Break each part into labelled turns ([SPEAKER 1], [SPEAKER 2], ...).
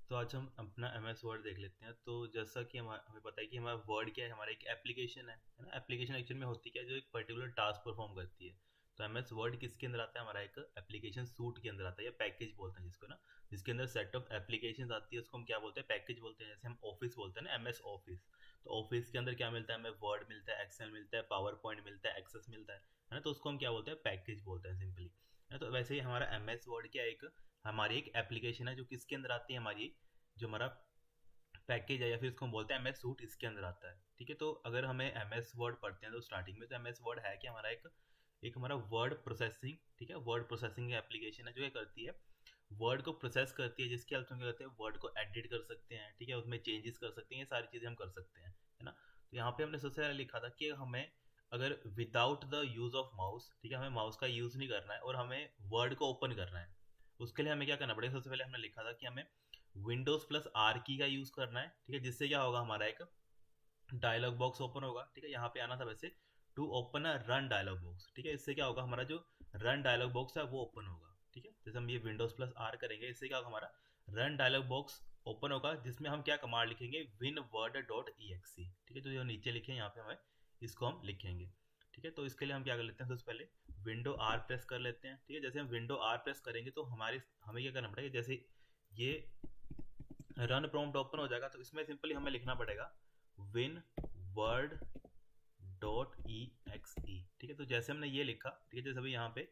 [SPEAKER 1] तो आज हम अपना MS वर्ड देख लेते हैं। तो जैसा कि हमें पता है कि हमारा वर्ड क्या है, हमारा एक एप्लीकेशन है ना। एप्लीकेशन एक्चुअल में होती क्या है, जो एक पर्टिकुलर टास्क परफॉर्म करती है। तो MS वर्ड किसके अंदर आता है, हमारा एक एप्लीकेशन सूट के अंदर आता है, या पैकेज बोलते हैं जिसको ना, जिसके अंदर सेट ऑफ एप्लीकेशन आती है, उसको हम क्या बोलते हैं, पैकेज बोलते हैं। जैसे हम ऑफिस बोलते हैं ना, MS ऑफिस। तो ऑफिस के अंदर क्या मिलता है, हमें वर्ड मिलता है, एक्सेल मिलता है, पावर पॉइंट मिलता है, एक्सेस मिलता है ना। तो उसको हम क्या बोलते हैं, पैकेज बोलते हैं सिंपली, है ना। तो वैसे ही हमारा MS वर्ड क्या है, एक हमारी एक एप्लीकेशन है जो किसके अंदर आती है, हमारी जो हमारा पैकेज है, या फिर इसको हम बोलते हैं MS सूट, इसके अंदर आता है। ठीक है, तो अगर हमें MS वर्ड पढ़ते हैं तो स्टार्टिंग में, तो MS वर्ड है कि हमारा एक एक हमारा वर्ड प्रोसेसिंग, ठीक है, वर्ड प्रोसेसिंग एप्लीकेशन है जो ये करती है, वर्ड को प्रोसेस करती है, जिसके हेल्प से हम क्या करते हैं, वर्ड को एडिट कर सकते हैं, ठीक है, उसमें चेंजेस कर सकते हैं, ये सारी चीज़ें हम कर सकते हैं, है ना। तो यहाँ पे हमने सबसे पहले लिखा था कि हमें अगर without the use of mouse, ठीक है, हमें माउस का यूज़ नहीं करना है और हमें वर्ड को ओपन करना है, उसके लिए हमें क्या करना पड़ेगा। सबसे पहले हमने लिखा था कि हमें विंडोज प्लस आर की का यूज करना है, ठीक है, जिससे क्या होगा, हमारा एक डायलॉग बॉक्स ओपन होगा। ठीक है, यहाँ पे आना था वैसे, to open a run dialog box. ठीक है, इससे क्या होगा, हमारा जो रन डायलॉग बॉक्स है वो ओपन होगा। ठीक है, जैसे हम ये विंडोज प्लस आर करेंगे, इससे क्या होगा, हमारा रन डायलॉग बॉक्स ओपन होगा, जिसमें हम क्या कमांड लिखेंगे, win word dot E X E. ठीक है, तो जो नीचे लिखे हैं यहाँ पे हमें इसको हम लिखेंगे। ठीक है, तो इसके लिए हम क्या कर लेते हैं, सबसे पहले विंडो आर प्रेस कर लेते हैं। ठीक है, जैसे हम विंडो आर प्रेस करेंगे तो हमें क्या करना पड़ेगा, जैसे ये रन प्रॉम्प्ट ओपन हो जाएगा, तो इसमें सिंपली हमें लिखना पड़ेगा win word dot E X E. ठीक है, तो जैसे हमने ये लिखा, ठीक है, जैसे अभी यहाँ पे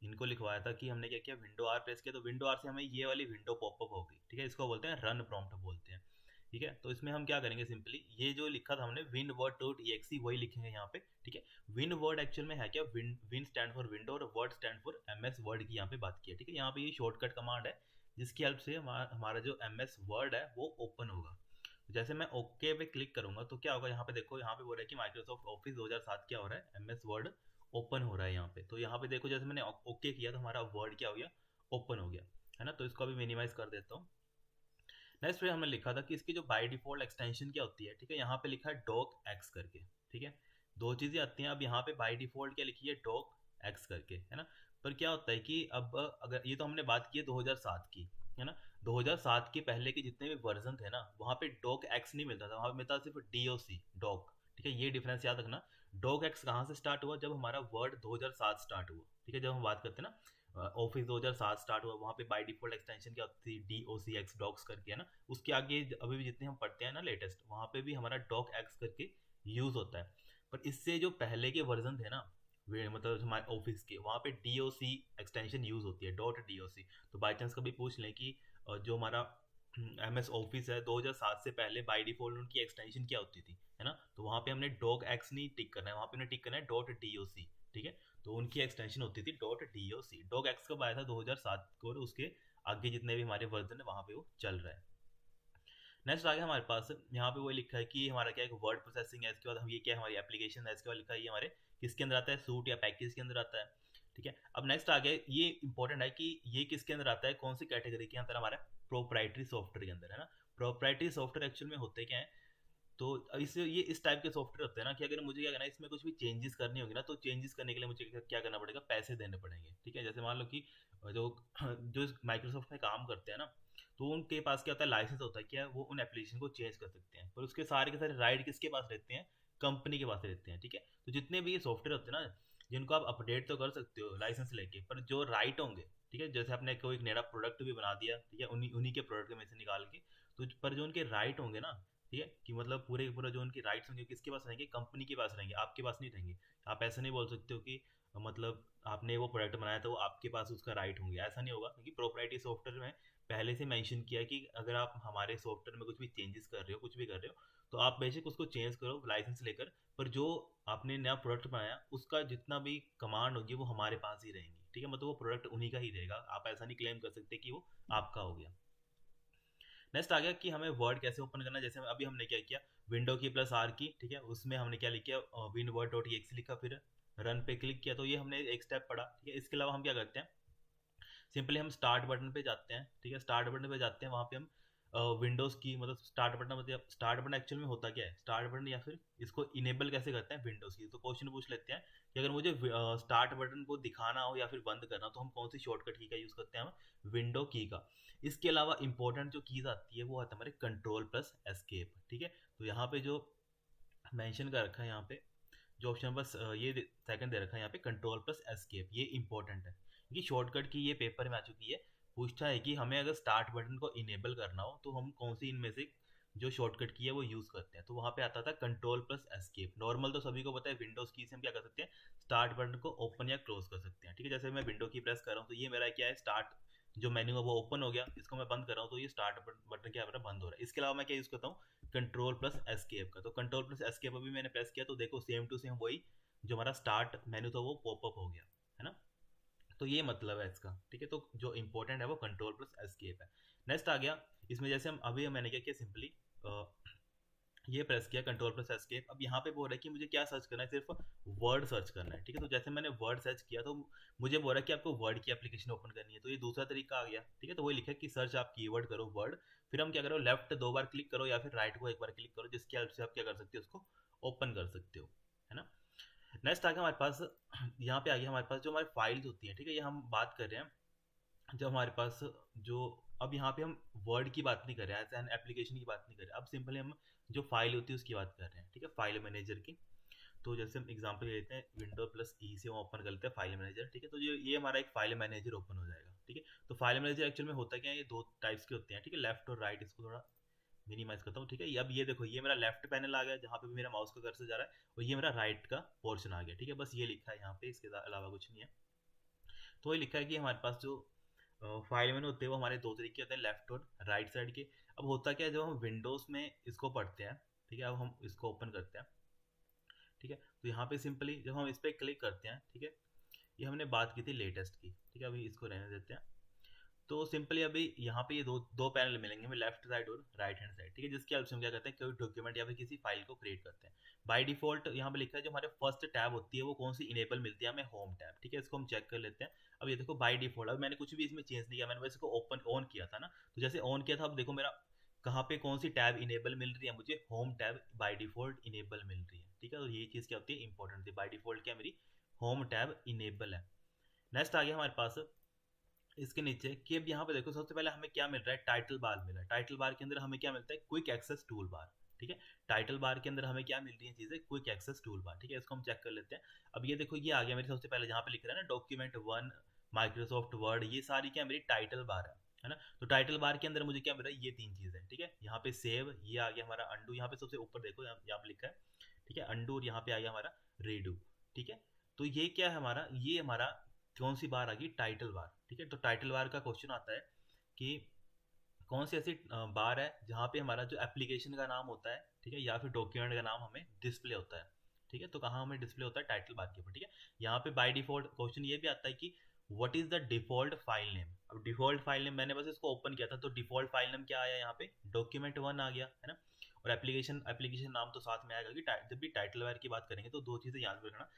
[SPEAKER 1] इनको लिखवाया था कि हमने क्या किया, विंडो आर प्रेस किया, तो विंडो आर से हमें ये वाली विंडो पॉपअप होगी। ठीक है, इसको बोलते हैं रन प्रॉम्प्ट बोलते हैं। ठीक है, तो इसमें हम क्या करेंगे, सिंपली ये जो लिखा था हमने win word dot E X E, वही लिखेंगे यहाँ पे। ठीक है, विन वर्ड एक्चुअल में है क्या, विन स्टैंड फॉर विंडो और word stand for MS word की यहाँ पे बात की है। ठीक है, यहाँ पे ये शॉर्टकट कमांड है, जिसकी हेल्प से हमारा जो MS वर्ड है वो ओपन होगा। जैसे मैं ओके पे क्लिक करूंगा तो क्या होगा, यहाँ पे देखो, यहाँ पे बोल रहा है कि माइक्रोसॉफ्ट ऑफिस 2007 क्या हो रहा है, MS वर्ड ओपन हो रहा है यहाँ पे। तो यहाँ पे देखो, जैसे मैंने ओके किया तो हमारा वर्ड क्या हो गया, ओपन हो गया, है ना। तो इसको अभी मिनिमाइज कर देता हूँ। नेक्स्ट पे हमने लिखा था कि इसकी जो बाय डिफॉल्ट एक्सटेंशन क्या होती है। ठीक है, यहाँ पे लिखा है डॉक एक्स करके। ठीक है, दो चीजें आती हैं। अब यहाँ पे बाय डिफॉल्ट क्या लिखी है, डॉक एक्स करके, है ना। पर क्या होता है कि अब अगर ये तो हमने बात की है 2007 की, है ना। 2007 के पहले के जितने भी वर्जन थे ना, वहाँ पे डॉक एक्स नहीं मिलता था, वहाँ पे मिलता था सिर्फ DOC डॉक। ठीक है, ये डिफरेंस याद रखना। डॉक एक्स कहाँ से स्टार्ट हुआ, जब हमारा वर्ड 2007 स्टार्ट हुआ। ठीक है, जब हम बात करते हैं ना ऑफिस 2007 स्टार्ट हुआ, वहाँ पे बाय डिफॉल्ट एक्सटेंशन क्या होती थी, DOCX डॉक्स करके, है ना। उसके आगे अभी भी जितने हम पढ़ते हैं ना लेटेस्ट, वहाँ पे भी हमारा डॉक एक्स करके यूज होता है। पर इससे जो पहले के वर्जन थे ना, वे मतलब हमारे ऑफिस के, वहाँ पे DOC एक्सटेंशन यूज होती है, डॉट DOC। तो बाई चांस कभी पूछ लें कि जो हमारा MS ऑफिस है 2007 से पहले बाय डिफॉल्ट उनकी एक्सटेंशन क्या होती थी, है ना। तो वहाँ पे हमने डॉक एक्स नहीं टिक करना है, वहाँ पे हमने टिक करना है डॉट DOC। ठीक है, तो उनकी एक्सटेंशन होती थी डॉट DOC। डॉक एक्स कब आया था, 2007 को, और उसके आगे जितने भी हमारे वर्जन है वहाँ पे वो चल रहा है। नेक्स्ट आ गया हमारे पास, यहाँ पे वही लिखा है कि हमारा क्या है, वर्ड प्रोसेसिंग है। इसके बाद हम ये क्या है, हमारी एप्लीकेशन है। इसके बाद लिखा है ये हमारे किसके अंदर आता है, सूट या पैकेज के अंदर आता है। ठीक है, अब नेक्स्ट आ गया, ये इंपॉर्टेंट है कि ये किसके अंदर आता है, कौन सी कैटेगरी के अंदर, हमारा प्रोप्राइटरी सॉफ्टवेयर के अंदर, है ना। प्रोप्राइटरी सॉफ्टवेयर एक्चुअल में होते क्या है, तो इससे ये इस टाइप के सॉफ्टवेयर होते हैं ना, कि अगर मुझे क्या करना है, इसमें कुछ भी चेंजेस करनी होगी ना, तो चेंजेस करने के लिए मुझे क्या करना पड़ेगा, पैसे देने पड़ेंगे। ठीक है, जैसे मान लो कि जो जो माइक्रोसॉफ्ट में काम करते हैं ना, तो उनके पास क्या होता है, लाइसेंस होता है, क्या वो उन एप्लीकेशन को चेंज कर सकते हैं, पर उसके सारे के सारे राइट किसके पास रहते हैं, कंपनी के पास रहते हैं। ठीक है, तो जितने भी ये सॉफ्टवेयर होते हैं ना, जिनको आप अपडेट तो कर सकते हो लाइसेंस लेके, पर जो राइट होंगे, ठीक है, जैसे आपने कोई एक नया प्रोडक्ट भी बना दिया, ठीक है, उन्हीं उन्हीं के प्रोडक्ट में से निकाल के, तो पर जो उनके राइट होंगे ना, ठीक है, कि मतलब पूरे पूरा जो उनके राइट्स होंगे किसके पास रहेंगे, कंपनी के पास रहेंगे, आपके पास नहीं रहेंगे। आप ऐसा नहीं बोल सकते हो कि मतलब आपने वो प्रोडक्ट बनाया तो आपके पास उसका राइट होंगे, ऐसा नहीं होगा, क्योंकि प्रोप्राइटरी सॉफ्टवेयर में पहले से मेंशन किया है कि अगर आप हमारे सॉफ्टवेयर में कुछ भी चेंजेस कर रहे हो, कुछ भी कर रहे हो, तो आप बेशक उसको चेंज करो लाइसेंस लेकर, पर जो आपने नया प्रोडक्ट बनाया उसका जितना भी कमांड होगी वो हमारे पास ही रहेंगी। ठीक है, मतलब वो प्रोडक्ट उन्हीं का ही रहेगा, आप ऐसा नहीं क्लेम कर सकते कि वो आपका हो गया। नेक्स्ट आ गया कि हमें वर्ड कैसे ओपन करना है। जैसे अभी हमने क्या किया, विंडो की प्लस आर की, ठीक है, उसमें हमने क्या लिखा, विन वर्ड डॉट एक्स लिखा, फिर रन पे क्लिक किया, तो ये हमने एक स्टेप पढ़ा। ठीक है, इसके अलावा हम क्या करते हैं, सिंपली हम स्टार्ट बटन पे जाते हैं। ठीक है, स्टार्ट बटन पे जाते हैं, वहाँ पे हम विंडोज़ की मतलब स्टार्ट बटन एक्चुअल में होता क्या है, स्टार्ट बटन या फिर इसको इनेबल कैसे करते हैं विंडोज़ की। तो क्वेश्चन पूछ लेते हैं कि अगर मुझे स्टार्ट बटन को दिखाना हो या फिर बंद करना हो तो हम कौन सी शॉर्टकट की का यूज़ करते हैं, हम विंडो की का। इसके अलावा इंपॉर्टेंट जो कीज़ आती है वो आता है हमारे कंट्रोल प्लस एस्केप, ठीक है। तो यहाँ पे जो मेंशन कर रखा है, यहाँ पे जो ऑप्शन बस ये सेकंड दे रखा है यहाँ पे कंट्रोल प्लस एस्केप, ये इंपॉर्टेंट है क्योंकि शॉर्टकट की ये पेपर में आ चुकी है। पूछता है कि हमें अगर स्टार्ट बटन को इनेबल करना हो तो हम कौन सी इनमें से जो शॉर्टकट की है वो यूज़ करते हैं। तो वहाँ पे आता था कंट्रोल प्लस एस्केप। नॉर्मल तो सभी को पता है विंडोज़ की से हम क्या कर सकते हैं, स्टार्ट बटन को ओपन या क्लोज कर सकते हैं, ठीक है। जैसे मैं विंडो की प्रेस कर रहा हूँ तो ये मेरा क्या है, स्टार्ट जो मेन्यू है वो ओपन हो गया, इसको मैं बंद कर रहा हूँ तो ये स्टार्ट बटन क्या है मेरा बंद हो रहा है। इसके अलावा मैं क्या यूज़ करता हूँ, कंट्रोल प्लस एस्केप का। तो कंट्रोल प्लस एस्केप अभी मैंने प्रेस किया तो देखो सेम टू सेम वही जो हमारा स्टार्ट मेन्यू था वो पॉपअप हो गया, है ना। तो ये मतलब है इसका, ठीक है। तो जो इंपॉर्टेंट है वो कंट्रोल प्लस एस्केप है। नेक्स्ट आ गया इसमें, जैसे हम अभी मैंने क्या किया, सिंपली ये प्रेस किया कंट्रोल प्लस एस्केप। अब यहाँ पे बोल रहा है कि मुझे क्या सर्च करना है, सिर्फ वर्ड सर्च करना है, ठीक है। तो जैसे मैंने वर्ड सर्च किया तो मुझे बोल रहा है कि आपको वर्ड की एप्लीकेशन ओपन करनी है, तो ये दूसरा तरीका आ गया, ठीक है। तो वही लिखा है कि सर्च आप कीवर्ड करो वर्ड, फिर हम क्या करो, लेफ्ट 2 बार क्लिक करो या फिर राइट को 1 बार क्लिक करो, जिसकी हेल्प से आप क्या कर सकते हो, उसको ओपन कर सकते हो, है ना। नेक्स्ट आ गया हमारे पास, यहाँ पे आ गया हमारे पास जो हमारी फाइल्स होती हैं, ठीक है। ये हम बात कर रहे हैं जब हमारे पास जो, अब यहाँ पे हम वर्ड की बात नहीं कर रहे हैं, एज एन एप्लीकेशन की बात नहीं कर रहे, अब सिंपली हम जो फाइल होती है उसकी बात कर रहे हैं, ठीक है, फाइल मैनेजर की। तो जैसे हम एग्जांपल ले लेते हैं, विंडो प्लस ई से हम ओपन कर लेते हैं फाइल मैनेजर, ठीक है। तो ये हमारा एक फाइल मैनेजर ओपन हो जाएगा, ठीक है। तो फाइल मैनेजर एक्चुअल में होता क्या है, ये 2 टाइप्स के होते हैं, ठीक है, लेफ्ट और राइट। इसको थोड़ा मिनिमाइज करता हूँ, ठीक है। अब ये देखो, ये मेरा लेफ्ट पैनल आ गया जहाँ पे मेरा माउस का कर्सर जा रहा है, और ये मेरा राइट का पोर्शन आ गया, ठीक है। बस ये लिखा है यहाँ पे, इसके अलावा कुछ नहीं है। तो ये लिखा है कि हमारे पास जो फाइल मेनू होते हैं वो हमारे 2 तरीके होते हैं, लेफ्ट और राइट साइड के। अब होता क्या है, जब हम विंडोज़ में इसको पढ़ते हैं, ठीक है, अब हम इसको ओपन करते हैं, ठीक है। तो यहाँ पे सिंपली जब हम इस पर क्लिक करते हैं, ठीक है, ये हमने बात की थी लेटेस्ट की, ठीक है, अभी इसको रहने देते हैं। तो सिंपली अभी यहाँ पे ये दो दो पैनल मिलेंगे हमें, लेफ्ट साइड और राइट हैंड साइड, ठीक है, जिसकी हेल्प से हम क्या करते हैं, कोई डॉक्यूमेंट या फिर किसी फाइल को क्रिएट करते हैं। बाय डिफॉल्ट यहाँ पे लिखा है जो हमारे फर्स्ट टैब होती है वो कौन सी इनेबल मिलती है हमें, होम टैब, ठीक है। इसको हम चेक कर लेते हैं। अब ये देखो बाय डिफॉल्ट, अब मैंने कुछ भी इसमें चेंज नहीं किया, मैंने बस इसको ओपन ऑन किया था ना, तो जैसे ऑन किया था, अब देखो मेरा कहाँ पे कौन सी टैब इनेबल मिल रही है मुझे, home tab by default enable मिल रही है, ठीक है। तो ये चीज़ क्या होती है, इंपॉर्टेंट थी, बाय डिफॉल्ट क्या मेरी होम टैब इनेबल है। नेक्स्ट आ गया हमारे पास इसके नीचे कि अब यहाँ पे देखो, सबसे पहले हमें क्या मिल रहा है, टाइटल बार मिल रहा है। टाइटल बार के अंदर हमें क्या मिलता है, क्विक एक्सेस टूल बार, ठीक है। टाइटल बार के अंदर हमें क्या मिल रही है चीजें, क्विक एक्सेस टूल बार, ठीक है। इसको हम चेक कर लेते हैं। अब ये देखो, ये आ गया मेरे सबसे पहले जहाँ पे लिख रहा है ना डॉक्यूमेंट 1 माइक्रोसॉफ्ट वर्ड, ये सारी क्या मेरी टाइटल बार है ना। तो टाइटल बार के अंदर मुझे क्या मिल रहा है, ये 3 चीजें, ठीक है। यहाँ पे सेव, ये आ गया हमारा अंडू, यहाँ पे सबसे ऊपर देखो यहाँ पे लिखा है, ठीक है, अंडू, और यहाँ पे आ गया हमारा रीडू, ठीक है। तो ये क्या है हमारा, ये हमारा कौन सी बार आ गई, टाइटल बार, ठीक है। तो टाइटल बार का क्वेश्चन आता है कि कौन सी ऐसी बार है जहाँ पे हमारा जो एप्लीकेशन का नाम होता है, ठीक है, या फिर डॉक्यूमेंट का नाम हमें डिस्प्ले होता है, ठीक है। तो कहाँ हमें डिस्प्ले होता है, टाइटल बार के ऊपर, ठीक है। यहाँ पे बाय डिफॉल्ट क्वेश्चन ये भी आता है कि what is the default file name. अब डिफॉल्ट फाइल नेम मैंने बस इसको ओपन किया था तो डिफॉल्ट फाइल नेम क्या आया, यहाँ पे डॉक्यूमेंट 1 आ गया, है ना। और एप्लीकेशन एप्लीकेशन नाम तो साथ में आएगा कि जब भी टाइटल बार की बात करेंगे तो 2 चीज़ें याद रखना,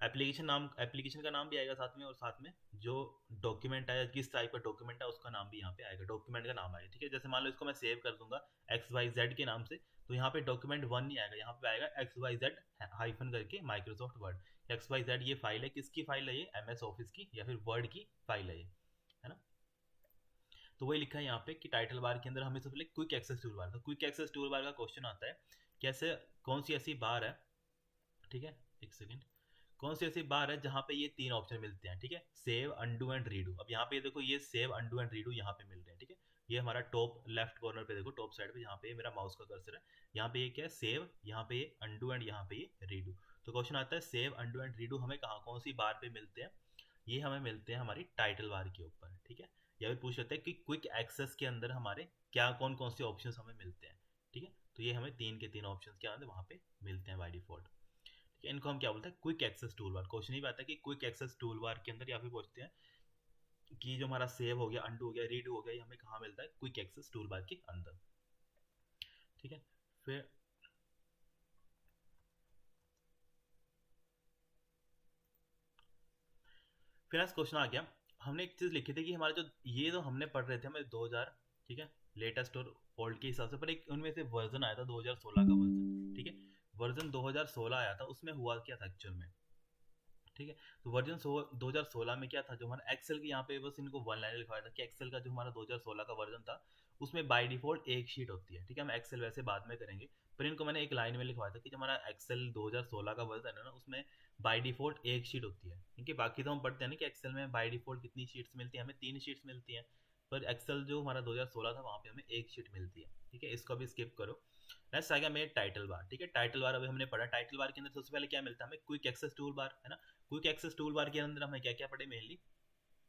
[SPEAKER 1] एप्लीकेशन का नाम भी आएगा साथ में, और साथ में जो डॉक्यूमेंट है, किस टाइप का डॉक्यूमेंट है उसका नाम भी यहाँ पे आएगा, डॉक्यूमेंट का नाम आएगा, ठीक है। जैसे मान लो इसको मैं सेव कर दूंगा XYZ के नाम से, तो यहाँ पे डॉक्यूमेंट 1 नहीं आएगा, यहाँ पे आएगा XYZ हाइफन करके माइक्रोसॉफ्ट वर्ड। XYZ ये फाइल है, किसकी फाइल है ये, MS ऑफिस की या फिर वर्ड की फाइल है ये, है ना। तो वही लिखा है यहाँ पे कि टाइटल बार के अंदर हमें सबसे पहले क्विक एक्सेस टूल बार, तो क्विक एक्सेस टूल बार का क्वेश्चन आता है कैसे, कौन सी ऐसी बार है, ठीक है, एक सेकेंड, कौन सी ऐसी बार है जहाँ पे ये 3 ऑप्शन मिलते हैं, ठीक है, सेव अंडू एंड रीडू। अब यहाँ पे देखो, ये सेव अंडू एंड रीडू यहाँ पे मिल रहे हैं, ठीक है। ये हमारा टॉप लेफ्ट कॉर्नर पे देखो, टॉप साइड पे जहाँ पे मेरा माउस का कर्सर है, यहाँ पे ये क्या है, सेव, यहाँ पे ये अंडू एंड यहाँ पे ये रीडू। तो क्वेश्चन आता है सेव अंडू एंड रीडू हमें कहाँ कौन सी बार पे मिलते हैं, ये हमें मिलते हैं हमारी टाइटल बार के ऊपर, ठीक है। या फिर पूछ लेते हैं कि क्विक एक्सेस के अंदर हमारे क्या कौन कौन से ऑप्शन हमें मिलते हैं, ठीक है। तो ये हमें 3 के 3 ऑप्शन क्या होते हैं वहाँ पे मिलते हैं बाय डिफॉल्ट, ठीक है। इनको हम क्या बोलते हैं, quick access tool bar. Question ही आता है कि क्विक एक्सेस टूल बार के अंदर, या फिर पूछते हैं कि जो हमारा सेव हो गया, अंडू हो गया, रीडू हो गया, ये हमें कहाँ मिलता है, क्विक एक्सेस टूल बार के अंदर, ठीक है। फिर फिर आज क्वेश्चन आ गया, हमने एक चीज लिखी थी कि हमारा जो ये जो हमने पढ़ रहे थे हमें 2000 ठीक है, लेटेस्ट और ओल्ड के हिसाब से, पर एक उनमें से वर्जन आया था 2016 का वर्जन, ठीक है, वर्जन 2016 आया था, उसमें हुआ क्या था एक्चुअल में, ठीक है। तो वर्जन 2016 में क्या था, जो हमारा एक्सेल की यहाँ पे बस इनको वन लाइन लिखवाया था कि एक्सेल का जो हमारा 2016 का वर्जन था उसमें बाय डिफॉल्ट एक शीट होती है, ठीक है, हम एक्सेल वैसे बाद में करेंगे, पर इनको मैंने एक लाइन में लिखवाया था कि जो हमारा एक्सेल 2016 का वर्जन है ना उसमें बाय डिफॉल्ट एक शीट होती है, क्योंकि बाकी तो हम पढ़ते हैं ना कि एक्सेल में बाय डिफॉल्ट कितनी शीट्स मिलती है, हमें 3 शीट्स मिलती हैं, पर एक्सेल जो हमारा 2016 था वहाँ पे हमें एक शीट मिलती है, ठीक है, इसको भी स्किप करो। नेक्स्ट आ गया मेरे टाइटल बार, ठीक है, टाइटल बार अभी हमने पढ़ा, टाइटल बार के अंदर सबसे पहले क्या मिलता है हमें, क्विक एक्सेस टूल बार, है ना, क्विक एक्सेस टूल बार के अंदर हमें क्या क्या पढ़े, mainly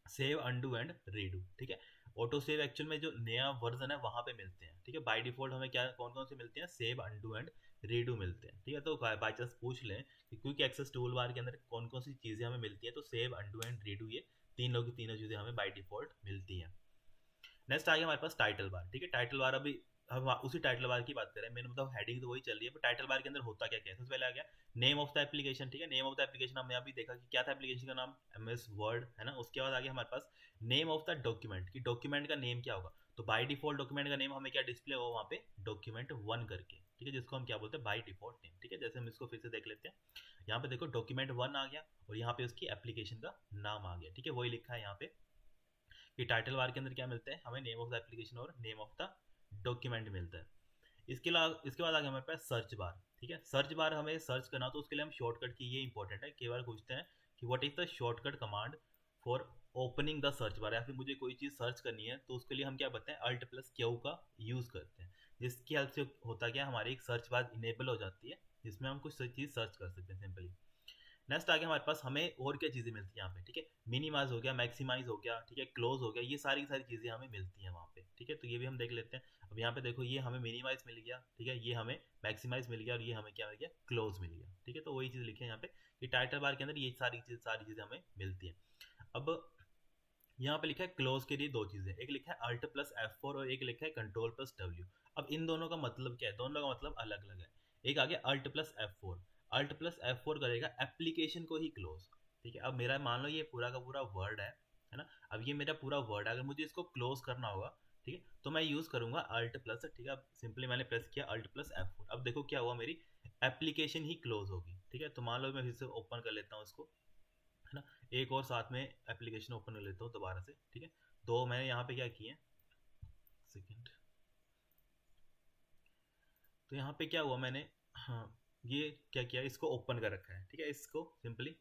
[SPEAKER 1] save, undo and redo, ठीक है, ऑटो सेव एक्चुअल में जो नया वर्जन है वहां पे मिलते हैं, ठीक है, बाय डिफॉल्ट हमें क्या कौन कौन से मिलते हैं, सेव, अनडू एंड रीडू मिलते हैं, ठीक है, तो बाई चांस पूछ लें कि क्विक एक्सेस टूल बार के अंदर कौन कौन सी चीजें हमें मिलती हैं, तो सेव, अनडू एंड रीडू, ये तीनों की तीनों चीजें हमें बाय डिफॉल्ट मिलती हैं। नेक्स्ट आ गया हमारे पास टाइटल बार, ठीक है, टाइटल बार अभी हम उसी टाइटल बार की बात करें, मैंने मतलब हेडिंग तो वही चल रही है, पर टाइटल बार के अंदर होता क्या क्या है, सबसे पहले आ गया नेम ऑफ द एप्लीकेशन, ठीक है, नेम ऑफ द एप्लीकेशन हमने अभी देखा कि क्या था एप्लीकेशन का नाम, एमएस वर्ड, है ना, उसके बाद आ गया हमारे पास नेम ऑफ द डॉक्यूमेंट, कि डॉक्यूमेंट का नेम क्या होगा, तो बाय डिफॉल्ट डॉक्यूमेंट का नेम हमें क्या डिस्प्ले होगा वहाँ पे, डॉक्यूमेंट 1 करके, ठीक है, जिसको हम क्या बोलते हैं बाय डिफॉल्ट नेम, ठीक है, जैसे हम इसको फिर से देख लेते हैं, यहाँ पे देखो डॉक्यूमेंट 1 आ गया और यहाँ पे उसकी एप्लीकेशन का नाम आ गया, ठीक है, वही लिखा है यहाँ पे कि टाइटल बार के अंदर क्या मिलता है हमें, नेम ऑफ द एप्लीकेशन और नेम ऑफ द डॉक्यूमेंट मिलता है। इसके बाद आ गया हमारे पास सर्च बार, ठीक है, सर्च बार हमें सर्च करना हो तो उसके लिए हम शॉर्टकट की, ये इंपॉर्टेंट है, कई बार पूछते हैं कि what is the shortcut command for opening the search bar, या फिर मुझे कोई चीज़ सर्च करनी है तो उसके लिए हम क्या बताएं, अल्ट प्लस क्यू का यूज़ करते हैं, जिसकी हेल्प से होता क्या, हमारी एक सर्च बार इनेबल हो जाती है जिसमें हम कुछ चीज़ सर्च कर सकते हैं सिंपली। नेक्स्ट आ गया हमारे पास, हमें और क्या चीज़ें मिलती हैं यहाँ पे, ठीक है, मिनिमाइज हो गया, मैक्सिमाइज हो गया, ठीक है, क्लोज हो गया, ये सारी की सारी चीज़ें हमें मिलती हैं वहाँ पे, ठीक है, तो ये भी हम देख लेते हैं। अब यहाँ पे देखो ये हमें मिनिमाइज मिल गया, ठीक है, ये हमें मैक्सिमाइज मिल गया और ये हमें क्या मिल गया, क्लोज मिल गया, ठीक है, तो वही चीज़ लिखे हैं यहाँ पे कि टाइटल बार के अंदर ये सारी चीज़ें हमें मिलती हैं। अब यहाँ पे लिखा है क्लोज के लिए दो चीज़ें, एक लिखा है अल्ट प्लस F4 और एक लिखा है कंट्रोल प्लस W। अब इन दोनों का मतलब क्या है, दोनों का मतलब अलग अलग है। एक आ गया alt plus F4, alt plus F4 करेगा एप्लीकेशन को ही क्लोज, ठीक है, अब मेरा मान लो ये पूरा का पूरा वर्ड है ना, अब ये मेरा पूरा वर्ड है, अगर मुझे इसको क्लोज करना होगा, ठीक है, तो मैं यूज़ करूंगा अल्ट प्लस, ठीक है, अब सिंपली मैंने प्रेस किया अल्ट प्लस F4, अब देखो क्या हुआ, मेरी एप्लीकेशन ही क्लोज होगी, ठीक है, तो मान लो मैं फिर से ओपन कर लेता हूँ इसको, है ना, एक और साथ में एप्लीकेशन ओपन कर लेता हूँ दोबारा से, ठीक है, तो मैंने यहाँ पे क्या किया, सेकेंड, तो यहाँ पे क्या हुआ मैंने, हाँ, ये क्या किया, इसको ओपन कर रखा है, ठीक है, इसको सिंपली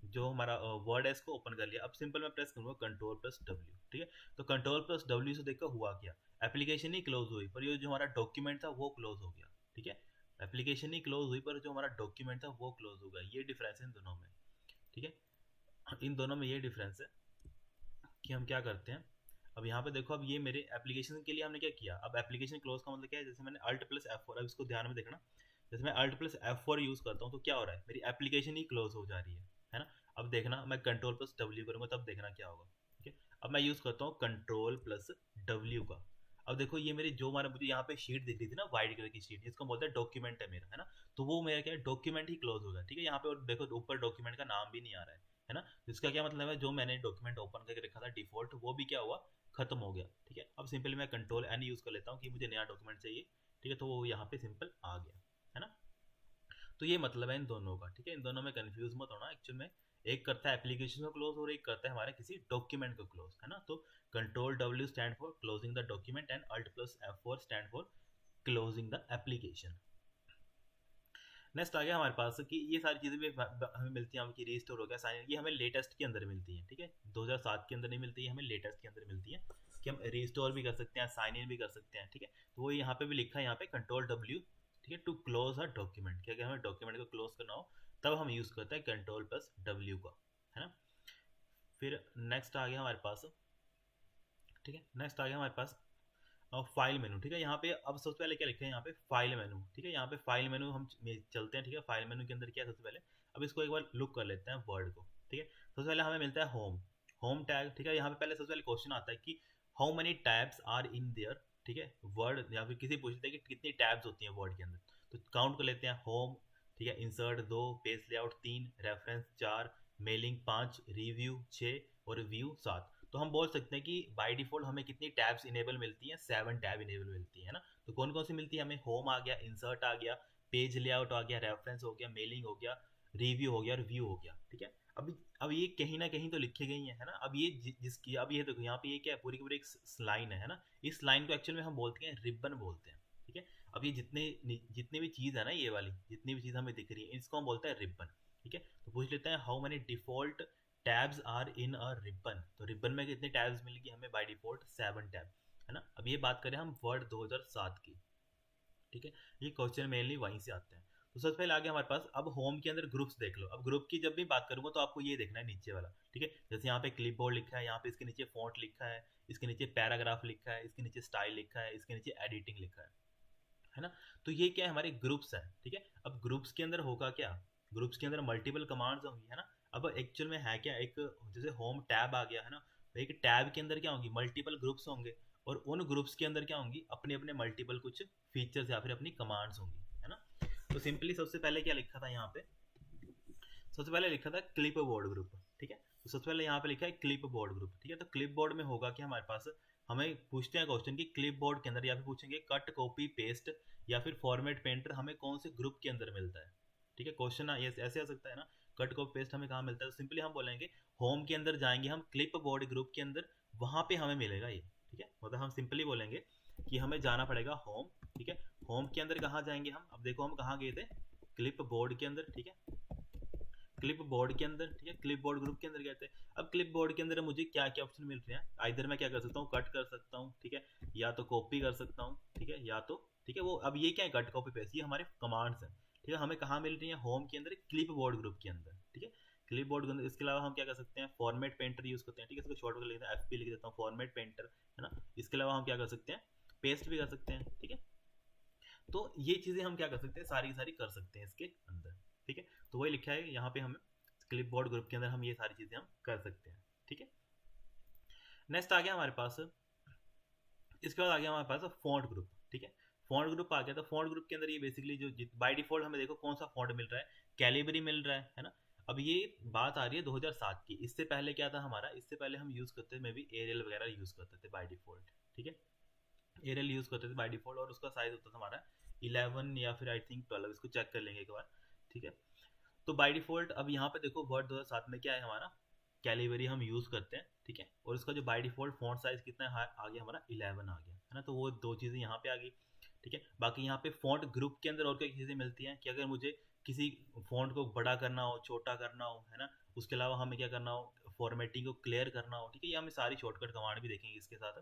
[SPEAKER 1] जो हमारा वर्ड है इसको ओपन कर लिया, अब सिंपल मैं प्रेस करूँगा कंट्रोल प्लस डब्ल्यू, ठीक है, तो कंट्रोल प्लस डब्ल्यू से देखकर हुआ क्या, एप्लीकेशन ही क्लोज हुई पर ये जो हमारा डॉक्यूमेंट था वो क्लोज हो गया, ठीक है, एप्लीकेशन ही क्लोज हुई पर जो हमारा डॉक्यूमेंट था वो क्लोज हो गया, ये डिफरेंस है इन दोनों में, ठीक है, इन दोनों में ये डिफरेंस है कि हम क्या करते हैं। अब यहाँ पे देखो, अब ये मेरे एप्लीकेशन के लिए हमने क्या किया, अब एप्लीकेशन क्लोज का मतलब क्या है, जैसे मैंने अल्ट प्लस F4, अब इसको ध्यान में देखना, जैसे मैं अल्ट प्लस F4 यूज़ करता हूँ तो क्या हो रहा है, मेरी एप्लीकेशन ही क्लोज हो जा रही है ना, अब देखना मैं कंट्रोल प्लस W करूँगा तब देखना क्या होगा, ठीक है, अब मैं यूज़ करता हूँ कंट्रोल प्लस W का, अब देखो ये मेरी जो हमारा मुझे यहाँ पे शीट दिख रही थी ना वाइट कलर की शीट, जिसको बोलते हैं डॉक्यूमेंट है मेरा, है ना, तो वो मेरा क्या है, डॉक्यूमेंट ही क्लोज होगा, ठीक है, यहाँ पे और देखो ऊपर डॉक्यूमेंट का नाम भी नहीं आ रहा है ना, इसका क्या मतलब है, जो मैंने डॉक्यूमेंट ओपन करके रखा था डिफॉल्ट वो भी क्या हुआ, खत्म हो गया, ठीक है, अब सिंपली मैं कंट्रोल N यूज कर लेता हूँ कि मुझे नया डॉक्यूमेंट चाहिए, ठीक है, तो वो यहाँ पे सिंपल आ गया, है ना, तो ये मतलब है इन दोनों का, ठीक है, इन दोनों में कंफ्यूज मत होना, एक्चुअल में एक करता है एप्लीकेशन को क्लोज और एक करता है हमारे किसी डॉक्यूमेंट को क्लोज, है ना, तो control W stand for closing the document and alt plus F4 stand for closing the application. Next आ गया हमारे पास कि ये सारी चीज़ें भी हमें मिलती हैं, कि रीस्टोर हो गया, साइन, ये हमें लेटेस्ट के अंदर मिलती हैं, ठीक है, 2007 के अंदर नहीं मिलती है, हमें लेटेस्ट के अंदर मिलती है, कि हम रीस्टोर भी कर सकते हैं, साइन इन भी कर सकते हैं, ठीक है, तो वो यहाँ पे भी लिखा है, यहाँ पे कंट्रोल W, ठीक है, टू क्लोज अ डॉक्यूमेंट, क्या हमें डॉक्यूमेंट को क्लोज करना हो तब हम यूज़ करते हैं कंट्रोल प्लस W का, है ना। फिर नेक्स्ट आ गया हमारे पास, ठीक है, नेक्स्ट आ गया हमारे पास फाइल मेनू, ठीक है, यहाँ पे अब सबसे पहले क्या लिखा है, यहाँ पे फाइल मेनू, ठीक है, यहाँ पे फाइल मेनू हम चलते हैं, ठीक है, फाइल मेनू के अंदर क्या है सबसे पहले, अब इसको एक बार लुक कर लेते हैं वर्ड को, ठीक है, सबसे पहले हमें मिलता है होम, होम टैग, ठीक है, यहाँ पे पहले सबसे पहले क्वेश्चन आता है कि how many tabs are in there, ठीक है, वर्ड या फिर किसी पूछते हैं कि कितनी टैब्स होती हैं वर्ड के अंदर, तो काउंट कर लेते हैं, होम, ठीक है, insert 2, page layout 3, reference 4, mailing 5, review 6 और व्यू 7, तो हम बोल सकते हैं कि बाय डिफॉल्ट हमें कितनी टैब्स इनेबल मिलती हैं, 7 टैब इनेबल मिलती है ना। तो कौन कौन सी मिलती है हमें, होम आ गया, इंसर्ट आ गया, पेज लेआउट आ गया, रेफरेंस हो गया, मेलिंग हो गया, रिव्यू हो गया और व्यू हो गया, ठीक है। अब ये कहीं ना कहीं तो लिखी गई है ना। अब ये जिसकी अब ये देखो यहाँ पे ये क्या है, पूरी की पूरी एक लाइन है ना। इस लाइन को एक्चुअल में हम बोलते हैं रिबन बोलते हैं, ठीक है। अब ये जितने भी चीज़ है ना, ये वाली जितनी भी चीज़ हमें दिख रही है, इसको हम बोलते हैं रिबन, ठीक है। तो पूछ लेते हैं how many default tabs are in a ribbon. तो रिबन में कितने टैब्स मिलेगी हमें, बाय डिफॉल्ट 7 टैब, है ना। अब ये बात करें हम वर्ड 2007 की, ठीक है। ये क्वेश्चन मेनली वहीं से आते हैं। तो सबसे पहले आ गया हमारे पास, अब होम के अंदर ग्रुप्स देख लो। अब ग्रुप की जब भी बात करूंगा तो आपको ये देखना है नीचे वाला, ठीक है। जैसे यहाँ पे क्लिपबोर्ड लिखा है, यहाँ पे इसके नीचे फॉन्ट लिखा है, इसके नीचे पैराग्राफ लिखा है, इसके नीचे स्टाइल लिखा है, इसके नीचे एडिटिंग लिखा है ना। तो ये क्या है, हमारे ग्रुप्स है, ठीक है। अब ग्रुप्स के अंदर होगा क्या, ग्रुप्स के अंदर मल्टीपल कमांड्स होंगी, है ना। अब एक्चुअल में है क्या, एक जैसे होम टैब आ गया है ना, तो एक टैब के अंदर क्या होंगी, मल्टीपल ग्रुप्स होंगे, और उन ग्रुप्स के अंदर क्या होंगी, अपने अपने मल्टीपल कुछ फीचर्स या फिर अपनी कमांड्स होंगी, है ना। तो सिंपली सबसे पहले क्या लिखा था यहाँ पे, सबसे पहले लिखा था क्लिप बोर्ड ग्रुप, ठीक है। तो सबसे पहले यहाँ पे लिखा है क्लिप बोर्ड ग्रुप, ठीक है। तो क्लिप बोर्ड में होगा कि हमारे पास, हमें पूछते हैं क्वेश्चन कि क्लिप बोर्ड के अंदर, या फिर पूछेंगे कट कॉपी पेस्ट या फिर फॉर्मेट पेंटर हमें कौन से ग्रुप के अंदर मिलता है, ठीक है। क्वेश्चन ये ऐसे आ सकता है ना, कट कॉपी पेस्ट हमें कहाँ मिलता है। तो सिंपली हम बोलेंगे होम के अंदर जाएंगे हम, क्लिप बोर्ड ग्रुप के अंदर, वहां पे हमें मिलेगा ये, ठीक है। मतलब हम सिंपली बोलेंगे कि हमें जाना पड़ेगा होम, ठीक है। होम के अंदर कहाँ जाएंगे हम, अब देखो हम कहाँ गए थे, क्लिप बोर्ड के अंदर, ठीक है। क्लिप बोर्ड के अंदर, ठीक है, क्लिप बोर्ड ग्रुप के अंदर गए थे। अब क्लिप बोर्ड के अंदर मुझे क्या क्या ऑप्शन मिल रहे हैं, इधर मैं क्या कर सकता हूँ, कट कर सकता हूँ, ठीक है, या तो कॉपी कर सकता हूँ, ठीक है, या तो, ठीक है, वो अब ये क्या है, कट कॉपी पेस्ट, ये हमारे कमांड्स हैं, ठीक है। हमें कहाँ मिल रही है, होम के अंदर, क्लिप बोर्ड ग्रुप के अंदर, ठीक है, क्लिप बोर्ड के अंदर। इसके अलावा हम क्या कर सकते हैं, फॉर्मेट पेंटर यूज करते हैं, ठीक है, इसको शॉर्ट लिख देता हूँ, FP लिख देता हूँ, फॉर्मेट पेंटर, है ना। इसके अलावा हम क्या कर सकते हैं, पेस्ट भी कर सकते हैं, ठीक है। तो ये चीजें हम क्या कर सकते हैं, सारी की सारी कर सकते हैं इसके अंदर, ठीक है। तो वही लिखा है यहाँ पे, हमें क्लिपबोर्ड ग्रुप के अंदर हम ये सारी चीजें हम कर सकते हैं, ठीक है। नेक्स्ट आ गया हमारे पास, इसके बाद आ गया हमारे पास फॉन्ट ग्रुप, ठीक है। फॉन्ट ग्रुप आ गया, तो फॉन्ट ग्रुप के अंदर ये बेसिकली जो बाय डिफॉल्ट हमें देखो कौन सा फॉन्ट मिल रहा है, कैलिबरी मिल रहा है ना। अब ये बात आ रही है 2007 की, इससे पहले क्या था हमारा, इससे पहले हम यूज करते थे, मे बी एरियल वगैरह यूज करते थे बाय डिफॉल्ट, ठीक है। एरियल यूज करते थे बाय डिफॉल्ट, और उसका साइज होता था हमारा 11 या फिर आई थिंक 12, इसको चेक कर लेंगे एक बार, ठीक है। तो बाय डिफॉल्ट अब यहाँ पे देखो वर्ड 2007 में क्या है हमारा, कैलिबरी हम यूज करते हैं, ठीक है। और उसका जो बाय डिफॉल्ट फॉन्ट साइज कितना आ गया हमारा, 11 आ गया, है ना। तो वो दो चीजें यहाँ पे आ गई, ठीक है। बाकी यहाँ पे फॉन्ट ग्रुप के अंदर और क्या चीजें मिलती हैं, कि अगर मुझे किसी फॉन्ट को बड़ा करना हो, छोटा करना हो, है ना, उसके अलावा हमें क्या करना हो, फॉर्मेटिंग को क्लियर करना हो, ठीक है। ये हमें सारी शॉर्टकट कमांड भी देखेंगे इसके साथ।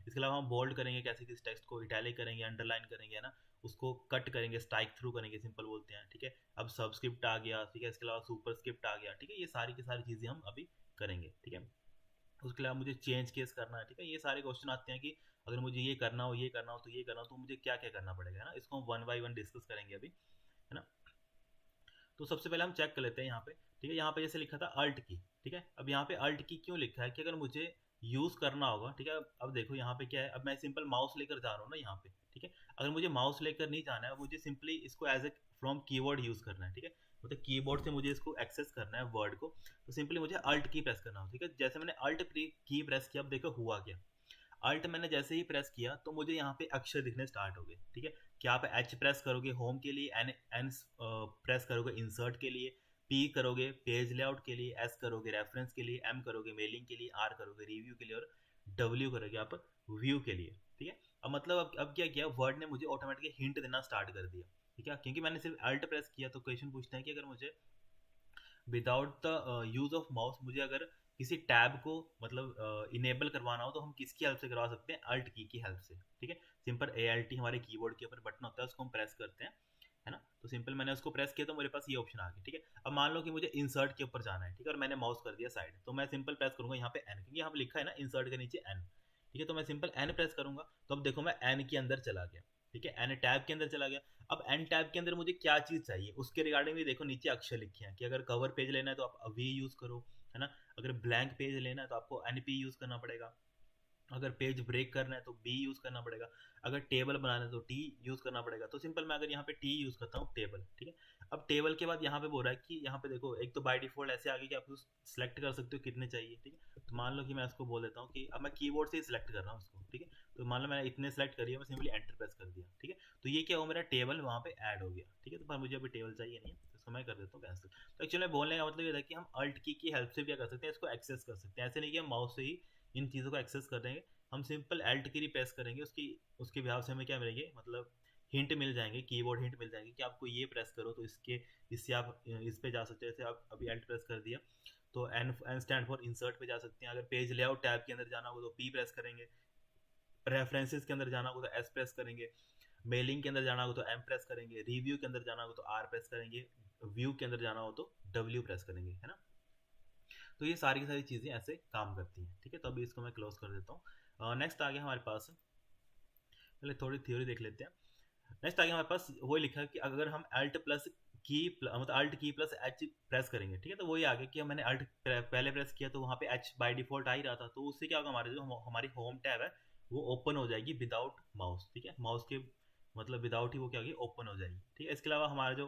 [SPEAKER 1] इसके अलावा हम बोल्ड करेंगे कैसे, किस टेक्स्ट को इटैलिक करेंगे, अंडरलाइन करेंगे, है ना, उसको कट करेंगे, स्ट्राइक थ्रू करेंगे, सिंपल बोलते हैं, ठीक है। अब सबस्क्रिप्ट आ गया, ठीक है, इसके अलावा सुपरस्क्रिप्ट आ गया, ठीक है। ये सारी की सारी चीजें हम अभी करेंगे, ठीक है। उसके अलावा मुझे चेंज केस करना है, ठीक है। ये सारे क्वेश्चन आते हैं कि अगर मुझे ये करना हो, ये करना हो, तो ये करना हो, तो मुझे क्या क्या करना पड़ेगा, है ना। इसको हम वन बाई वन डिस्कस करेंगे अभी, है ना। तो सबसे पहले हम चेक कर लेते हैं यहाँ पे, ठीक है। यहाँ पे जैसे लिखा था अल्ट की, ठीक है। अब यहाँ पे अल्ट की क्यों लिखा है, कि अगर मुझे यूज करना होगा, ठीक है। अब देखो यहाँ पे क्या है, अब मैं सिंपल माउस लेकर जा रहा हूँ ना यहाँ पे, ठीक है। अगर मुझे माउस लेकर नहीं जाना है, मुझे सिंपली इसको as a from keyword use करना है, ठीक है। मतलब कीबोर्ड से मुझे इसको एक्सेस करना है वर्ड को, तो सिंपली मुझे अल्ट की प्रेस करना हो, ठीक है। जैसे मैंने अल्ट की प्रेस किया, अब देखो हुआ क्या, अल्ट मैंने जैसे ही प्रेस किया तो मुझे यहाँ पे अक्षर दिखने स्टार्ट हो गए, ठीक है। क्या आप एच प्रेस करोगे होम के लिए, एन प्रेस करोगे इंसर्ट के लिए, पी करोगे पेज लेआउट के लिए, एस करोगे रेफरेंस के लिए, एम करोगे मेलिंग के लिए, आर करोगे रिव्यू के लिए, और डब्ल्यू करोगे आप व्यू के लिए, ठीक है। अब मतलब अब क्या किया, वर्ड ने मुझे ऑटोमेटिकली हिंट देना स्टार्ट कर दिया, ठीक है, क्योंकि मैंने सिर्फ अल्ट प्रेस किया। तो क्वेश्चन पूछते हैं कि अगर मुझे without the use of mouse मुझे अगर किसी टैब को मतलब इनेबल करवाना हो, तो हम किसकी हेल्प से करवा सकते हैं, अल्ट की हेल्प से, ठीक है। सिंपल ALT हमारे कीबोर्ड के ऊपर बटन होता है, उसको हम प्रेस करते हैं, है ना। तो सिंपल मैंने उसको प्रेस किया तो मेरे पास ये ऑप्शन आ गया, ठीक है। अब मान लो कि मुझे इंसर्ट के ऊपर जाना है, ठीक है, और मैंने माउस कर दिया साइड, तो मैं सिंपल प्रेस करूंगा यहाँ पे एन, क्योंकि यहाँ पे लिखा है ना इंसर्ट के नीचे एन, ठीक है। तो मैं सिंपल एन प्रेस करूंगा, तो अब देखो मैं एन के अंदर चला गया, ठीक है, एन टैब के अंदर चला गया। अब एन टैब के अंदर मुझे क्या चीज चाहिए, उसके रिगार्डिंग भी देखो नीचे अक्षर लिखे हैं, कि अगर कवर पेज लेना है तो आप वी यूज करो, है ना। अगर ब्लैंक पेज लेना है तो आपको NP यूज करना पड़ेगा, अगर पेज ब्रेक करना है तो बी यूज़ करना पड़ेगा, अगर टेबल बनाना है तो टी यूज़ करना पड़ेगा। तो सिंपल मैं अगर यहाँ पे टी यूज़ करता हूँ टेबल, ठीक है। अब टेबल के बाद यहाँ पे बोल रहा है कि यहाँ पे देखो एक तो बाय डिफॉल्ट ऐसे आ गया कि आप सिलेक्ट कर सकते हो कितने चाहिए, ठीक है। तो मान लो कि मैं इसको बोल देता हूँ कि अब मैं कीबोर्ड से ही सिलेक्ट कर रहा हूँ इसको, ठीक है। तो मान लो मैंने इतने सेलेक्ट करिए, मैं सिंपली एंटर प्रेस कर दिया, ठीक है। तो ये क्या हो, मेरा टेबल वहाँ पे ऐड हो गया, ठीक है। तो पर मुझे अभी टेबल चाहिए नहीं है, तो इसको मैं कर देता हूँ कैंसिल। तो एक्चुअली बोलने का मतलब ये था कि हम अल्ट की हेल्प से भी क्या कर सकते हैं, इसको एक्सेस कर सकते हैं। ऐसे नहीं कि हम माउस से ही इन चीज़ों को एक्सेस कर देंगे, हम सिंपल एल्ट की प्रेस करेंगे, उसकी उसके बिहाव से हमें क्या मिलेंगे, मतलब हिंट मिल जाएंगे, कीबोर्ड हिंट मिल जाएंगे कि आपको ये प्रेस करो तो इससे आप इस पे जा सकते हो। जैसे आप अभी एल्ट प्रेस कर दिया तो एन स्टैंड फॉर इंसर्ट पे जा सकते हैं। अगर पेज लेआउट टैब के अंदर जाना होगा तो पी प्रेस करेंगे, रेफरेंसेस के अंदर जाना होगा तो एस प्रेस करेंगे, मेलिंग के अंदर जाना हो तो एम प्रेस करेंगे, रिव्यू के अंदर जाना हो तो आर प्रेस करेंगे, व्यू के अंदर जाना हो तो डब्ल्यू प्रेस करेंगे, है ना। तो ये सारी की सारी चीज़ें ऐसे काम करती हैं, ठीक है। तो अभी इसको मैं क्लोज कर देता हूँ। नेक्स्ट आ गया हमारे पास, पहले थोड़ी थ्योरी देख लेते हैं। नेक्स्ट आ गया हमारे पास वही लिखा है कि अगर हम अल्ट प्लस की मतलब अल्ट की प्लस एच प्रेस करेंगे, ठीक है। तो वही आ गया कि मैंने अल्ट पहले प्रेस किया तो वहाँ पे एच बाय डिफॉल्ट आ ही रहा था, तो उससे क्या होगा, हमारे जो हमारी होम टैब है वो ओपन हो जाएगी विदाउट माउस, ठीक है। माउस के मतलब विदाउट ही वो क्या होगी, ओपन हो जाएगी, ठीक है। इसके अलावा हमारा जो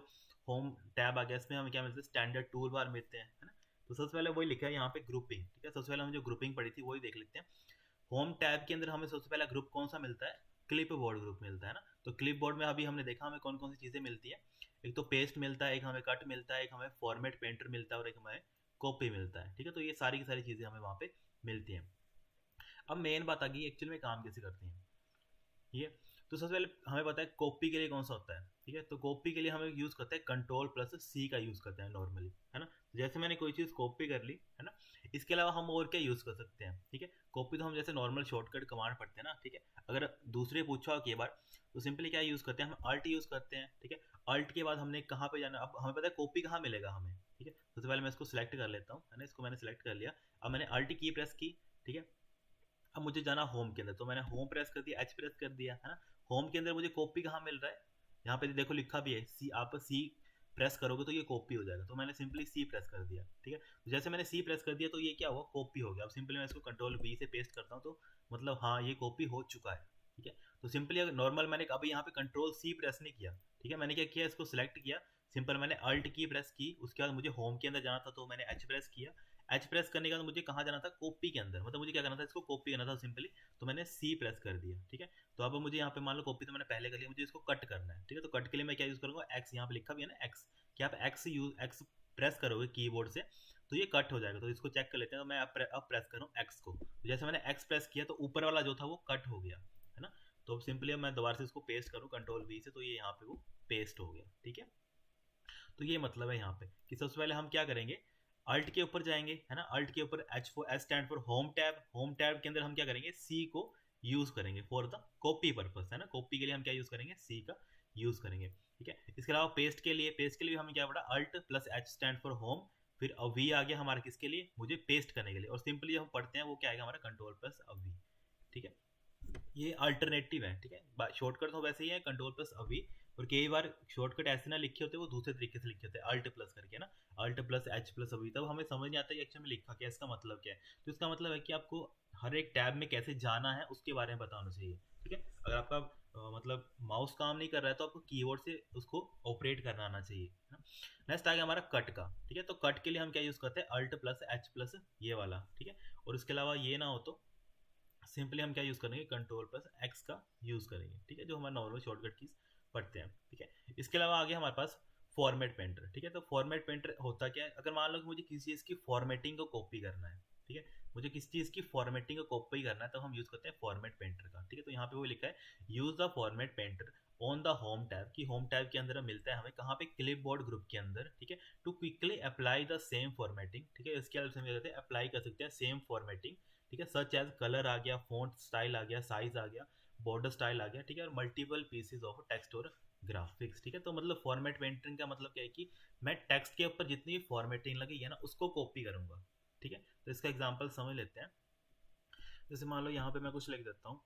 [SPEAKER 1] होम टैब आ गया, इसमें हमें क्या मिलता है, स्टैंडर्ड टूल बार मिलते हैं, है ना। तो सबसे पहले वही लिखा है यहाँ पे ग्रुपिंग, ठीक है। सबसे पहले हम जो ग्रुपिंग पढ़ी थी वही देख लेते हैं। होम टैब के अंदर हमें सबसे पहला ग्रुप कौन सा मिलता है, क्लिप बोर्ड ग्रुप मिलता है ना। तो क्लिप बोर्ड में अभी हमने देखा हमें कौन कौन सी चीज़ें मिलती है, एक तो पेस्ट मिलता है, एक हमें कट मिलता है, एक हमें फॉर्मेट पेंटर मिलता है और एक हमें कॉपी मिलता है, ठीक है। तो ये सारी की सारी चीज़ें हमें वहाँ पे मिलती हैं। अब मेन बात आ गई एक्चुअल में काम कैसे करती हैं, ठीक है। तो सबसे पहले हमें पता है कॉपी के लिए कौन सा होता है, ठीक है। तो कॉपी के लिए हमें यूज़ करते हैं कंट्रोल प्लस सी का यूज़ करते हैं नॉर्मली, है ना। जैसे मैंने कोई चीज़ कॉपी कर ली, है ना। इसके अलावा हम और क्या यूज़ कर सकते हैं, ठीक है। कॉपी तो हम जैसे नॉर्मल शॉर्टकट कमांड पढ़ते हैं ना, ठीक है। अगर दूसरे पूछा हो कि बार तो सिंपली क्या यूज़ करते हैं, हम अल्ट यूज़ करते हैं, ठीक है। अल्ट के बाद हमने कहाँ पे जाना, अब हमें पता है कॉपी कहाँ मिलेगा हमें, ठीक है। सबसे पहले मैं इसको सिलेक्ट कर लेता हूँ, है ना। इसको मैंने सिलेक्ट कर लिया, अब मैंने अल्ट की प्रेस की, ठीक है। अब मुझे जाना होम के अंदर, तो मैंने होम प्रेस कर दिया, एच प्रेस कर दिया, है ना। होम के अंदर मुझे कॉपी कहाँ मिल रहा है, यहाँ पे देखो लिखा भी है सी, आप सी प्रेस करोगे तो ये कॉपी हो जाएगा, तो मैंने सिंपली सी प्रेस कर दिया, ठीक है। तो जैसे मैंने सी प्रेस कर दिया तो ये क्या हुआ, कॉपी हो गया। अब सिंपली मैं इसको कंट्रोल वी से पेस्ट करता हूँ तो मतलब हाँ ये कॉपी हो चुका है, ठीक है। तो सिंपली अगर नॉर्मल मैंने अभी यहाँ पे कंट्रोल सी प्रेस नहीं किया, ठीक है। मैंने क्या किया, इसको सिलेक्ट किया, सिंपल मैंने अल्ट की प्रेस की, उसके बाद मुझे होम के अंदर जाना था तो मैंने एच प्रेस किया, एच प्रेस करने के बाद मुझे कहाँ जाना था, कॉपी के अंदर, मतलब मुझे क्या करना था, इसको कॉपी करना था सिंपली। तो मैंने सी प्रेस कर दिया, ठीक है। तो अब मुझे यहाँ पे मान लो कॉपी तो मैंने पहले कर लिया, मुझे इसको कट करना है, ठीक है। तो कट के लिए मैं क्या यूज़ करूँगा, एक्स, यहाँ पे लिखा भी है ना एक्स, कि आप एक्स प्रेस करोगे कीबोर्ड से तो ये कट हो जाएगा। तो इसको चेक कर लेते हैं। तो मैं अब प्रेस करूँ एक्स को, तो जैसे मैंने एक्स प्रेस किया तो ऊपर वाला जो था वो कट हो गया, है ना। तो अब सिंपली मैं दोबारा से इसको पेस्ट करूँ कंट्रोल वी से, तो ये यहाँ पे वो पेस्ट हो गया, ठीक है। तो ये मतलब है यहाँ पे कि सबसे पहले हम क्या करेंगे, अल्ट के ऊपर जाएंगे, है ना। अल्ट के ऊपर H stand for home tab, home tab के अंदर हम क्या करेंगे, सी को यूज करेंगे फॉर द कॉपी पर्पस, है ना। कॉपी के लिए हम क्या यूज करेंगे, सी का यूज करेंगे, ठीक है। इसके अलावा पेस्ट के लिए हमें क्या पड़ा, alt plus H stand for home, फिर वी आ गया हमारा किसके लिए, मुझे पेस्ट करने के लिए, और सिंपली हम पढ़ते हैं वो क्या आएगा हमारा, कंट्रोल प्लस वी, ठीक है। ये अल्टरनेटिव है, ठीक है। शॉर्टकट तो वैसे ही है कंट्रोल प्लस अभी, और कई बार शॉर्टकट ऐसे ना लिखे होते, वो दूसरे तरीके से लिखे होते हैं, अल्ट प्लस करके ना, अल्ट प्लस एच प्लस अभी, तब हमें समझ नहीं आता कि एक्चुअली में लिखा क्या, इसका मतलब क्या है। तो इसका मतलब है कि आपको हर एक टैब में कैसे जाना है उसके बारे में बताना चाहिए, ठीक है। अगर आपका मतलब माउस काम नहीं कर रहा है तो आपको कीबोर्ड से उसको ऑपरेट करना आना चाहिए, है ना। नेक्स्ट आ गया हमारा कट का, ठीक है। तो कट के लिए हम क्या यूज़ करते हैं, अल्ट प्लस एच प्लस ये वाला, ठीक है। और इसके अलावा ये ना हो तो सिंपली हम क्या यूज़ करेंगे, कंट्रोल प्लस एक्स का यूज़ करेंगे, ठीक है, जो हमारा नॉर्मल शॉर्टकट कीज पढ़ते हैं, ठीक है। इसके अलावा आ गया हमारे पास फॉर्मेट पेंटर, ठीक है। तो फॉर्मेट पेंटर होता क्या है, अगर मान लो कि मुझे किसी चीज़ की फॉर्मेटिंग को कॉपी करना है, ठीक है, मुझे किसी चीज़ की फॉर्मेटिंग को कॉपी करना है तो हम यूज़ करते हैं फॉर्मेट पेंटर का, ठीक है। तो यहाँ पे वो लिखा है use the format painter on the home tab, की होम टैब के अंदर मिलता है हमें कहाँ पे, क्लिप बोर्ड ग्रुप के अंदर, ठीक है। To quickly apply the same formatting, ठीक है। इसके अलावा अप्लाई कर सकते हैं सेम फॉर्मेटिंग, ठीक है, सच एज कलर आ गया, फॉन्ट स्टाइल आ गया, साइज आ गया, बॉर्डर स्टाइल आ गया, ठीक है, और मल्टीपल पीसेज ऑफ टेक्स्ट और ग्राफिक्स, ठीक है। तो मतलब फॉर्मेट पेंटिंग का मतलब क्या है कि मैं टेक्स्ट के ऊपर जितनी फॉर्मेटिंग लगी है ना उसको कॉपी करूंगा, ठीक है। तो इसका एग्जांपल समझ लेते हैं। जैसे मान लो यहाँ पे मैं कुछ लिख देता हूँ,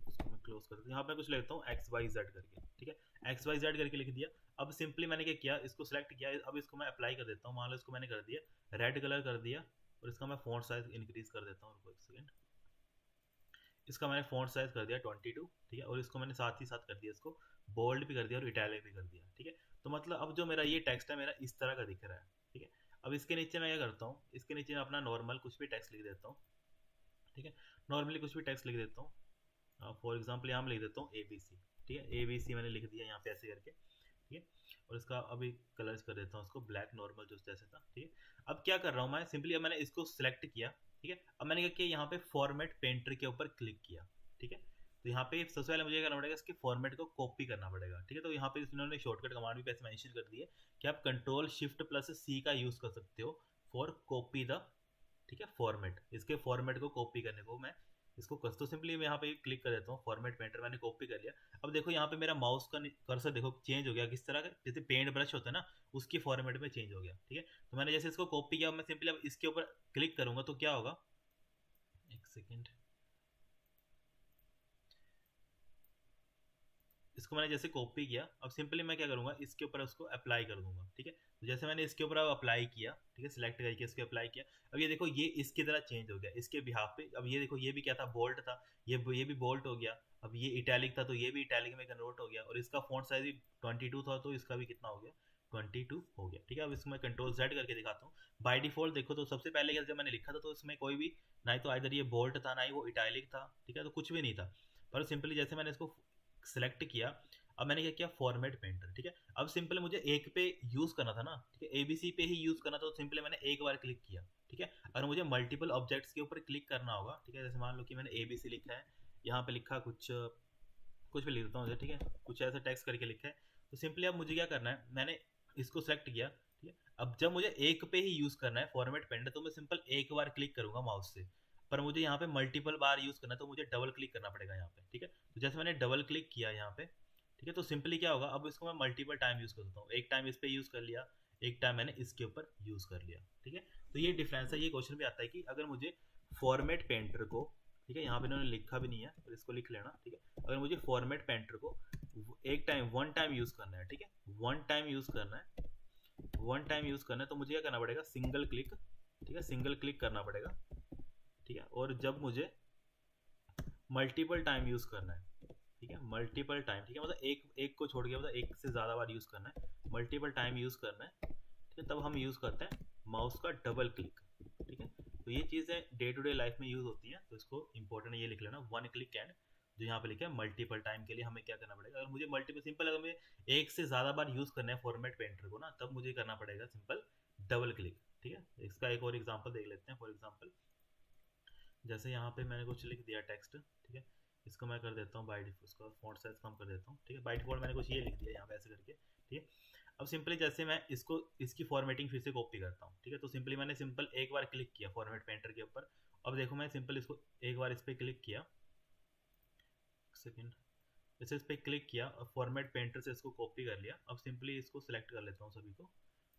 [SPEAKER 1] उसको मैं क्लोज कर देता हूँ, यहाँ पे कुछ लिख देता हूँ एक्स वाई जेड करके, ठीक है, एक्स वाई जेड करके लिख दिया। अब सिंपली मैंने क्या किया, इसको सिलेक्ट किया, अब इसको मैं अप्लाई कर देता हूँ। मान लो इसको मैंने कर दिया रेड कलर कर दिया, और इसका मैं फॉन्ट साइज इंक्रीज कर देता हूँ, रुको एक सेकेंड, इसका मैंने फ़ॉन्ट साइज़ कर दिया 22, ठीक है, और इसको मैंने साथ ही साथ कर दिया, इसको बोल्ड भी कर दिया और इटैलिक भी कर दिया, ठीक है। तो मतलब अब जो मेरा ये टेक्स्ट है मेरा इस तरह का दिख रहा है, ठीक है। अब इसके नीचे मैं क्या करता हूँ, इसके नीचे मैं अपना नॉर्मल कुछ भी टेक्स्ट लिख देता हूँ, ठीक है। नॉर्मली कुछ भी टेक्स्ट लिख देता हूँ, फॉर एग्जाम्पल यहाँ मैं लिख देता हूँ ABC, ठीक है, ABC मैंने लिख दिया यहाँ पे ऐसे करके, ठीक है। और इसका अभी कलर्स कर देता हूँ उसको ब्लैक नॉर्मल जो जैसे था, ठीक है। अब क्या कर रहा हूँ मैं, सिंपली अब मैंने इसको सिलेक्ट किया, ठीक है। अब मैंने क्या किया, यहाँ पे फॉर्मेट पेंटर के ऊपर क्लिक किया, ठीक है। तो यहाँ पे सबसे पहले मुझे क्या करना पड़ेगा, इसके फॉर्मेट को कॉपी करना पड़ेगा, ठीक है। तो यहाँ पे इन्होंने शॉर्टकट कमांड भी पैसे मेंशन कर दी है कि आप कंट्रोल शिफ्ट प्लस सी का यूज कर सकते हो फॉर कॉपी द, ठीक है, फॉर्मेट। इसके फॉर्मेट को कॉपी करने को मैं इसको कर, तो सिंपली मैं यहाँ पे क्लिक कर देता हूँ, फॉर्मेट पेंटर मैंने कॉपी कर लिया। अब देखो यहाँ पे मेरा माउस का कर्सर देखो चेंज हो गया, किस तरह का, जैसे पेंट ब्रश होता है ना उसकी फॉर्मेट में चेंज हो गया, ठीक है। तो मैंने जैसे इसको कॉपी किया, मैं सिंपली अब इसके ऊपर क्लिक करूंगा तो क्या होगा, एक सेकेंड, इसको मैंने जैसे कॉपी किया, अब सिंपली मैं क्या करूंगा, इसके ऊपर उसको अप्लाई कर दूंगा, ठीक है। तो जैसे मैंने इसके ऊपर अप्लाई किया, ठीक है, सिलेक्ट करके इसको अप्लाई किया, अब ये देखो ये इसकी तरह चेंज हो गया इसके बिहाफ पे। अब ये देखो ये भी क्या था, बोल्ट था, ये भी बोल्ट हो गया। अब ये इटैलिक था तो ये भी इटैलिक में कन्वर्ट हो गया, और इसका फॉन्ट साइज भी 22 था तो इसका भी कितना हो गया, 22 हो गया, ठीक है। अब इसको मैं कंट्रोल Z करके दिखाता हूँ। बाय डिफॉल्ट देखो तो सबसे पहले जब मैंने लिखा था तो इसमें कोई भी ना ही तो इधर ये बोल्ट था ना ही वो इटैलिक था, ठीक है, तो कुछ भी नहीं था। पर सिंपली जैसे मैंने इसको सेलेक्ट किया, अब मैंने क्या किया, फॉर्मेट पेंटर, ठीक है। अब सिंपल मुझे एक पे यूज करना था ना, ठीक है, ABC पे ही यूज करना था, तो सिंपली मैंने एक बार क्लिक किया, ठीक है। अगर मुझे मल्टीपल ऑब्जेक्ट्स के ऊपर क्लिक करना होगा, ठीक है, जैसे मान लो कि मैंने ABC लिखा है, यहाँ पे लिखा कुछ कुछ भी लिख देता हूँ, ठीक है, कुछ ऐसा टेक्स्ट करके लिखा है, तो सिंपली अब मुझे क्या करना है, मैंने इसको सेलेक्ट किया, ठीक है। अब जब मुझे एक पे ही यूज करना है फॉर्मेट पेंटर, तो मैं सिंपल एक बार क्लिक करूंगा माउस से, पर मुझे यहाँ पे मल्टीपल बार यूज करना है तो मुझे डबल क्लिक करना पड़ेगा यहाँ पे, ठीक है। तो जैसे मैंने डबल क्लिक किया यहाँ पे, ठीक है, तो सिंपली क्या होगा, अब इसको मैं मल्टीपल टाइम यूज कर सकता हूँ। एक टाइम इस पे यूज कर लिया, एक टाइम मैंने इसके ऊपर यूज कर लिया, ठीक है। तो ये डिफरेंस है। ये क्वेश्चन भी आता है कि अगर मुझे फॉर्मेट पेंटर को, ठीक है, यहाँ पे इन्होंने लिखा भी नहीं है पर इसको लिख लेना, ठीक है, अगर मुझे फॉर्मेट पेंटर को एक टाइम वन टाइम यूज करना है, ठीक है, वन टाइम यूज करना है, वन टाइम यूज करना है, तो मुझे क्या करना पड़ेगा, सिंगल क्लिक, ठीक है, सिंगल क्लिक करना पड़ेगा, ठीक है। और जब मुझे मल्टीपल टाइम यूज करना है, ठीक है, मल्टीपल टाइम, ठीक है, मतलब एक एक को छोड़ के मतलब एक से ज्यादा बार यूज करना है, मल्टीपल टाइम यूज करना है, ठीक है, तब हम यूज करते हैं माउस का डबल क्लिक, ठीक है। तो ये चीजें डे टू डे लाइफ में यूज होती हैं, तो इसको इंपॉर्टेंट ये लिख लेना, वन क्लिक एंड जो यहाँ पे लिखा है मल्टीपल टाइम के लिए हमें क्या करना पड़ेगा, अगर मुझे मल्टीपल सिंपल अगर मुझे एक से ज्यादा बार यूज करना है फॉर्मेट पेंटर को ना, तब मुझे करना पड़ेगा सिंपल डबल क्लिक, ठीक है। इसका एक और एग्जांपल देख लेते हैं। फॉर एग्जांपल जैसे यहाँ पे मैंने कुछ लिख दिया टेक्स्ट, ठीक है, इसको मैं कर देता हूँ बाई डिफॉल्ट, उसका फॉन्ट साइज कम कर देता हूँ, ठीक है, बाई डिफॉल्ट मैंने कुछ ये लिख दिया यहाँ पे ऐसे करके, ठीक है। अब सिंपली जैसे मैं इसको इसकी फॉर्मेटिंग फिर से कॉपी करता हूँ, ठीक है, तो सिंपली मैंने सिंपल एक बार क्लिक किया फॉर्मेट पेंटर के ऊपर। अब देखो मैं सिंपल इसको एक बार इस पर क्लिक किया, सेकेंड, जैसे इस पर क्लिक किया और फॉर्मेट पेंटर से इसको कॉपी कर लिया। अब सिंपली इसको सिलेक्ट कर लेता हूँ सभी को,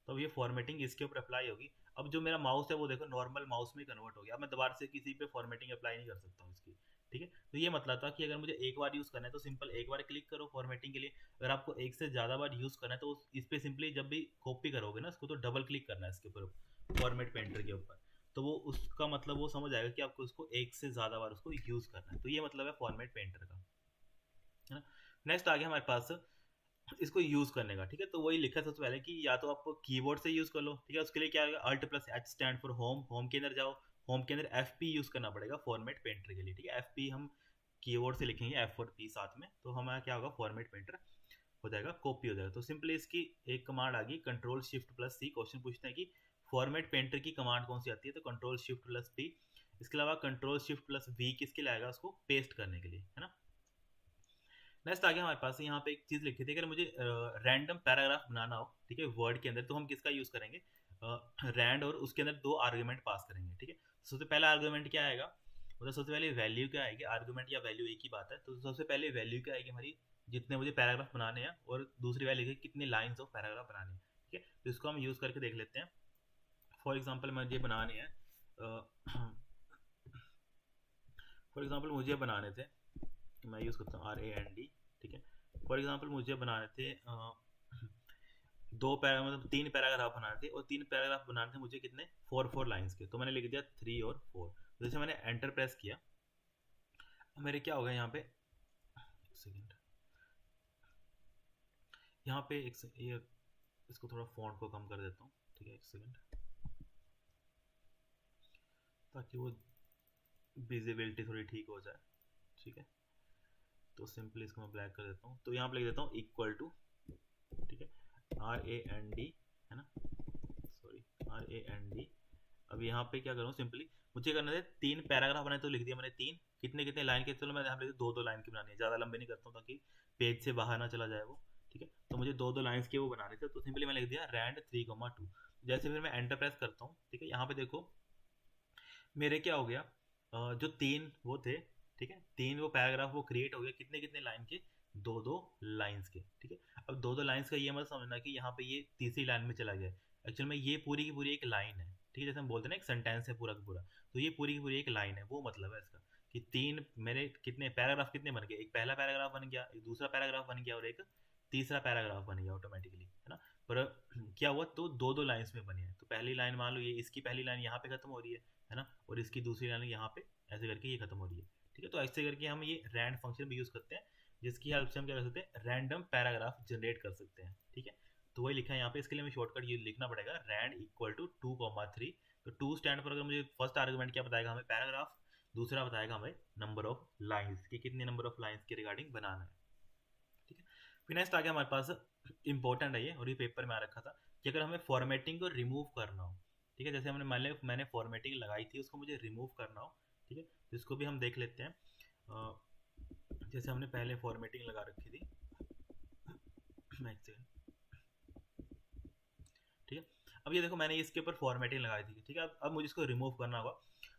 [SPEAKER 1] तो अब ये फॉर्मेटिंग इसके ऊपर अप्लाई होगी। अब जो मेरा माउस है वो देखो नॉर्मल माउस में कन्वर्ट हो गया, अब मैं दोबारा से किसी पे फॉर्मेटिंग अप्लाई नहीं कर सकता हूँ इसकी, ठीक है। तो ये मतलब था कि अगर मुझे एक बार यूज करना है तो सिंपल एक बार क्लिक करो फॉर्मेटिंग के लिए, अगर आपको एक से ज्यादा बार यूज करना है तो इस पे सिंपली जब भी कॉपी करोगे ना इसको, तो डबल क्लिक करना है इसके ऊपर फॉर्मेट पेंटर के ऊपर, तो वो उसका मतलब वो समझ आएगा कि आपको उसको एक से ज्यादा बार उसको यूज करना है। तो ये मतलब है फॉर्मेट पेंटर का, है ना। नेक्स्ट आ गया हमारे पास इसको यूज करने का, ठीक है। तो वही लिखा सबसे पहले कि या तो आप कीबोर्ड से यूज कर लो, ठीक है, उसके लिए क्या है, alt plus H stand for home, home के अंदर जाओ, होम के अंदर FP यूज करना पड़ेगा फॉर्मेट पेंटर के लिए, ठीक है। FP हम कीबोर्ड से लिखेंगे F और P साथ में, तो हमारा क्या होगा, फॉर्मेट पेंटर हो जाएगा, कॉपी हो जाएगा। तो सिंपली इसकी एक कमांड आ गई control shift plus C। Question पूछते हैं कि फॉर्मेट पेंटर की कमांड कौन सी आती है, तो कंट्रोल शिफ्ट प्लस P। इसके अलावा कंट्रोल शिफ्ट प्लस V किसके लिए आएगा, उसको पेस्ट करने के लिए, है ना। नेक्स्ट आ गया हमारे पास, यहाँ पे एक चीज लिखी थी, अगर मुझे रैंडम पैराग्राफ बनाना हो, ठीक है, वर्ड के अंदर, तो हम किसका यूज करेंगे, रैंड, और उसके अंदर दो आर्गुमेंट पास करेंगे, ठीक है। सबसे पहला आर्गुमेंट क्या आएगा, मतलब सबसे पहले वैल्यू क्या आएगी, आर्गुमेंट या वैल्यू एक ही बात है, तो सबसे पहले वैल्यू क्या आएगी हमारी, जितने मुझे पैराग्राफ बनाने हैं, और दूसरी वैल्यू है कितने लाइन्स ऑफ पैराग्राफ बनाने हैं, ठीक है। तो इसको हम यूज करके देख लेते हैं। फॉर एग्जाम्पल मुझे बनाने हैं, फॉर एग्जाम्पल मुझे बनाने थे, मैं यूज करता हूँ RAND, ठीक है। फॉर एग्जाम्पल मुझे बनाने थे दो पैरा मतलब 3 पैराग्राफ बनाने थे, और 3 पैराग्राफ बनाने थे मुझे कितने, 4 लाइंस के, तो मैंने लिख दिया 3 और 4। जैसे मैंने एंटर प्रेस किया, मेरे क्या होगा यहाँ पे, एक सेकेंड, यहाँ पे ये इसको थोड़ा फॉन्ट को कम कर देता हूँ, ठीक है, एक सेकेंड, ताकि वो विजिबिलिटी थोड़ी ठीक हो जाए, ठीक है। तो सिंपली इसको मैं ब्लैक कर देता हूँ, तो यहाँ पे लिख देता हूँ इक्वल टू, ठीक है, RAND, है ना, सॉरी, RAND। अब यहाँ पे क्या करूँ, सिंपली मुझे करना है 3 पैराग्राफ बनाए, तो लिख दिया मैंने 3, कितने कितने लाइन के, चलो मैं यहाँ पे 2-2 लाइन की बनानी है, ज़्यादा लंबे नहीं करता हूँ ताकि पेज से बाहर ना चला जाए वो, ठीक है। तो मुझे 2-2 लाइन्स के वो बनाने थे, तो सिंपली मैंने लिख दिया रैंड 3,2। जैसे फिर मैं एंटर प्रेस करता हूँ, ठीक है, यहाँ पे देखो मेरे क्या हो गया, जो 3 वो थे, ठीक है, 3 वो पैराग्राफ वो क्रिएट हो गया, कितने कितने लाइन के, 2-2 लाइन्स के, ठीक है। अब 2-2 लाइन्स का ये मत समझना कि यहाँ पे ये तीसरी लाइन में चला गया, एक्चुअल में ये पूरी की पूरी एक लाइन है, ठीक है, जैसे हम बोलते हैं ना एक सेंटेंस है पूरा का पूरा, तो ये पूरी की पूरी एक लाइन है, वो मतलब है इसका कि 3 मेरे कितने पैराग्राफ कितने बन गए, एक पहला पैराग्राफ बन गया, एक दूसरा पैराग्राफ बन गया और एक तीसरा पैराग्राफ बन गया ऑटोमेटिकली, है ना। पर क्या हुआ, तो 2-2 लाइन्स में बनी है, तो पहली लाइन मान लो ये, इसकी पहली लाइन यहाँ पे खत्म हो रही है ना, और इसकी दूसरी लाइन यहाँ पे ऐसे करके ये खत्म हो रही है, ठीक है। तो ऐसे करके हम ये रैंड फंक्शन भी यूज करते हैं, जिसकी हेल्प से हम क्या कर सकते हैं, रैंडम पैराग्राफ जनरेट कर सकते हैं, ठीक है। तो वही लिखा है यहाँ पे, इसके लिए हमें शॉर्टकट ये लिखना पड़ेगा, रैंड इक्वल टू 2,3। तो 2 स्टैंड पर अगर मुझे फर्स्ट आर्गुमेंट क्या बताएगा हमें, पैराग्राफ, दूसरा बताएगा हमें नंबर ऑफ लाइन्स कि कितने नंबर ऑफ लाइन्स के रिगार्डिंग बनाना है, ठीक है। फिर नेक्स्ट आ गया हमारे पास, इंपॉर्टेंट है ये, और ये पेपर में आ रखा था कि अगर हमें फॉर्मेटिंग को रिमूव करना हो, ठीक है, जैसे हमने मान लिया मैंने फॉर्मेटिंग लगाई थी, उसको मुझे रिमूव करना हो, ठीक है, तो इसको भी हम देख लेते हैं। जैसे हमने पहले फॉर्मेटिंग लगा रखी थी, एक सेकंड, ठीक है। अब ये देखो मैंने इसके ऊपर फॉर्मेटिंग लगाई थी, ठीक है। अब मुझे इसको रिमूव करना होगा,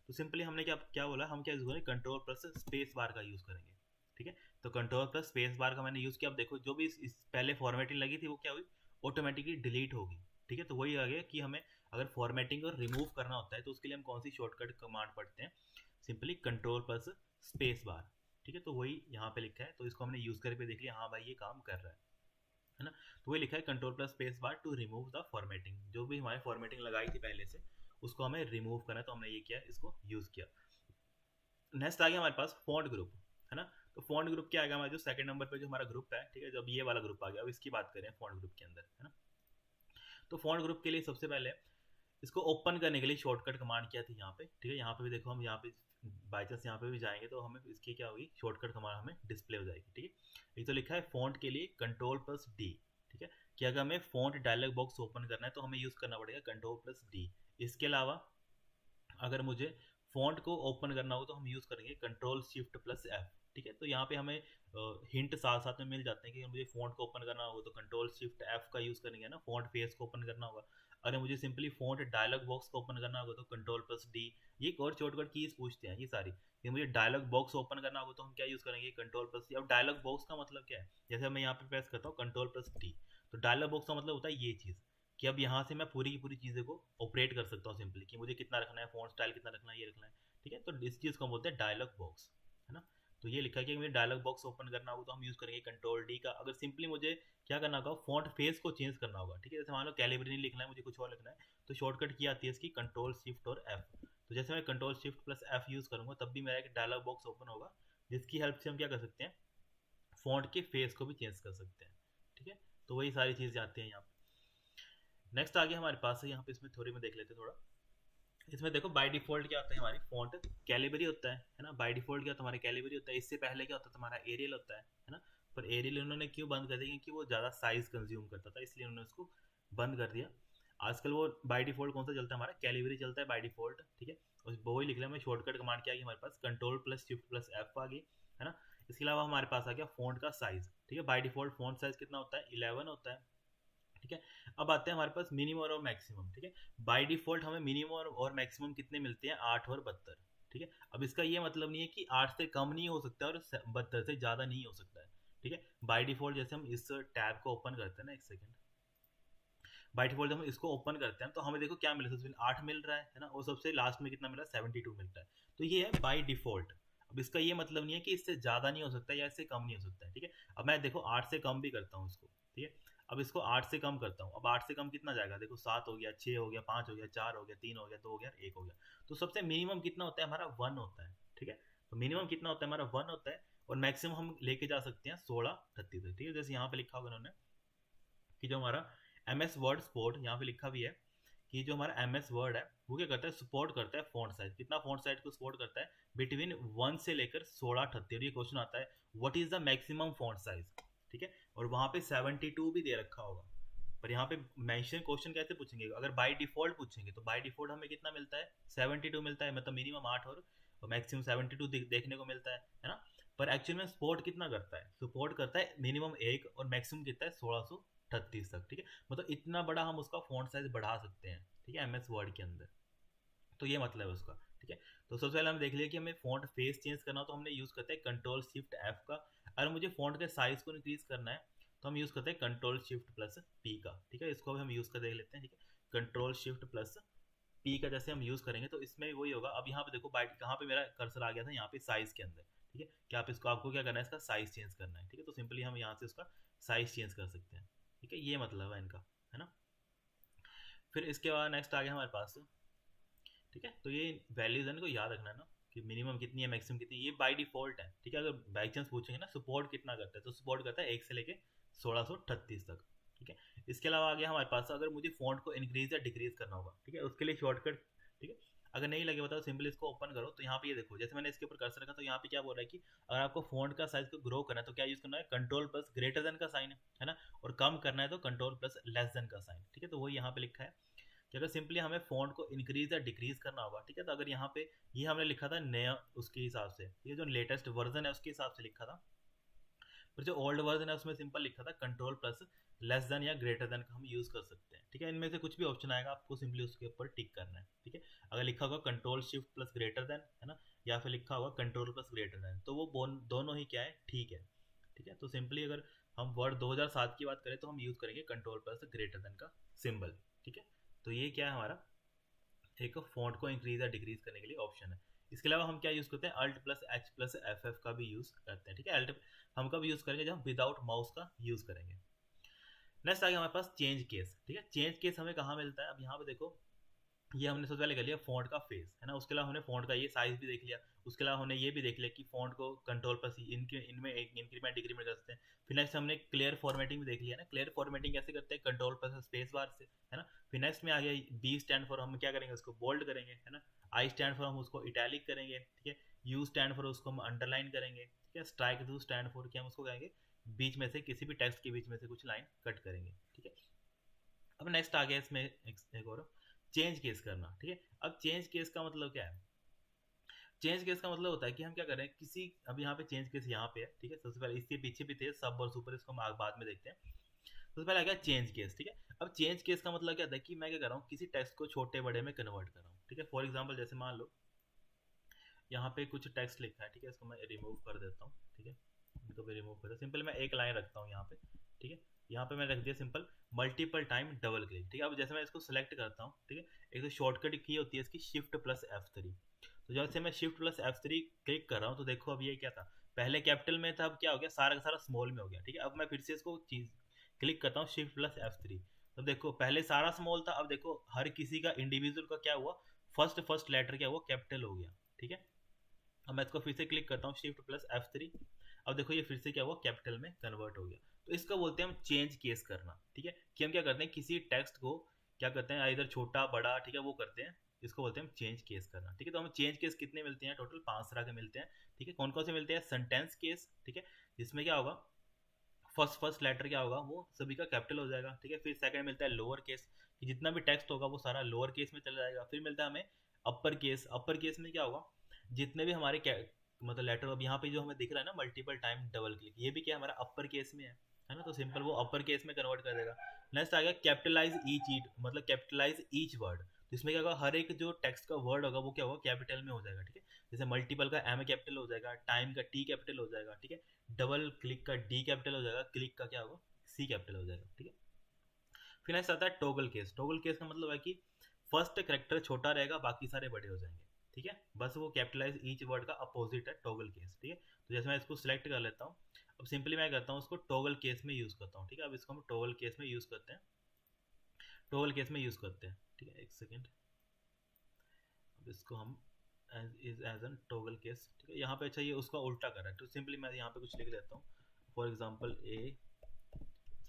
[SPEAKER 1] तो सिंपली हमने क्या क्या बोला, हम क्या यूज करेंगे, कंट्रोल प्लस स्पेस बार का यूज करेंगे, ठीक है। तो कंट्रोल प्लस स्पेस बार का मैंने यूज किया। अब देखो जो भी इस पहले फॉर्मेटिंग लगी थी वो क्या हुई, ऑटोमेटिकली डिलीट होगी, ठीक है। तो वही आ गया कि हमें अगर फॉर्मेटिंग को रिमूव करना होता है तो उसके लिए हम कौन सी शॉर्टकट कमांड पढ़ते हैं, सिंपली कंट्रोल प्लस स्पेस बार, ठीक है। तो वही यहाँ पे लिखा है, तो इसको हमने यूज करके देख लिया, हाँ भाई ये काम कर रहा है ना। तो वही लिखा है control plus space bar to remove the formatting, जो भी हमारी फॉर्मेटिंग लगाई थी पहले से उसको हमें रिमूव करना है, तो हमने ये किया, इसको यूज किया। नेक्स्ट आ गया हमारे पास फॉन्ट ग्रुप, है ना। तो फॉन्ट ग्रुप क्या आएगा हमारा, जो सेकंड नंबर पे जो हमारा ग्रुप है, ठीक है, जब ये वाला ग्रुप आ गया, अब इसकी बात करें फॉन्ट ग्रुप के अंदर, है ना। तो फॉन्ट ग्रुप के लिए सबसे पहले इसको ओपन करने के लिए शॉर्टकट कमांड क्या थी यहाँ पे, ठीक है। यहाँ पे भी देखो, हम यहाँ पे बाई चांस यहाँ पे भी जाएंगे तो हमें इसकी क्या होगी, शॉर्टकट कमांड हमें डिस्प्ले हो जाएगी, ठीक है। एक तो लिखा है फॉन्ट के लिए कंट्रोल प्लस डी, ठीक है, कि अगर हमें फॉन्ट डायलॉग बॉक्स ओपन करना है तो हमें यूज करना पड़ेगा कंट्रोल प्लस डी। इसके अलावा अगर मुझे फॉन्ट को ओपन करना हो तो हम यूज करेंगे कंट्रोल शिफ्ट प्लस एफ, ठीक है। तो यहाँ पे हमें हिंट साथ साथ में मिल जाते हैं कि मुझे फॉन्ट को ओपन करना होगा तो कंट्रोल शिफ्ट एफ का यूज करेंगे ना, फॉन्ट फेस को ओपन करना होगा। अगर मुझे सिंपली फॉन्ट डायलॉग बॉक्स को ओपन करना होगा तो कंट्रोल प्लस डी। ये एक और शॉर्टकट कीज पूछते हैं ये सारी, कि मुझे डायलॉग बॉक्स ओपन करना होगा तो हम क्या यूज करेंगे, कंट्रोल प्लस डी। अब डायलॉग बॉक्स का मतलब क्या है, जैसे मैं यहाँ पे प्रेस करता हूँ कंट्रोल प्लस डी, तो डायलॉग बॉक्स का मतलब होता है ये चीज, कि अब यहाँ से मैं पूरी की पूरी चीज़ें को ऑपरेट कर सकता हूँ सिंपली, कि मुझे कितना रखना है, फॉन्ट स्टाइल कितना रखना है, ये रखना है, ठीक है। तो इस चीज़ को हम बोलते हैं डायलॉग बॉक्स, है ना। तो ये लिखा है कि मुझे डायलॉग बॉक्स ओपन करना होगा तो हम यूज़ करेंगे कंट्रोल डी का। अगर सिंपली मुझे क्या करना होगा, फॉन्ट फेस को चेंज करना होगा, ठीक है, जैसे मान लो कैलिबरी नहीं लिखना है, मुझे कुछ और लिखना है, तो शॉर्टकट की आती है इसकी कंट्रोल शिफ्ट और एफ। तो जैसे मैं control shift plus F use करूँगा तब भी मेरा एक डायलॉग बॉक्स ओपन होगा, जिसकी हेल्प से हम क्या कर सकते हैं, फॉन्ट के फेस को भी चेंज कर सकते हैं, ठीक है। तो वही सारी चीज़ें आती हैं यहाँ पे। नेक्स्ट आ गया हमारे पास है यहाँ पे, इसमें थोड़ी में देख लेते हैं थोड़ा। इसमें देखो बाय डिफॉल्ट क्या होता है, हमारी फॉन्ट कैलिबरी होता है ना। बाय डिफॉल्ट क्या होता है, हमारा कैलिबरी होता है। इससे पहले क्या होता था, हमारा एरियल होता है ना। पर एरियल उन्होंने क्यों बंद कर दिया, क्योंकि वो ज़्यादा साइज कंज्यूम करता था, इसलिए उन्होंने उसको बंद कर दिया। आजकल वो बाय डिफॉल्ट कौन सा चलता है, हमारा कैलिबरी चलता है बाय डिफॉल्ट, ठीक है। उस वो ही लिख लिया मैं, शॉर्टकट कमांड क्या आ गई हमारे पास, control plus shift plus F आ गई, है ना। इसके अलावा हमारे पास आ गया फॉन्ट का साइज, ठीक है। बाय डिफॉल्ट फॉन्ट साइज कितना होता है, 11 होता है, ठीक है। अब आते हैं हमारे पास मिनिमम और मैक्सिमम, ठीक है। बाय डिफॉल्ट हमें मिनिमम और मैक्सिमम कितने मिलते हैं, 8 और 72, ठीक है। अब इसका ये मतलब नहीं है कि 8 से कम नहीं हो सकता और 72 से ज़्यादा नहीं हो सकता है, ठीक है। बाय डिफॉल्ट जैसे हम इस टैब को ओपन करते हैं ना, एक सेकेंड, बाय डिफॉल्ट हम इसको ओपन करते हैं तो हमें देखो क्या मिला, सबसे 8 मिल रहा है ना, और सबसे लास्ट में कितना मिला, 72 मिलता है। तो ये है बाय डिफॉल्ट। अब इसका ये मतलब नहीं है कि इससे ज़्यादा नहीं हो सकता या इससे कम नहीं हो सकता है, ठीक है। अब मैं देखो 8 से कम भी करता हूँ इसको, ठीक है। अब इसको 8 से कम करता हूँ, अब 8 से कम कितना जाएगा, देखो 7 हो गया, 6 हो गया, 5 हो गया, 4 हो गया, 3 हो गया, 2 हो गया, 1 हो गया। तो सबसे मिनिमम कितना होता है हमारा, 1 होता है, ठीक है। तो मिनिमम कितना होता है हमारा 1 होता है, और मैक्सिमम हम लेके जा सकते हैं 16 38 तक, ठीक है। जैसे यहाँ पे लिखा होगा उन्होंने कि जो हमारा एम एस वर्ड सपोर्ट, यहाँ पे लिखा भी है कि जो हमारा एम एस वर्ड है वो क्या करता है, सपोर्ट करता है फॉन्ट साइज, कितना फॉन्ट साइज को सपोर्ट करता है, बिटवीन 1 से लेकर 16 38। ये क्वेश्चन आता है what is the maximum font size, ठीक है। और वहां पे 72 भी दे रखा होगा, पर यहाँ पे मेंशन क्वेश्चन कैसे पूछेंगे, अगर बाय डिफॉल्ट पूछेंगे तो बाय डिफॉल्ट हमें कितना मिलता है, 72 मिलता है, मतलब मिनिमम 8 और मैक्सिमम 72 देखने को मिलता है ना। पर एक्चुअल में सपोर्ट कितना करता है, सपोर्ट करता है मिनिमम 1 और मैक्सिमम कितना है 1638 तक, ठीक है। मतलब इतना बड़ा हम उसका फॉन्ट साइज बढ़ा सकते हैं, ठीक है, एम एस वर्ड के अंदर। तो ये मतलब है उसका, ठीक है। तो सबसे पहले हम देख लिया कि हमें फॉन्ट फेस चेंज करना हो तो हमने यूज करते हैं कंट्रोल शिफ्ट एफ का। अगर मुझे फॉन्ट के साइज को इंक्रीज करना है तो हम यूज करते हैं कंट्रोल शिफ्ट प्लस पी का, ठीक है। इसको भी हम यूज कर देख लेते हैं, ठीक है। कंट्रोल शिफ्ट प्लस पी का जैसे हम यूज करेंगे तो इसमें वही होगा। अब यहाँ पे देखो बाइट कहाँ पे मेरा कर्सर आ गया था, यहाँ पे साइज के अंदर, ठीक है। क्या आप इसको, आपको क्या करना है, इसका साइज चेंज करना है, ठीक है। तो सिंपली हम यहाँ से उसका साइज चेंज कर सकते हैं, ठीक है। ये मतलब है इनका, है ना। फिर इसके बाद नेक्स्ट आ गया हमारे पास, ठीक है। तो ये वैल्यूज इनको याद रखना है ना, कि मिनिमम कितनी है मैक्सिमम कितनी है, ये बाय डिफॉल्ट है, ठीक है। अगर बाई चांस पूछेंगे ना सपोर्ट कितना करता है, तो सपोर्ट करता है 1 से लेके 1638 तक, ठीक है। इसके अलावा आ गया हमारे पास, अगर मुझे फॉन्ट को इंक्रीज या डिक्रीज करना होगा, ठीक है, उसके लिए शॉर्टकट, ठीक है। अगर नहीं लगे बताओ, सिंपली इसको ओपन करो तो यहाँ पे ये देखो, जैसे मैंने इसके ऊपर कर्सर रखा तो यहाँ पे क्या बोल रहा है कि अगर आपको फॉन्ट का साइज को ग्रो करना है तो क्या यूज करना है, कंट्रोल प्लस ग्रेटर देन का साइन है ना, और कम करना है तो कंट्रोल प्लस लेस देन का साइन, ठीक है। तो वो यहाँ पे लिखा है कि अगर सिंपली हमें फॉन्ट को इंक्रीज या डिक्रीज करना होगा, ठीक है। तो अगर यहाँ पे ये हमने लिखा था नया उसके हिसाब से, ये जो लेटेस्ट वर्जन है उसके हिसाब से लिखा था, पर जो ओल्ड वर्जन है उसमें सिंपल लिखा था कंट्रोल प्लस लेस देन या ग्रेटर देन का हम यूज कर सकते हैं, ठीक है। इनमें से कुछ भी ऑप्शन आएगा आपको सिंपली उसके ऊपर टिक करना है, ठीक है। अगर लिखा होगा control shift plus greater than, है ना, या फिर लिखा होगा कंट्रोल प्लस ग्रेटर देन, तो वो दोनों ही क्या है, ठीक है, ठीक है। तो सिंपली अगर हम वर्ड 2007 की बात करें तो हम यूज करेंगे कंट्रोल प्लस ग्रेटर देन का सिंबल, ठीक है। तो ये क्या है हमारा एक फॉन्ट को इंक्रीज या डिक्रीज करने के लिए ऑप्शन है। इसके अलावा हम क्या यूज करते हैं, alt plus H plus F F का भी यूज करते हैं, ठीक है। अल्ट हम कब यूज करेंगे, जब हम विदाउट माउस का यूज करेंगे। नेक्स्ट आ गया हमारे पास चेंज केस, ठीक है। चेंज केस हमें कहाँ मिलता है, अब यहाँ पे देखो ये हमने सबसे पहले कर लिया फॉन्ट का फेस, है ना। उसके अलावा हमने फॉन्ट का ये साइज भी देख लिया, उसके अलावा हमने ये भी देख लिया कि फॉन्ट को कंट्रोल प्लस इनके इनमें एक इंक्रीमेंट डिक्रीमेंट कर सकते हैं। फिर नेक्स्ट हमने क्लियर फॉर्मेटिंग भी देख लिया ना, क्लियर फॉर्मेटिंग कैसे करते हैं, कंट्रोल प्लस स्पेस बार से, है ना। फिर नेक्स्ट में आ गया बी स्टैंड फॉर, हम क्या करेंगे उसको बोल्ड करेंगे, है ना। आई स्टैंड फॉर हम उसको इटैलिक करेंगे, ठीक है। यू स्टैंड फॉर उसको हम अंडरलाइन करेंगे, ठीक है। स्ट्राइक थ्रू स्टैंड फॉर क्या हम उसको कहेंगे, बीच में से किसी भी टेक्स्ट के बीच में से कुछ लाइन कट करेंगे, ठीक है। अब नेक्स्ट आ गया इसमें एक और चेंज केस करना, ठीक है। अब चेंज केस का मतलब क्या है, चेंज केस का मतलब होता है कि हम क्या करें किसी, अब यहाँ पे चेंज केस यहाँ पे है, ठीक है। सबसे पहले इसके पीछे भी थे सब और सुपर, इसको हम बाद में देखते हैं। सबसे पहले आ गया चेंज केस, ठीक है। अब चेंज केस का मतलब क्या था कि मैं क्या कर रहा हूँ, किसी टेक्स्ट को छोटे बड़े में कन्वर्ट कर रहा हूँ, ठीक है। फॉर एग्जाम्पल जैसे मान लो यहाँ पे कुछ टेक्स्ट लिखा है, ठीक है, इसको मैं रिमूव कर देता हूँ, ठीक है। इनको भी रिमूव कर, सिंपल मैं एक लाइन रखता हूँ यहाँ पे, ठीक है। यहाँ पे मैं रख दिया simple multiple time double click, ठीक है। अब जैसे मैं इसको सेलेक्ट करता हूँ, ठीक है, एक तो शॉर्टकट की होती है इसकी शिफ्ट प्लस F3। तो जैसे मैं शिफ्ट प्लस F3 क्लिक कर रहा हूँ तो देखो अब ये क्या था, पहले कैपिटल में था, अब क्या हो गया, सारा का सारा स्मॉल में हो गया, ठीक है। अब मैं फिर से इसको चीज क्लिक करता हूँ शिफ्ट प्लस F3, तो देखो पहले सारा स्मॉल था, अब देखो हर किसी का इंडिविजुअल का क्या हुआ, फर्स्ट फर्स्ट लेटर क्या हुआ, कैपिटल हो गया, ठीक है। अब मैं इसको फिर से क्लिक करता हूँ शिफ्ट प्लस F3, अब देखो ये फिर से क्या हुआ, कैपिटल में कन्वर्ट हो गया। तो इसका बोलते हैं हम चेंज केस करना, ठीक है। कि हम क्या करते हैं किसी टेक्स्ट को क्या करते हैं इधर छोटा बड़ा, ठीक है, वो करते हैं, इसको बोलते हैं हम चेंज केस करना, ठीक है। तो हमें चेंज केस कितने मिलते हैं, टोटल 5 तरह के मिलते हैं, ठीक है। कौन कौन से मिलते हैं, सेंटेंस केस, ठीक है, जिसमें क्या होगा फर्स्ट फर्स्ट लेटर क्या होगा वो सभी का कैपिटल हो जाएगा, ठीक है। फिर सेकंड मिलता है लोअर केस, कि जितना भी टेक्स्ट होगा वो सारा लोअर केस में चला जाएगा। फिर मिलता है हमें अपर केस, अपर केस में क्या होगा, जितने भी हमारे मतलब लेटर, अब यहाँ पे जो हमें दिख रहा है ना मल्टीपल टाइम डबल क्लिक, ये भी क्या हमारा अपर केस में है ना, तो सिंपल वो अपर केस में कन्वर्ट कर देगा। नेक्स्ट आ गया कैपिटलाइज ईच मतलब कैपिटलाइज ईच वर्ड, तो इसमें क्या होगा, हर एक जो टेक्स्ट का वर्ड होगा वो क्या होगा, कैपिटल में हो जाएगा, ठीक है। जैसे मल्टीपल का एम कैपिटल हो जाएगा, टाइम का टी कैपिटल हो जाएगा, ठीक है। डबल क्लिक का डी कैपिटल हो जाएगा, क्लिक का क्या होगा, सी कैपिटल हो जाएगा, ठीक है। फिर नेक्स्ट आता है टोगल केस, टोगल केस का मतलब है कि फर्स्ट करेक्टर छोटा रहेगा बाकी सारे बड़े हो जाएंगे, ठीक है। बस वो कैपिटलाइज ईच वर्ड का अपोजिट है टोगल केस, ठीक है। तो जैसे मैं इसको सिलेक्ट कर लेता हूँ, अब सिंपली मैं करता हूँ उसको टोगल केस में यूज करता हूँ, ठीक है। अब इसको हम टोगल केस में यूज करते हैं, टोगल केस में यूज करते हैं, ठीक है। एक सेकेंड, अब इसको हम is as an toggle case, ठीक है। यहाँ पे अच्छा ये उसका उल्टा कर रहा है, तो सिंपली मैं यहाँ पे कुछ लिख लेता हूँ। फॉर एग्जाम्पल ए,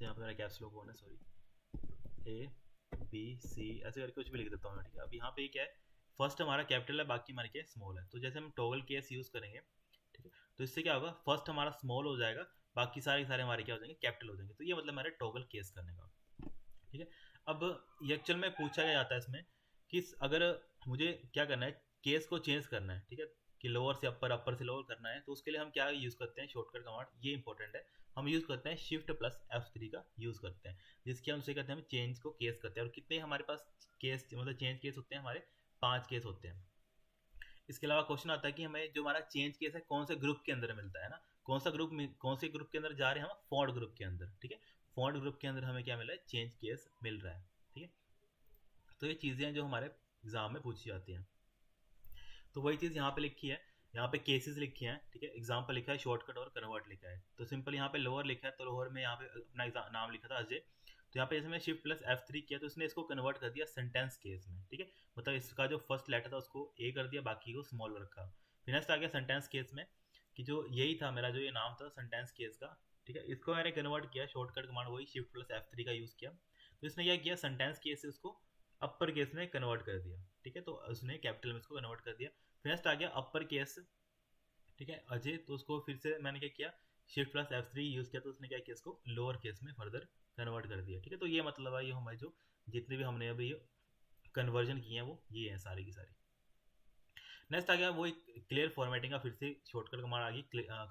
[SPEAKER 1] यहाँ पे मेरा कैप्स लॉक ऑन है, सॉरी, ए बी सी ऐसे करके कुछ भी लिख देता हूँ, ठीक है। अब यहाँ पे क्या है, फर्स्ट हमारा कैपिटल है, बाकी हमारे क्या स्मॉल है। तो जैसे हम टॉगल केस यूज़ करेंगे, ठीक है, तो इससे क्या होगा, फर्स्ट हमारा स्मॉल हो जाएगा, बाकी सारे सारे हमारे क्या हो जाएंगे, कैपिटल हो जाएंगे। तो ये मतलब हमारे टॉगल केस करने का, ठीक है। अब ये एक्चुअल में पूछा जाता है इसमें कि अगर मुझे क्या करना है, केस को चेंज करना है, ठीक है, कि लोअर से अपर, अपर से लोअर करना है, तो उसके लिए हम क्या यूज़ करते हैं, शॉर्टकट कमांड, ये इंपॉर्टेंट है। हम यूज़ करते हैं शिफ्ट प्लस F3 का यूज़ करते हैं, जिसके हम से कहते हैं हम चेंज को केस करते हैं। और कितने हमारे पास केस, मतलब चेंज केस होते हैं, हमारे 5 केस होते हैं। इसके अलावा क्वेश्चन आता है कि हमें जो हमारा चेंज केस है कौन से ग्रुप के अंदर मिलता है ना, कौन सा ग्रुप, कौन से ग्रुप के अंदर जा रहे हैं हम, फॉन्ट ग्रुप के अंदर, ठीक है। फॉन्ट ग्रुप के अंदर हमें क्या मिला है, चेंज केस मिल रहा है, ठीक है। तो ये चीज़ें जो हमारे एग्जाम में पूछी जाती हैं, तो वही चीज़ यहाँ पे लिखी है, यहाँ पे केसेस लिखी हैं, ठीक है। एग्जाम्पल लिखा है, शॉर्टकट और कन्वर्ट लिखा है। तो सिंपल यहाँ पे लोअर लिखा है, तो लोअर में यहाँ पे अपना नाम लिखा था अजय, तो यहाँ पे जैसे मैं शिफ्ट प्लस F3 किया, तो इसने इसको कन्वर्ट कर दिया सेंटेंस केस में, ठीक है। मतलब इसका जो फर्स्ट लेटर था उसको ए कर दिया, बाकी को स्मॉल रखा। फिर नेक्स्ट आ गया सेंटेंस केस में, कि जो यही था मेरा, जो ये नाम था सेंटेंस केस का, ठीक है, इसको मैंने कन्वर्ट किया, शॉर्टकट कमांड वही शिफ्ट प्लस F3 का यूज़ किया। तो इसने क्या किया, सेंटेंस केस से उसको अपर केस में कन्वर्ट कर दिया, ठीक है। तो उसने कैपिटल में इसको कन्वर्ट कर दिया। फिर नेक्स्ट आ गया अपर केस, ठीक है, अजय, तो उसको फिर से मैंने क्या किया, शिफ्ट प्लस F3 यूज़ किया, तो उसने क्या किया, इसको लोअर केस में फर्दर कन्वर्ट कर दिया, ठीक है। तो ये मतलब है, ये हमारे जो जितने भी हमने अभी कन्वर्जन किए हैं वो ये हैं सारी की सारी। नेक्स्ट आ गया वो एक क्लियर फॉर्मेटिंग का, फिर से शॉर्टकट कमांड आ गई,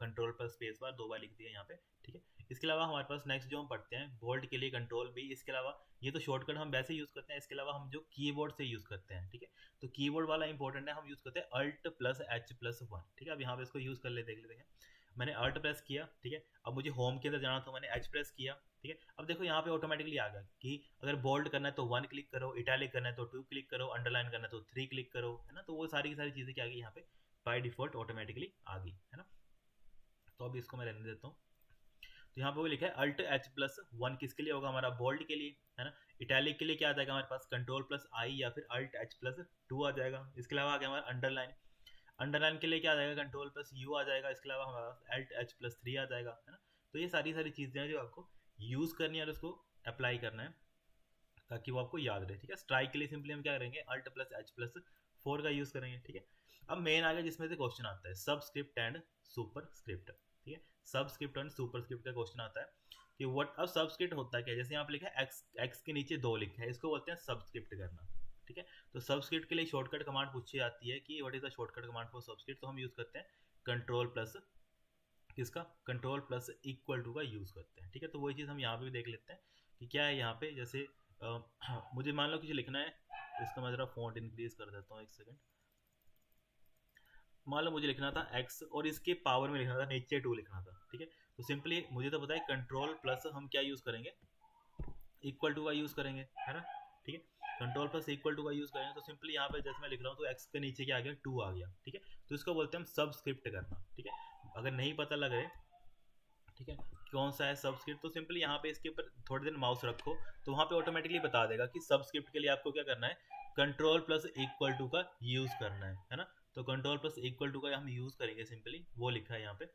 [SPEAKER 1] कंट्रोल प्लस स्पेस बार 2 बार लिख दिया यहाँ पे, ठीक है। इसके अलावा हमारे पास नेक्स्ट जो हम पढ़ते हैं, बोल्ड के लिए कंट्रोल भी। इसके अलावा ये तो शॉर्टकट हम वैसे यूज़ करते हैं, इसके अलावा हम जो कीबोर्ड से यूज़ करते हैं, ठीक है, तो कीबोर्ड वाला इंपॉर्टेंट है, हम यूज़ करते हैं अल्ट प्लस H+1, ठीक है। अब यहाँ पे इसको यूज़ कर ले, देख लेते हैं। मैंने अल्ट प्रेस किया, ठीक है। अब मुझे होम के अंदर जाना था, मैंने H प्रेस किया, ठीक है। अब देखो यहाँ पे ऑटोमेटिकली आ गया कि अगर बोल्ड करना है तो 1 क्लिक करो, इटैलिक करना है तो 2 क्लिक करो, अंडरलाइन करना है तो 3 क्लिक करो, है ना। तो वो सारी की सारी चीज़ें क्या आ गई यहाँ पे बाय डिफॉल्ट ऑटोमेटिकली आ गई, है ना। तो अब इसको मैं रहने देता हूँ। तो यहाँ पे वो लिखा है अल्ट H+1 किसके लिए होगा, हमारा बोल्ड के लिए, है ना। इटैलिक के लिए क्या आ जाएगा हमारे पास, कंट्रोल प्लस I या फिर अल्ट H+2 आ जाएगा। इसके अलावा आ गया हमारा अंडरलाइन, अंडरलाइन के लिए क्या आ जाएगा, कंट्रोल प्लस U आ जाएगा। इसके अलावा हमारे पास अल्ट H+3 आ जाएगा, है ना। तो ये सारी सारी चीज़ें हैं जो आपको यूज़ करनी है और उसको अप्लाई करना है ताकि वो आपको याद रहे, ठीक है। स्ट्राइक के लिए सिंपली हम क्या करेंगे, अल्ट प्लस H+4 का यूज़ करेंगे, ठीक है। अब मेन आ गया जिसमें से क्वेश्चन आता है, सबस्क्रिप्ट एंड सुपर स्क्रिप्ट, ठीक है। सबस्क्रिप्ट एंड सुपर स्क्रिप्ट का क्वेश्चन आता है कि व्हाट, अब सबस्क्रिप्ट होता है क्या, जैसे यहाँ पे लिखा है एक्स के नीचे 2 लिखा है, इसको बोलते हैं सबस्क्रिप्ट करना, ठीक है। तो सबस्क्रिप्ट के लिए शॉर्टकट कमांड पूछी जाती है कि what is the shortcut command for subscript, तो हम यूज़ करते हैं कंट्रोल प्लस किसका, कंट्रोल प्लस इक्वल टू का यूज़ करते हैं, ठीक है। तो वही चीज़ हम यहाँ पे भी देख लेते हैं कि क्या है यहाँ पे। जैसे मुझे मान लो कुछ लिखना है, इसका मैं ज़रा फॉन्ट इंक्रीज कर देता हूँ, एक सेकंड। मान लो मुझे लिखना था x और इसके पावर में लिखना था, नीचे 2 लिखना था, ठीक है। तो सिंपली मुझे तो पता है कंट्रोल प्लस हम क्या यूज़ करेंगे, इक्वल टू का यूज़ करेंगे, है ना, ठीक है। कंट्रोल प्लस इक्वल टू का यूज़ करेंगे, तो सिंपली यहाँ पे जैसे मैं लिख रहा हूँ तो x के नीचे क्या आ गया, 2 आ गया, ठीक है। तो इसको बोलते हैं हम सबस्क्रिप्ट करना, ठीक है। अगर नहीं पता लग रहे, ठीक है, कौन सा है सबस्क्रिप्ट, तो सिंपली यहाँ पे इसके ऊपर थोड़ी देर माउस रखो, तो वहाँ पे ऑटोमेटिकली बता देगा कि सबस्क्रिप्ट के लिए आपको क्या करना है, कंट्रोल प्लस इक्वल टू का यूज़ करना है ना। तो कंट्रोल प्लस इक्वल टू का हम यूज़ करेंगे, सिंपली वो लिखा है यहाँ पे।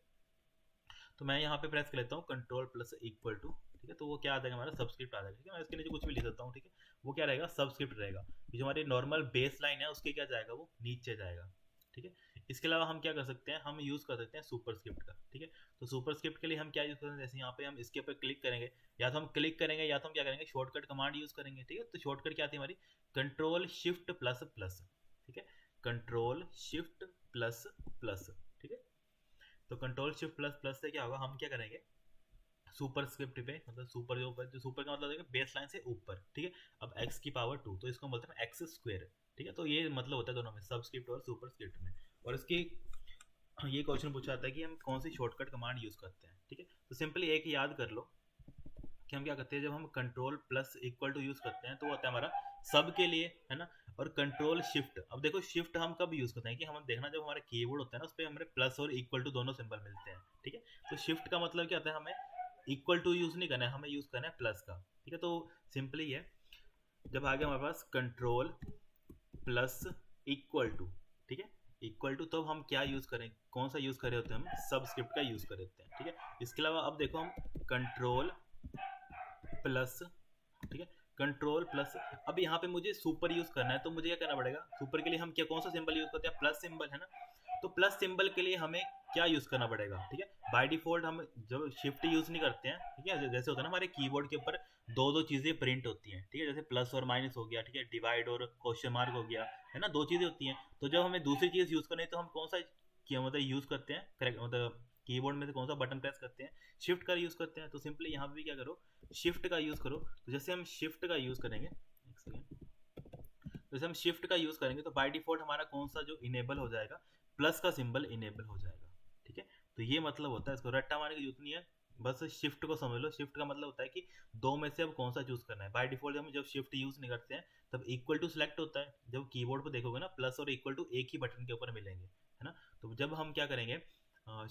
[SPEAKER 1] तो मैं यहाँ पे प्रेस कर लेता हूँ कंट्रोल प्लस इक्वल टू, ठीक है। तो वो क्या आ जाएगा, हमारा सबस्क्रिप्ट आ जाएगा, ठीक है। मैं इसके नीचे कुछ भी लिख सकता हूँ, ठीक है। वो क्या रहेगा, सबस्क्रिप्ट रहेगा। जो हमारी नॉर्मल बेस लाइन है उसके क्या जाएगा, वो नीचे जाएगा, ठीक है। इसके अलावा हम क्या कर सकते हैं, हम यूज़ कर सकते हैं सुपर स्क्रिप्ट का, ठीक है। तो सुपर स्क्रिप्ट के लिए हम क्या यूज़ करते हैं, जैसे यहाँ पे हम इसके ऊपर क्लिक करेंगे, या तो हम क्लिक करेंगे या तो हम क्या करेंगे, शॉर्टकट कमांड यूज़ करेंगे, ठीक है। तो शॉर्टकट क्या आती है हमारी, कंट्रोल शिफ्ट प्लस प्लस, ठीक है, कंट्रोल शिफ्ट प्लस प्लस, ठीक है। तो कंट्रोल शिफ्ट प्लस प्लस से क्या होगा, हम क्या करेंगे, सुपर स्क्रिप्ट पे, मतलब सुपर जो सुपर का मतलब है बेस लाइन से ऊपर, ठीक है। अब x की पावर 2, तो इसको बोलते हैं एक्स स्क्वायर, ठीक है। तो ये मतलब होता है दोनों में, सबस्क्रिप्ट और सुपर स्क्रिप्ट में। और इसकी ये क्वेश्चन पूछा जाता है कि हम कौन सी शॉर्टकट कमांड यूज़ करते हैं, ठीक है। तो सिंपली एक याद कर लो कि हम क्या करते हैं, जब हम control plus equal to use करते हैं तो वो होता है हमारा सब के लिए, है ना। और कंट्रोल शिफ्ट, अब देखो शिफ्ट हम कब यूज़ करते हैं कि हम देखना, जब हमारा कीबोर्ड होता है ना उस पर हमारे प्लस और इक्वल टू दोनों सिंबल मिलते हैं, ठीक है। तो शिफ्ट का मतलब क्या होता है, हमें इक्वल टू यूज़ नहीं करना है, हमें यूज़ करना है प्लस का, ठीक है। तो सिंपली है, जब आ गया हमारे पास कंट्रोल प्लस इक्वल टू, ठीक है, इक्वल टू, तब हम क्या यूज़ करें, कौन सा यूज़ कर रहे होते हैं, हम सबस्क्रिप्ट का यूज़ कर रहे होते हैं, ठीक है। इसके अलावा अब देखो हम कंट्रोल प्लस, ठीक है, कंट्रोल प्लस, अब यहाँ पे मुझे सुपर यूज करना है तो मुझे क्या करना पड़ेगा, सुपर के लिए हम क्या, कौन सा सिंबल यूज करते हैं, प्लस सिंबल है ना। तो प्लस सिंबल के लिए हमें क्या यूज करना पड़ेगा, ठीक है। बाय डिफॉल्ट हम जब शिफ्ट यूज नहीं करते हैं, ठीक है, जैसे होता है ना हमारे कीबोर्ड के ऊपर दो दो चीजें प्रिंट होती हैं, ठीक है, जैसे प्लस और माइनस हो गया, ठीक है, डिवाइड और क्वेश्चन मार्क हो गया, है ना, दो चीजें होती हैं। तो जब हमें दूसरी चीज यूज करनी है तो हम कौन सा क्या मतलब यूज करते हैं, करेक्ट मतलब कीबोर्ड में से कौन सा बटन प्रेस करते हैं, शिफ्ट का यूज करते हैं। तो सिंपली यहाँ पे भी क्या करो, शिफ्ट का यूज करो। तो जैसे हम शिफ्ट का यूज करेंगे, एक सेकेंड, जैसे हम शिफ्ट का यूज करेंगे तो बाय डिफॉल्ट हमारा कौन सा जो इनेबल हो जाएगा, प्लस का सिंबल इनेबल हो जाएगा, ठीक है। तो ये मतलब होता है, इसको रट्टा मारने की जरूरत नहीं है, बस शिफ्ट को समझ लो। शिफ्ट का मतलब होता है कि दो में से अब कौन सा चूज करना है। बाय डिफॉल्ट हम जब शिफ्ट यूज नहीं करते हैं तब इक्वल टू सिलेक्ट होता है, जब कीबोर्ड पर देखोगे ना प्लस और इक्वल टू एक ही बटन के ऊपर मिलेंगे, है ना। तो जब हम क्या करेंगे,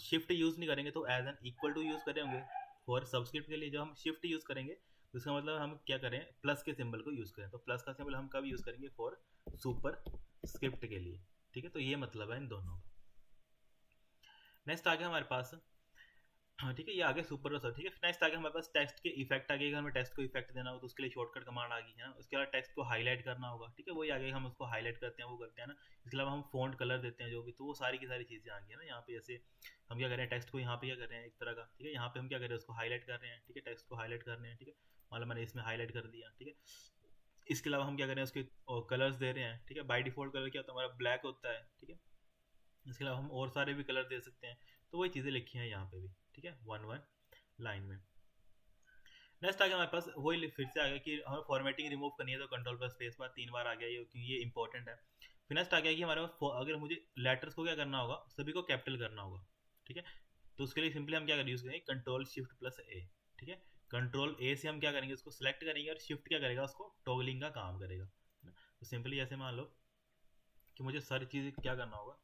[SPEAKER 1] शिफ्ट यूज नहीं करेंगे तो as an equal to use करेंगे। फॉर सबस्क्रिप्ट के लिए जब हम शिफ्ट यूज करेंगे तो इसका मतलब हम क्या करें, प्लस के सिंबल को यूज करें। तो प्लस का सिंबल हम कब यूज करेंगे, फॉर सुपर स्क्रिप्ट के लिए, ठीक है। तो ये मतलब है इन दोनों का। नेक्स्ट आ गया हमारे पास, हाँ ठीक है, ये आगे सुपर और, ठीक है। नेक्स्ट आ गया हमारे पास टेक्स्ट के इफेक्ट आ गए। हमें टेक्स्ट को इफेक्ट देना हो तो उसके लिए शॉर्टकट कमांड आ गई है ना। उसके अलावा टेक्स्ट को हाईलाइट करना होगा, ठीक है, वही आगे हम उसको हाईलाइट करते हैं, वो करते हैं ना। इसके अलावा हम फ़ॉन्ट कलर देते हैं जो भी, तो वो सारी की सारी चीज़ें आ गई है ना यहाँ पे। जैसे हम क्या कर रहे हैं, टेक्स्ट को यहाँ पे क्या कर रहे हैं एक तरह का, ठीक है, यहाँ पे हम क्या कर रहे हैं, उसको हाईलाइट कर रहे हैं, ठीक है, टेक्स्ट को हाईलाइट कर रहे हैं, ठीक है, मतलब मैंने इसमें हाईलाइट कर दिया, ठीक है। इसके अलावा हम क्या कर रहे हैं, उसके कलर्स दे रहे हैं, ठीक है। बाई डिफॉल्ट कलर क्या होता है हमारा, ब्लैक होता है, ठीक है। इसके अलावा हम और सारे भी कलर दे सकते हैं। तो वही चीज़ें लिखी हैं यहाँ पे भी, ठीक है, वन वन लाइन में। नेक्स्ट आ गया हमारे पास, वही फिर से आ गया कि हमें फॉर्मेटिंग रिमूव करनी है तो कंट्रोल प्लस स्पेस बार 3 बार आ गया ये, क्योंकि ये इंपॉर्टेंट है। फिर नेक्स्ट आ गया कि हमारे पास अगर मुझे लेटर्स को क्या करना होगा, सभी को कैपिटल करना होगा, ठीक है। तो उसके लिए सिंपली हम क्या यूज करेंगे, कंट्रोल शिफ्ट प्लस ए, ठीक है। कंट्रोल ए से हम क्या करेंगे, उसको सिलेक्ट करेंगे, और शिफ्ट क्या करेगा, उसको टॉगलिंग का काम करेगा, है ना। तो सिंपली ऐसे मान लो कि मुझे सारी चीज़ क्या करना होगा,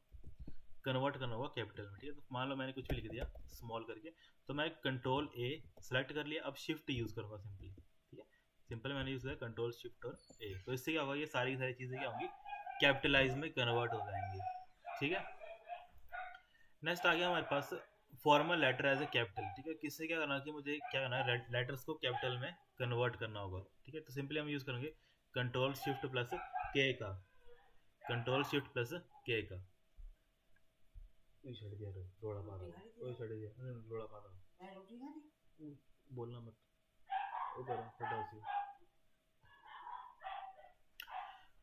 [SPEAKER 1] कन्वर्ट करना होगा कैपिटल में, ठीक है। तो मान लो मैंने कुछ भी लिख दिया स्मॉल करके, तो मैं कंट्रोल ए सेलेक्ट कर लिया, अब शिफ्ट यूज़ करूँगा सिंपली, ठीक है। सिंपल मैंने यूज़ किया कंट्रोल शिफ्ट और ए, तो इससे क्या होगा, ये सारी की सारी चीज़ें क्या होंगी, कैपिटलाइज में कन्वर्ट हो जाएंगी, ठीक है। नेक्स्ट आ गया हमारे पास formal letter as a capital, ठीक है। किससे क्या करना कि मुझे क्या करना है, लेटर्स को कैपिटल में कन्वर्ट करना होगा, ठीक है। तो सिंपली हम यूज़ करेंगे कंट्रोल शिफ्ट प्लस के का, कंट्रोल शिफ्ट प्लस के का, छड़ दिया रोड़ा पा रहा, कोई छड़ दिया रोड़ा पा रहा, बोलना मत, वो करो हटाओ सी।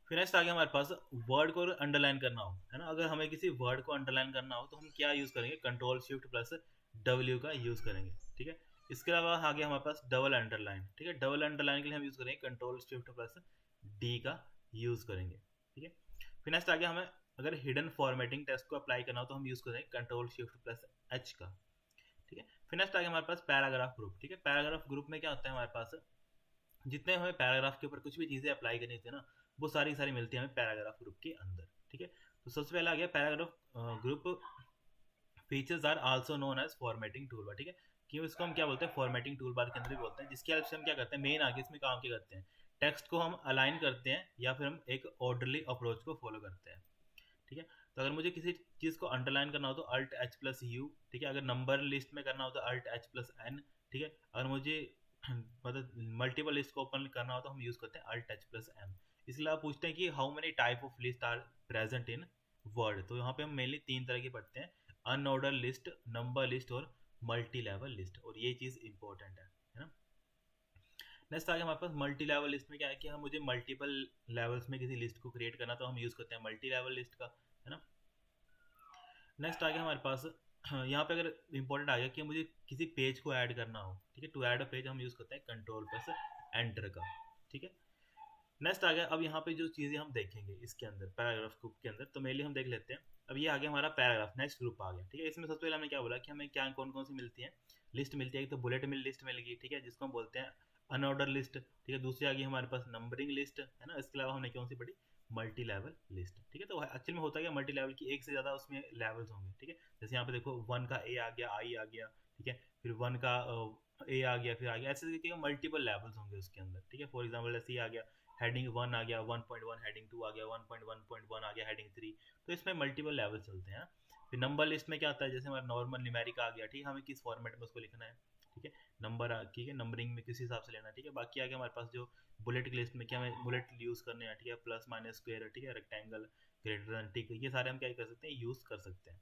[SPEAKER 1] फिर नेक्स्ट आ गया हमारे पास वर्ड को अंडरलाइन करना हो, है ना। अगर हमें किसी वर्ड को अंडरलाइन करना हो तो हम क्या यूज करेंगे, कंट्रोल शिफ्ट प्लस डब्ल्यू का यूज करेंगे, ठीक है। इसके अलावा आ गया हमारे पास डबल अंडरलाइन, ठीक है। डबल अंडरलाइन के लिए हम यूज करेंगे कंट्रोल शिफ्ट प्लस डी का यूज करेंगे, ठीक है। फिर नेक्स्ट आ गया हमें अगर हिडन फॉर्मेटिंग टेक्स्ट को अप्लाई करना हो तो हम यूज करेंगे कंट्रोल शिफ्ट प्लस एच का, ठीक है। फिर नेक्स्ट आ गया हमारे पास पैराग्राफ ग्रुप, ठीक है। पैराग्राफ ग्रुप में क्या होता है हमारे पास, जितने हमें पैराग्राफ के ऊपर कुछ भी चीज़ें अप्लाई करनी होती है ना, वो सारी सारी मिलती है हमें पैराग्राफ ग्रुप के अंदर, ठीक है। तो सबसे पहले आ गया paragraph group features are also known as formatting tool bar, ठीक है। क्यों इसको हम क्या बोलते हैं, फॉर्मेटिंग टूल बार के अंदर भी बोलते हैं, जिसकी हेल्प से हम क्या करते हैं, मेन आगे इसमें काम क्या करते हैं, टेक्स्ट को हम अलाइन करते हैं या फिर हम एक ऑर्डरली अप्रोच को फॉलो करते हैं, ठीक है। तो अगर मुझे किसी चीज़ को अंडरलाइन करना हो तो अल्ट एच प्लस यू, ठीक है। अगर नंबर लिस्ट में करना हो तो अल्ट एच प्लस एन, ठीक है। अगर मुझे मतलब मल्टीपल लिस्ट को ओपन करना हो तो हम यूज़ करते हैं अल्ट एच प्लस एम। इसलिए आप पूछते हैं कि how many type of list are present in Word, तो यहाँ पे हम मेनली 3 तरह की पढ़ते हैं, अनऑर्डर लिस्ट, नंबर लिस्ट और मल्टी लेवल लिस्ट, और ये चीज़ इंपॉर्टेंट है ना। नेक्स्ट आ गया हमारे पास मल्टी लेवल लिस्ट में क्या है कि हम मुझे मल्टीपल लेवल्स में किसी लिस्ट को क्रिएट करना तो हम यूज़ करते हैं मल्टी लेवल लिस्ट का, है ना। नेक्स्ट आ गया हमारे पास यहाँ पे अगर इंपॉर्टेंट आ गया कि मुझे किसी पेज को ऐड करना हो, ठीक है, टू ऐड अ पेज हम यूज़ करते हैं कंट्रोल प्लस एंटर का, ठीक है। नेक्स्ट आ गया, अब यहाँ पे जो चीज़ें हम देखेंगे इसके अंदर पैराग्राफ ग्रुप के अंदर, तो मेनली हम देख लेते हैं। अब ये आ गया हमारा पैराग्राफ, नेक्स्ट ग्रुप आ गया, ठीक है। इसमें सबसे पहले हमने क्या बोला कि हमें क्या कौन कौन सी मिलती है, लिस्ट मिलती है। एक तो बुलेट मिल लिस्ट मिलेगी, ठीक है, जिसको हम बोलते हैं अनऑर्डर लिस्ट, ठीक है। दूसरी आ गई हमारे पास नंबरिंग लिस्ट, है ना। इसके अलावा हमने कौन सी पढ़ी, मल्टी लेवल लिस्ट, ठीक है। तो एक्चुअल में होता है क्या, मल्टी लेवल की एक से ज़्यादा उसमें लेवल्स होंगे, ठीक है। जैसे यहाँ पे देखो 1 का ए आ गया, आई आ गया, ठीक है, फिर 1 का ए आ गया, फिर आ गया, ऐसे करके मल्टीपल लेवल्स होंगे उसके अंदर, ठीक है। फॉर एग्जाम्पल ऐसे ही आ गया हेडिंग 1 आ गया, 1.1 हेडिंग 2 आ गया, 1.1.1 आ गया हेडिंग 3। तो इसमें मल्टीपल लेवल चलते हैं। फिर नंबर लिस्ट में क्या आता है, जैसे हमारा नॉर्मल न्यूमेरिक आ गया, ठीक है, हमें किस फॉर्मेट में उसको लिखना है, ठीक है, नंबर ठीक है, नंबरिंग में किस हिसाब से लेना है, ठीक है। बाकी आ गया हमारे पास जो बुलेट की लिस्ट में क्या हमें बुलेट यूज़ करने हैं, ठीक है, प्लस माइनस स्क्वायर, ठीक है, रेक्टेंगल, ग्रेटर देन, ठीक है, ये सारे हम क्या कर सकते हैं, यूज़ कर सकते हैं।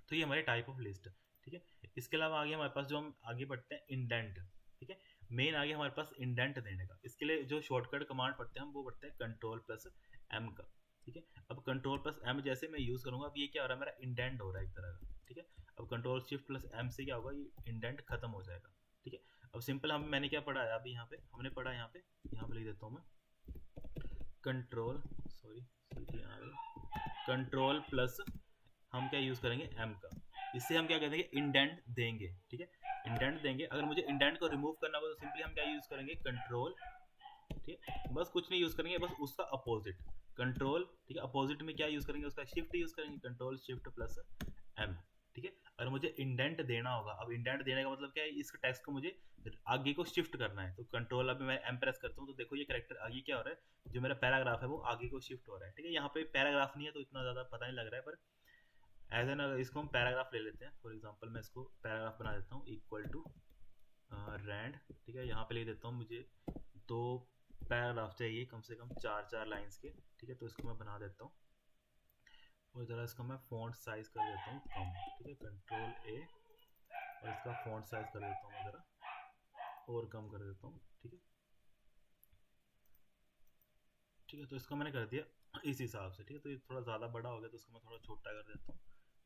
[SPEAKER 1] तो ये हमारे टाइप ऑफ लिस्ट, ठीक है। इसके अलावा आगे हमारे पास जो हम आगे बढ़ते हैं इंडेंट, ठीक है, मेन आगे हमारे पास इंडेंट देने का। इसके लिए जो शॉर्टकट कमांड पढ़ते हैं हम वो पढ़ते हैं कंट्रोल प्लस एम का, ठीक है। अब कंट्रोल प्लस एम जैसे मैं यूज़ करूँगा, अब ये क्या हो रहा है, मेरा इंडेंट हो रहा है एक तरह का, ठीक है। अब कंट्रोल शिफ्ट प्लस एम से क्या होगा, ये इंडेंट खत्म हो जाएगा, ठीक है। अब सिंपल हम मैंने क्या पढ़ा है अभी यहाँ पे, हमने पढ़ा यहाँ पे लिख देता हूँ मैं, कंट्रोल सॉरी कंट्रोल प्लस हम क्या यूज़ करेंगे, एम का। इससे हम क्या कहते हैं, इंडेंट देंगे, ठीक है, इंडेंट देंगे। अगर मुझे इंडेंट को रिमूव करना हो तो सिंपली हम क्या यूज़ करेंगे, कंट्रोल, ठीक है, बस कुछ नहीं यूज़ करेंगे, बस उसका अपोजिट कंट्रोल, ठीक है, अपोजिट में क्या यूज़ करेंगे, उसका शिफ्ट यूज़ करेंगे, कंट्रोल शिफ्ट प्लस एम, ठीक है। अगर मुझे इंडेंट देना होगा, अब इंडेंट देने का मतलब क्या है, इस टेक्स्ट को मुझे आगे को शिफ्ट करना है, तो कंट्रोल, अभी मैं एम प्रेस करता हूँ तो देखो ये करेक्टर आगे क्या हो रहा है, जो मेरा पैराग्राफ है वो आगे को शिफ्ट हो रहा है, ठीक है। यहाँ पे पैराग्राफ नहीं है तो इतना ज़्यादा पता नहीं लग रहा है, पर एज एन इसको हम पैराग्राफ ले लेते हैं। फॉर एग्जांपल मैं इसको पैराग्राफ बना देता हूँ, इक्वल टू रैंड, ठीक है, यहाँ पे लिख देता हूँ मुझे 2 पैराग्राफ चाहिए कम से कम 4 लाइंस के, ठीक है। तो इसको मैं बना देता हूँ और ज़रा इसका मैं फ़ॉन्ट साइज़ कर देता हूँ कम, ठीक है, कंट्रोल ए, और इसका फ़ॉन्ट साइज़ कर देता हूँ मैं ज़रा और कम कर देता हूँ, ठीक है, ठीक है। तो इसका मैंने कर दिया इस हिसाब से, ठीक है। तो ये थोड़ा ज़्यादा बड़ा हो गया तो इसको मैं थोड़ा छोटा कर देता हूँ,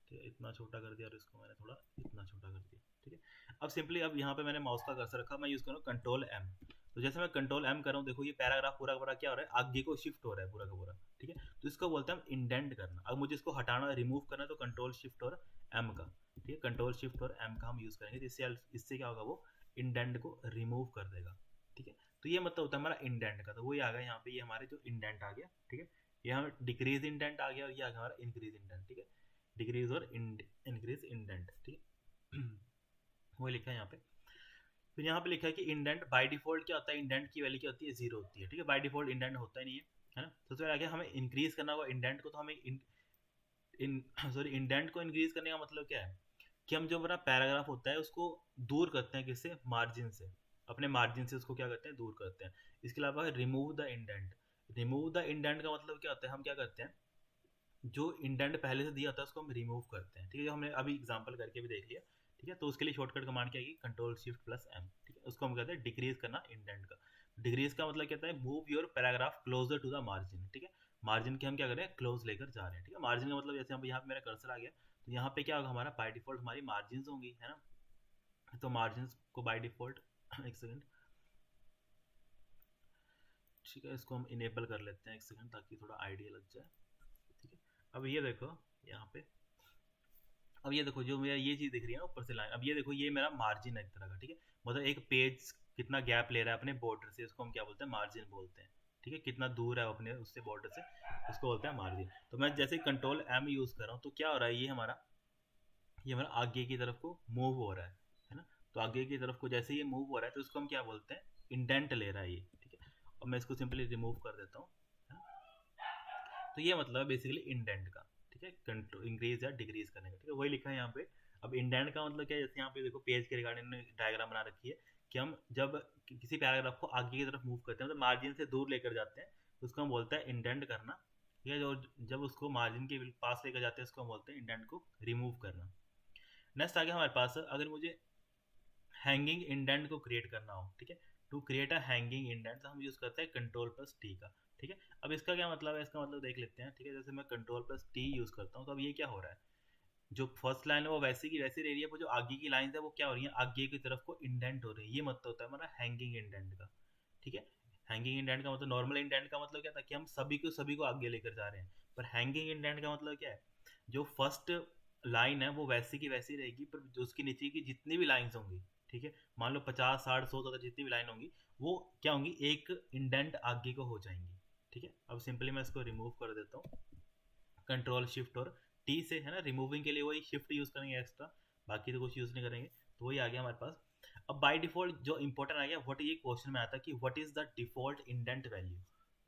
[SPEAKER 1] ठीक है, इतना छोटा कर दिया और इसको मैंने थोड़ा इतना छोटा कर दिया, ठीक है। अब सिंपली अब यहाँ पे मैंने माउस का कर्सर रखा, मैं यूज़ करूँ कंट्रोल एम। तो जैसे मैं कंट्रोल एम कर रहा हूँ, देखो ये पैराग्राफ पूरा का पूरा क्या हो रहा है, आगे को शिफ्ट हो रहा है पूरा का पूरा, ठीक है। तो इसको बोलते हैं हम इंडेंट करना। अब मुझे इसको हटाना, रिमूव करना है तो कंट्रोल शिफ्ट और एम का, ठीक है, कंट्रोल शिफ्ट और एम का हम यूज़ करेंगे, तो इससे क्या होगा, वो इंडेंट को रिमूव कर देगा, ठीक है। तो ये मतलब होता है हमारा इंडेंट का। तो वही आ गया यहाँ पे, ये हमारे जो इंडेंट आ गया, ठीक है, ये हमें डिक्रीज इंडेंट आ गया और ये आ गया हमारा इंक्रीज इंडेंट, ठीक है, डिक्रीज और इंक्रीज इंडेंट, ठीक है। वो लिखा है यहाँ पे। फिर यहाँ पे लिखा है कि इंडेंट बाय डिफॉल्ट क्या होता है, इंडेंट की वैल्यू क्या होती है, 0 होती है, ठीक है। बाय डिफॉल्ट इंडेंट होता ही नहीं है ना। सबसे पहले आगे हमें इंक्रीज करना होगा इंडेंट को, तो हमें सॉरी इंडेंट को इंक्रीज करने का मतलब क्या है कि हम जो हमारा पैराग्राफ होता है उसको दूर करते हैं, किससे, मार्जिन से, अपने मार्जिन से उसको क्या करते हैं, दूर करते हैं। इसके अलावा remove the indent, remove the indent का मतलब क्या होता है, हम क्या करते हैं, जो इंडेंट पहले से दिया होता है उसको हम रिमूव करते हैं, ठीक है, जो हमने अभी एग्जांपल करके भी देख लिया, ठीक है। तो उसके लिए शॉर्टकट कमांड क्या है, कंट्रोल शिफ्ट प्लस एम, ठीक है। उसको हम कहते हैं डिक्रीज करना इंडेंट का। डिक्रीज का मतलब कहता है move your paragraph closer to the margin, ठीक है, मार्जिन के हम क्या कर रहे हैं, क्लोज लेकर जा रहे हैं, ठीक है। मार्जिन का मतलब जैसे हम यहाँ पे मेरा कर्सर आ गया, तो यहाँ पे क्या होगा, हमारा बाय डिफॉल्ट हमारी मार्जिन होंगी, है ना। तो मार्जिन को बाय डिफॉल्ट एक सेकंड, ठीक है, इसको हम इनेबल कर लेते हैं एक सेकंड, ताकि थोड़ा आइडिया लग जाए, ठीक है। अब ये देखो यहाँ पे, अब ये देखो जो मेरा ये चीज़ दिख रही है ना ऊपर से लाइन, अब ये देखो ये मेरा मार्जिन है एक तरह का, ठीक है। मतलब एक पेज कितना गैप ले रहा है अपने बॉर्डर से, उसको हम क्या बोलते हैं, मार्जिन बोलते हैं, ठीक है। कितना दूर है अपने उससे बॉर्डर से, उसको बोलते हैं मार्जिन। तो मैं जैसे कंट्रोल एम यूज़ कर रहा हूँ तो क्या हो रहा है, ये हमारा आगे की तरफ को मूव हो रहा है ना। तो आगे की तरफ को जैसे ये मूव हो रहा है तो उसको हम क्या बोलते हैं, इंडेंट ले रहा है ये, ठीक है। और मैं इसको सिंपली रिमूव कर देता हूँ, है ना? तो ये मतलब है बेसिकली इंडेंट का, ठीक है, कंट्रोल इंक्रीज या डिक्रीज करने का, ठीक है, वही लिखा है यहाँ पे। अब इंडेंट का मतलब क्या है, जैसे यहाँ पे देखो पेज के रिगार्डिंग डायग्राम बना रखी है कि हम जब किसी पैराग्राफ को आगे की तरफ मूव करते हैं, मतलब मार्जिन से दूर लेकर जाते हैं, तो उसको हम बोलते हैं इंडेंट करना, ठीक है। जो जब उसको मार्जिन के पास लेकर जाते हैं उसको हम बोलते हैं इंडेंट को रिमूव करना। नेक्स्ट आ गया हमारे पास, अगर मुझे हैंगिंग इंडेंट को क्रिएट करना हो, ठीक है, to create a hanging indent, तो हम यूज करते हैं कंट्रोल प्लस टी का, ठीक है। अब इसका क्या मतलब है, इसका मतलब देख लेते हैं, ठीक है। जैसे मैं कंट्रोल प्लस टी यूज करता हूँ तो अब ये क्या हो रहा है, जो फर्स्ट लाइन है वो वैसी की वैसी रह रही है, वो जो आगे की लाइन है वो क्या हो रही है, आगे की तरफ को इंडेंट हो रही है। ये मतलब होता है हमारा हैंगिंग इंडेंट का, ठीक है। हैंगिंग इंडेंट का मतलब, नॉर्मल इंडेंट का मतलब क्या था कि हम सभी को आगे लेकर जा रहे हैं, पर हैंगिंग इंडेंट का मतलब क्या है, जो फर्स्ट लाइन है वो वैसी की वैसी रहेगी, पर जो उसके नीचे की जितनी भी लाइंस होंगी, ठीक है, मान लो 50 60 100 तक जितनी भी लाइन होंगी, वो क्या होंगी, एक इंडेंट आगे को हो जाएंगी, ठीक है। अब सिंपली मैं इसको रिमूव कर देता हूँ कंट्रोल शिफ्ट और टी से, है ना। रिमूविंग के लिए वही शिफ्ट यूज़ करेंगे एक्स्ट्रा, बाकी तो कुछ यूज़ नहीं करेंगे। तो वही आ गया हमारे पास। अब बाय डिफॉल्ट जो इंपॉर्टेंट आ गया, व्हाट ये क्वेश्चन में आता है कि what is the default indent value,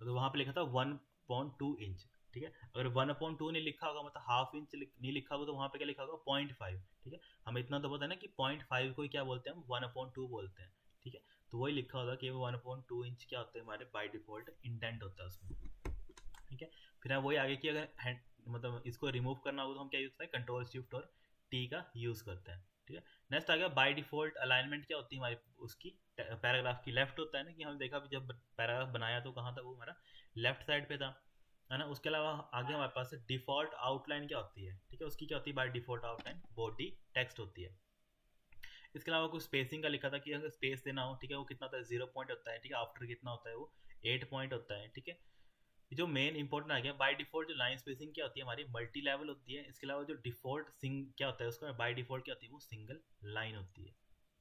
[SPEAKER 1] तो वहां पे लिखा था 1.2 इंच, ठीक है। अगर 1/2 नहीं लिखा होगा, मतलब हाफ इंच नहीं लिखा होगा, तो वहां पे क्या लिखा होगा 0.5, ठीक है। हमें इतना तो पता है ना कि 0.5 को क्या बोलते हैं, हम 1/2 बोलते हैं, ठीक है। तो वही लिखा होगा कि 1/2 इंच क्या होता है, हमारे बाय डिफॉल्ट इंडेंट होता है उसमें, ठीक है। फिर हम वही आगे की अगर मतलब इसको रिमूव करना होगा तो हम क्या यूज करते हैं, कंट्रोल शिफ्ट और टी का यूज करते हैं, ठीक है। नेक्स्ट आ गया बाय डिफॉल्ट अलाइनमेंट, क्या होती है हमारी उसकी, पैराग्राफ की लेफ्ट होता है ना, कि हम देखा भी जब पैराग्राफ बनाया तो कहाँ था वो हमारा, लेफ्ट साइड पे था, है ना। उसके अलावा आगे हमारे पास डिफॉल्ट आउटलाइन क्या होती है, ठीक है। उसकी क्या होती है by default outline, body text होती है। इसके अलावा कुछ स्पेसिंग का लिखा था कि अगर स्पेस देना हो, ठीक है, वो कितना होता है 0 पॉइंट होता है, ठीक है। आफ्टर कितना होता है वो 8 पॉइंट होता है, ठीक है। जो मेन इंपॉर्टेंट आ गया बाय डिफॉल्ट, जो लाइन स्पेसिंग क्या होती है हमारी मल्टी लेवल होती है। इसके अलावा जो डिफॉल्ट सिंग क्या होता है उसका बाय डिफॉल्ट क्या होती है, वो सिंगल लाइन होती है,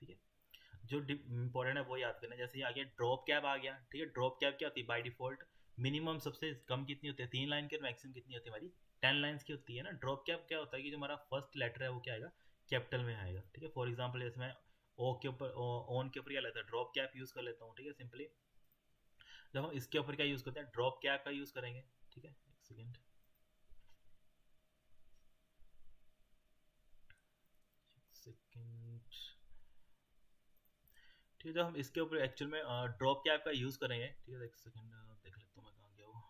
[SPEAKER 1] ठीक है। जो इंपॉर्टेंट है वो याद करना। जैसे ये आ गया ड्रॉप कैप आ गया, ठीक है। ड्रॉप कैप क्या होती है बाय डिफॉल्ट, मिनिमम सबसे कम कितनी होती है 3 लाइन की, और मैक्सिमम कितनी होती है हमारी 10 लाइन्स की होती है ना। ड्रॉप कैप क्या होता है कि जो हमारा फर्स्ट लेटर है वो क्या आएगा, कैपिटल में आएगा, ठीक है। फॉर एग्जाम्पल जैसे मैं ओ के ऊपर, ऑन के ऊपर क्या लेता है, ड्रॉप कैप यूज कर लेता हूँ, ठीक है। सिंपली जब हम इसके ऊपर क्या यूज करते हैं, ड्रॉप कैप का यूज करेंगे, ठीक है। एक सेकेंड, सेकेंड, ठीक है। जब हम इसके ऊपर एक्चुअल में ड्रॉप कैप का यूज करेंगे, ठीक है। एक सेकेंड देख लेता हूँ मैं कहाँ गया वो,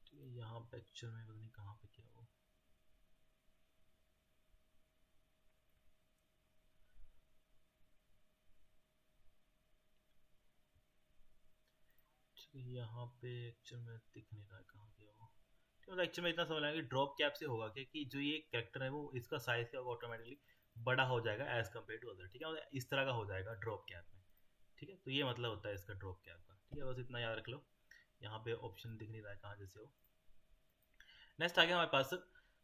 [SPEAKER 1] ठीक है। यहाँ पे एक्चुअल में पता नहीं कहाँ पे किया वो, ठीक है। यहाँ पे एक्चुअल में दिख नहीं रहा है कहाँ गया वो, ठीक है। एक्चुअल में इतना समझ लगा कि ड्रॉप कैप से होगा क्या, कि जो ये कैरेक्टर है वो इसका साइज क्या होगा, ऑटोमेटिकली बड़ा हो जाएगा एज कम्पेयर टू अदर, ठीक है। मतलब इस तरह का हो जाएगा ड्रॉप कैप में, ठीक है। तो ये मतलब होता है इसका ड्रॉप कैप का, ठीक है। बस इतना याद रख लो। यहाँ पे ऑप्शन दिख नहीं रहा है कहाँ जैसे हो। नेक्स्ट आ गया हमारे पास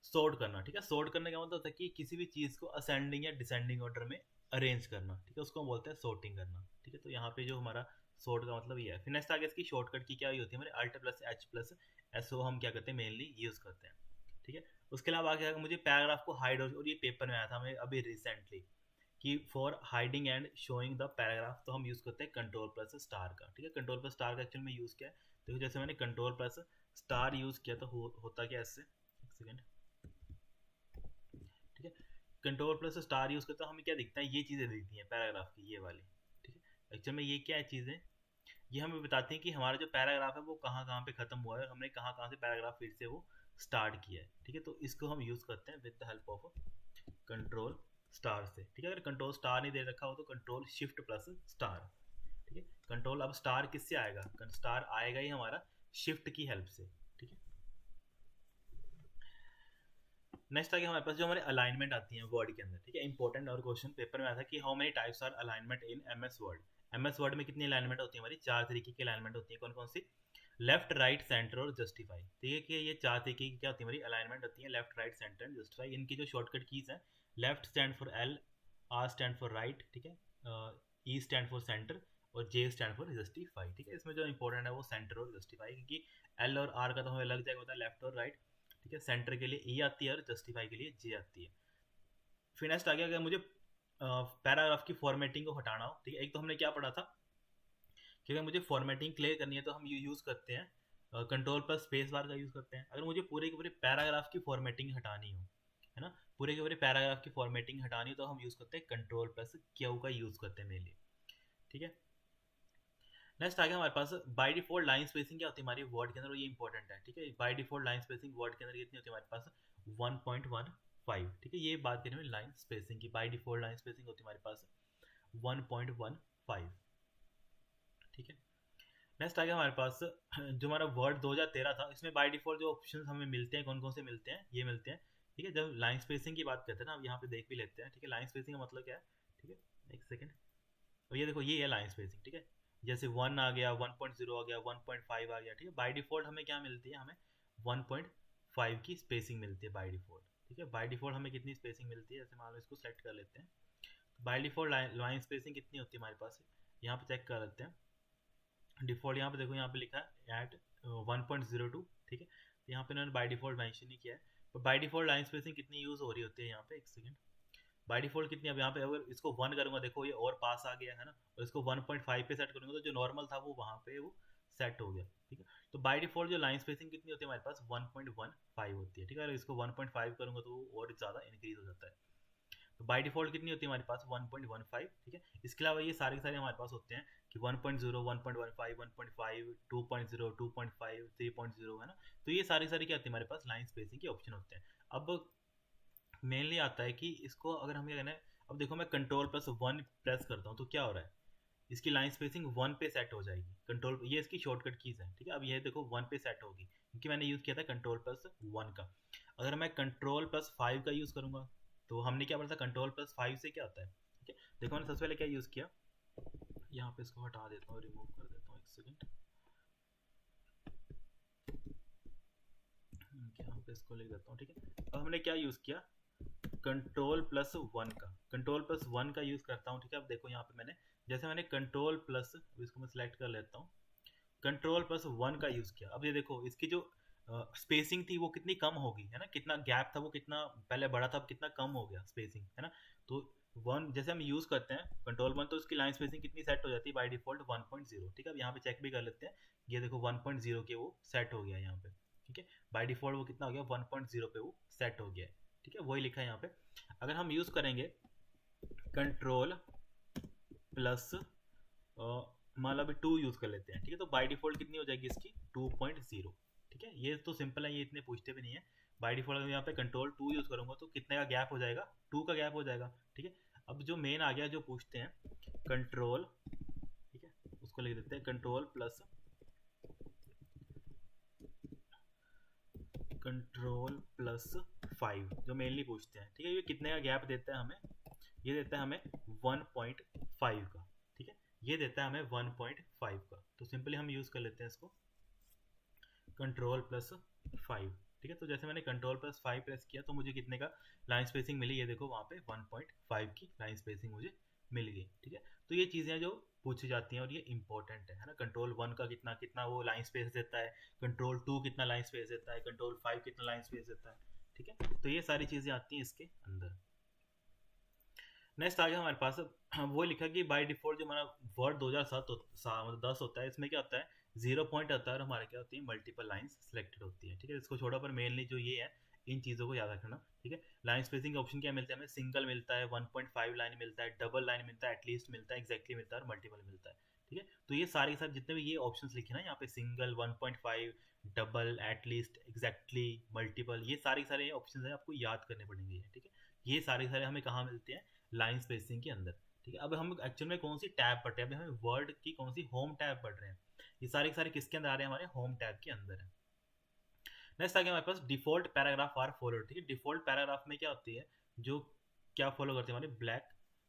[SPEAKER 1] सॉर्ट करना, ठीक है। सॉर्ट करने का मतलब होता है कि किसी भी चीज़ को असेंडिंग या डिसेंडिंग ऑर्डर में अरेंज करना, ठीक है। उसको हम बोलते हैं सॉर्टिंग करना, ठीक है। तो यहाँ पे जो हमारा सॉर्ट का मतलब ये है। फिर नेक्स्ट आ गया इसकी शॉर्टकट की क्या होती है हमारे, alt plus H plus S O हम क्या करते हैं मेनली यूज़ करते हैं, ठीक है। उसके अलावा आगे मुझे पैराग्राफ को हाइड, और ये पेपर में आया था हमें अभी रिसेंटली, कि for hiding and showing the paragraph, तो हम यूज़ करते हैं कंट्रोल प्लस स्टार का, ठीक है। कंट्रोल प्लस स्टार का एक्चुअल में यूज़ किया है, देखो जैसे मैंने कंट्रोल प्लस स्टार यूज़ किया तो होता क्या इससे, एक सेकेंड, ठीक है। कंट्रोल प्लस स्टार यूज़ करते तो हमें क्या दिखता है, ये चीज़ें दिखती हैं पैराग्राफ की, ये वाली, ठीक है। एक्चुअल में ये क्या है चीज़ें, ये हमें बताती हैं कि हमारा जो पैराग्राफ है वो कहाँ कहाँ पे खत्म हुआ है, हमने कहाँ कहाँ से पैराग्राफ फिर से वो स्टार्ट किया है, ठीक है। तो इसको हम यूज़ करते हैं with the help of control star से, ठीक है। अगर कंट्रोल स्टार नहीं दे रखा हो तो कंट्रोल शिफ्ट प्लस स्टार, ठीक है। कंट्रोल अब स्टार किससे आएगा, स्टार आएगा ही हमारा शिफ्ट की हेल्प से, ठीक है। नेक्स्ट आ गया हमारे पास जो हमारे अलाइनमेंट आती है वर्ड के अंदर, ठीक है। इंपॉर्टेंट और क्वेश्चन पेपर में आया था कि how many types are alignment in MS Word. MS Word में कितनी अलाइनमेंट होती है हमारी, 4 तरीके की अलाइनमेंट होती है। कौन कौन सी, लेफ्ट राइट सेंटर और जस्टिफाई, ठीक है। कि ये 4 तरीके की क्या होती है हमारी अलाइनमेंट होती है, left right centre and justify. इनकी जो शॉर्टकट कीज है, left stand for L, R stand for right, ठीक है, ई स्टैंड फॉर सेंटर, और जे स्टैंड फॉर जस्टिफाई, ठीक है। इसमें जो इंपॉर्टेंट है वो सेंटर और जस्टिफाई, क्योंकि एल और आर का तो हमें लग जाएगा होता है लेफ्ट और राइट, ठीक है। सेंटर के लिए ई आती है और जस्टिफाई के लिए जे आती है। फिर नेक्स्ट आ गया अगर मुझे पैराग्राफ की फॉर्मेटिंग को हटाना हो, ठीक है। एक तो हमने क्या पढ़ा था कि अगर मुझे फॉर्मेटिंग क्लियर करनी है तो हम यूज़ करते हैं कंट्रोल प्लस स्पेस बार का यूज़ करते हैं। अगर मुझे पूरे के पूरे पैराग्राफ की फॉर्मेटिंग हटानी हो, है ना, पूरे के पूरे पैराग्राफ की फॉर्मेटिंग हटानी हो तो हम यूज़ करते हैं कंट्रोल प्लस क्यू का यूज़ करते हैं मेनली, ठीक है। नेक्स्ट आ गया हमारे पास बाय डिफॉल्ट लाइन स्पेसिंग क्या होती है हमारी वर्ड के अंदर, और ये इंपॉर्टेंट है, ठीक है। By default line spacing word के अंदर कितनी होती है हमारे पास, 1.15, ठीक है। ये बात करें लाइन स्पेसिंग की, बाय डिफॉल्ट लाइन स्पेसिंग होती है हमारे पास 1.15, ठीक है। नेक्स्ट आ गया हमारे पास जो हमारा वर्ड 2013 था, इसमें बाय डिफॉल्ट जो ऑप्शन हमें मिलते हैं कौन कौन से मिलते हैं, ये मिलते हैं, ठीक है। जब लाइन स्पेसिंग की बात करते हैं ना, अब यहाँ पे देख भी लेते हैं, ठीक है। लाइन स्पेसिंग का मतलब क्या है, ठीक है। एक सेकेंड, और ये देखो ये है लाइन स्पेसिंग, ठीक है। जैसे 1 आ गया, 1.0 आ गया, 1.5 आ गया, ठीक है। बाय डिफॉल्ट हमें क्या मिलती है, हमें 1.5 की स्पेसिंग मिलती है बाय डिफॉल्ट, ठीक है। बाय डिफॉल्ट हमें कितनी स्पेसिंग मिलती है, जैसे मान लो इसको सेलेक्ट कर लेते हैं। बाय डिफॉल्ट लाइन स्पेसिंग कितनी होती है हमारे पास, यहाँ पे चेक कर लेते हैं। डिफ़ॉल्ट यहाँ पे देखो, यहाँ पे लिखा है एट 1.02, ठीक है। तो यहाँ पे इन्होंने बाय डिफ़ॉल्ट मेंशन नहीं किया है। तो बाय डिफ़ॉल्ट लाइन स्पेसिंग कितनी यूज़ हो रही होती है यहाँ पे, एक सेकंड। बाय डिफ़ॉल्ट कितनी, अब यहाँ पे अगर इसको 1 करूँगा, देखो ये और पास आ गया है ना, और इसको 1.5 पे सेट करूँगा तो जो नॉर्मल था वो वहाँ पे वो सेट हो गया, ठीक है। तो बाय डिफ़ॉल्ट जो लाइन स्पेसिंग कितनी होती है हमारे पास, 1.15 होती है, ठीक है। अगर इसको 1.5 करूँगा तो वो और ज़्यादा इंक्रीज़ हो जाता है। तो बाय डिफ़ॉल्ट कितनी होती है हमारे पास, 1.15, ठीक है। इसके अलावा ये सारे के सारे हमारे पास होते हैं कि 1.0, 1.15, 1.5, 2.0, 2.5, 3.0, है ना। तो ये सारी सारी क्या होती है हमारे पास, लाइन स्पेसिंग के ऑप्शन होते हैं। अब मेनली आता है कि इसको अगर हमें कहना है, अब देखो मैं कंट्रोल+1 प्रेस करता हूँ तो क्या हो रहा है, इसकी लाइन स्पेसिंग 1 पे सेट हो जाएगी। कंट्रोल, ये इसकी शॉर्टकट कीज है, ठीक है। अब ये देखो 1 पे सेट होगी क्योंकि मैंने यूज़ किया था कंट्रोल+1 का। अगर मैं कंट्रोल+5 का यूज़ करूँगा तो हमने क्या पढ़ा था, कंट्रोल+5 से क्या होता है, ठीक है। देखो मैंने सबसे पहले क्या यूज़ किया, यहाँ पे इसको हटा देता हूँ, रिमूव कर देता हूँ, एक सेकेंड। यहाँ पे इसको लिख देता हूँ, ठीक है। अब हमने क्या यूज़ किया, कंट्रोल+1 का, कंट्रोल+1 का यूज़ करता हूँ, ठीक है। अब देखो यहाँ पे मैंने, जैसे मैंने कंट्रोल प्लस, इसको मैं सिलेक्ट कर लेता हूँ, कंट्रोल+1 का यूज़ किया। अब ये देखो इसकी जो स्पेसिंग थी वो कितनी कम होगी, है ना। कितना गैप था वो कितना पहले बड़ा था, अब कितना कम हो गया स्पेसिंग, है ना। तो 1 जैसे हम यूज़ करते हैं कंट्रोल+1 तो उसकी लाइन स्पेसिंग कितनी सेट हो जाती है बाय डिफॉल्ट, 1.0, ठीक है। अब यहाँ पे चेक भी कर लेते हैं, ये देखो 1.0 के वो सेट हो गया यहाँ पे, ठीक है। बाय डिफॉल्ट वो कितना हो गया, 1.0 पे वो सेट हो गया है, ठीक है। वही लिखा है यहाँ पे। अगर हम यूज़ करेंगे कंट्रोल प्लस, मान लो अभी 2 यूज़ कर लेते हैं, ठीक है। तो बाय डिफॉल्ट कितनी हो जाएगी इसकी, 2.0, ठीक है। ये तो सिंपल है, ये इतने पूछते भी नहीं है। बाय डिफॉल्ट अगर यहाँ पे कंट्रोल 2 यूज़ करूँगा तो कितने का गैप हो जाएगा, 2 का गैप हो जाएगा, ठीक है। अब जो मेन आ गया जो पूछते हैं कंट्रोल, ठीक है, उसको लिख देते हैं कंट्रोल+5 जो मेनली पूछते हैं, ठीक है। ये कितने का गैप देता है हमें, ये देता है हमें 1.5 का, ठीक है। ये देता है हमें 1.5 का। तो सिंपली हम यूज़ कर लेते हैं इसको कंट्रोल+5, ठीक है। तो जैसे मैंने कंट्रोल+5 प्रेस किया तो मुझे कितने का लाइन स्पेसिंग मिली, ये देखो वहाँ पे 1.5 की लाइन स्पेसिंग मुझे मिल गई, ठीक है। तो ये चीज़ें जो पूछी जाती हैं और ये इंपॉर्टेंट है ना। कंट्रोल 1 का कितना कितना वो लाइन स्पेस देता है, कंट्रोल 2 कितना लाइन स्पेस देता है, कंट्रोल 5 कितना लाइन स्पेस देता है, ठीक है। तो ये सारी चीज़ें आती हैं इसके अंदर। नेक्स्ट आ गया हमारे पास, वो लिखा कि बाय डिफॉल्ट जो हमारा वर्ड 2007 मतलब 10 होता है, इसमें क्या होता है, 0 पॉइंट आता है और हमारे क्या होती है, मल्टीपल लाइंस सिलेक्टेड होती है, ठीक है। इसको छोड़ा पर मेनली जो ये है, इन चीज़ों को याद रखना, ठीक है। लाइन स्पेसिंग का ऑप्शन क्या मिलता है हमें, सिंगल मिलता है, 1.5 लाइन मिलता है, डबल लाइन मिलता है, एटलीस्ट मिलता है, एग्जैक्टली मिलता है और मल्टीपल मिलता है, ठीक है। तो ये सारे के सारे जितने भी ये ऑप्शंस लिखे ना यहाँ पे, single, 1.5, double, at least, exactly, multiple, ये सारे के सारे ऑप्शन है आपको याद करने पड़ेंगे, ठीक है। ये सारे सारे हमें कहाँ मिलते हैं, लाइन स्पेसिंग के अंदर, ठीक है। अब हम एक्चुअल में कौन सी टैब पढ़ रहे हैं, अभी हमें वर्ड की कौन सी होम टैब पढ़ रहे हैं, ये सारे के सारे किसके अंदर आ रहे हैं, हमारे होम टैब के अंदर है। नेक्स्ट आ गया हमारे पास डिफॉल्ट पैराग्राफ आर फॉलो, ठीक है। डिफॉल्ट पैराग्राफ में क्या होती है, जो क्या फॉलो करती है, हमारी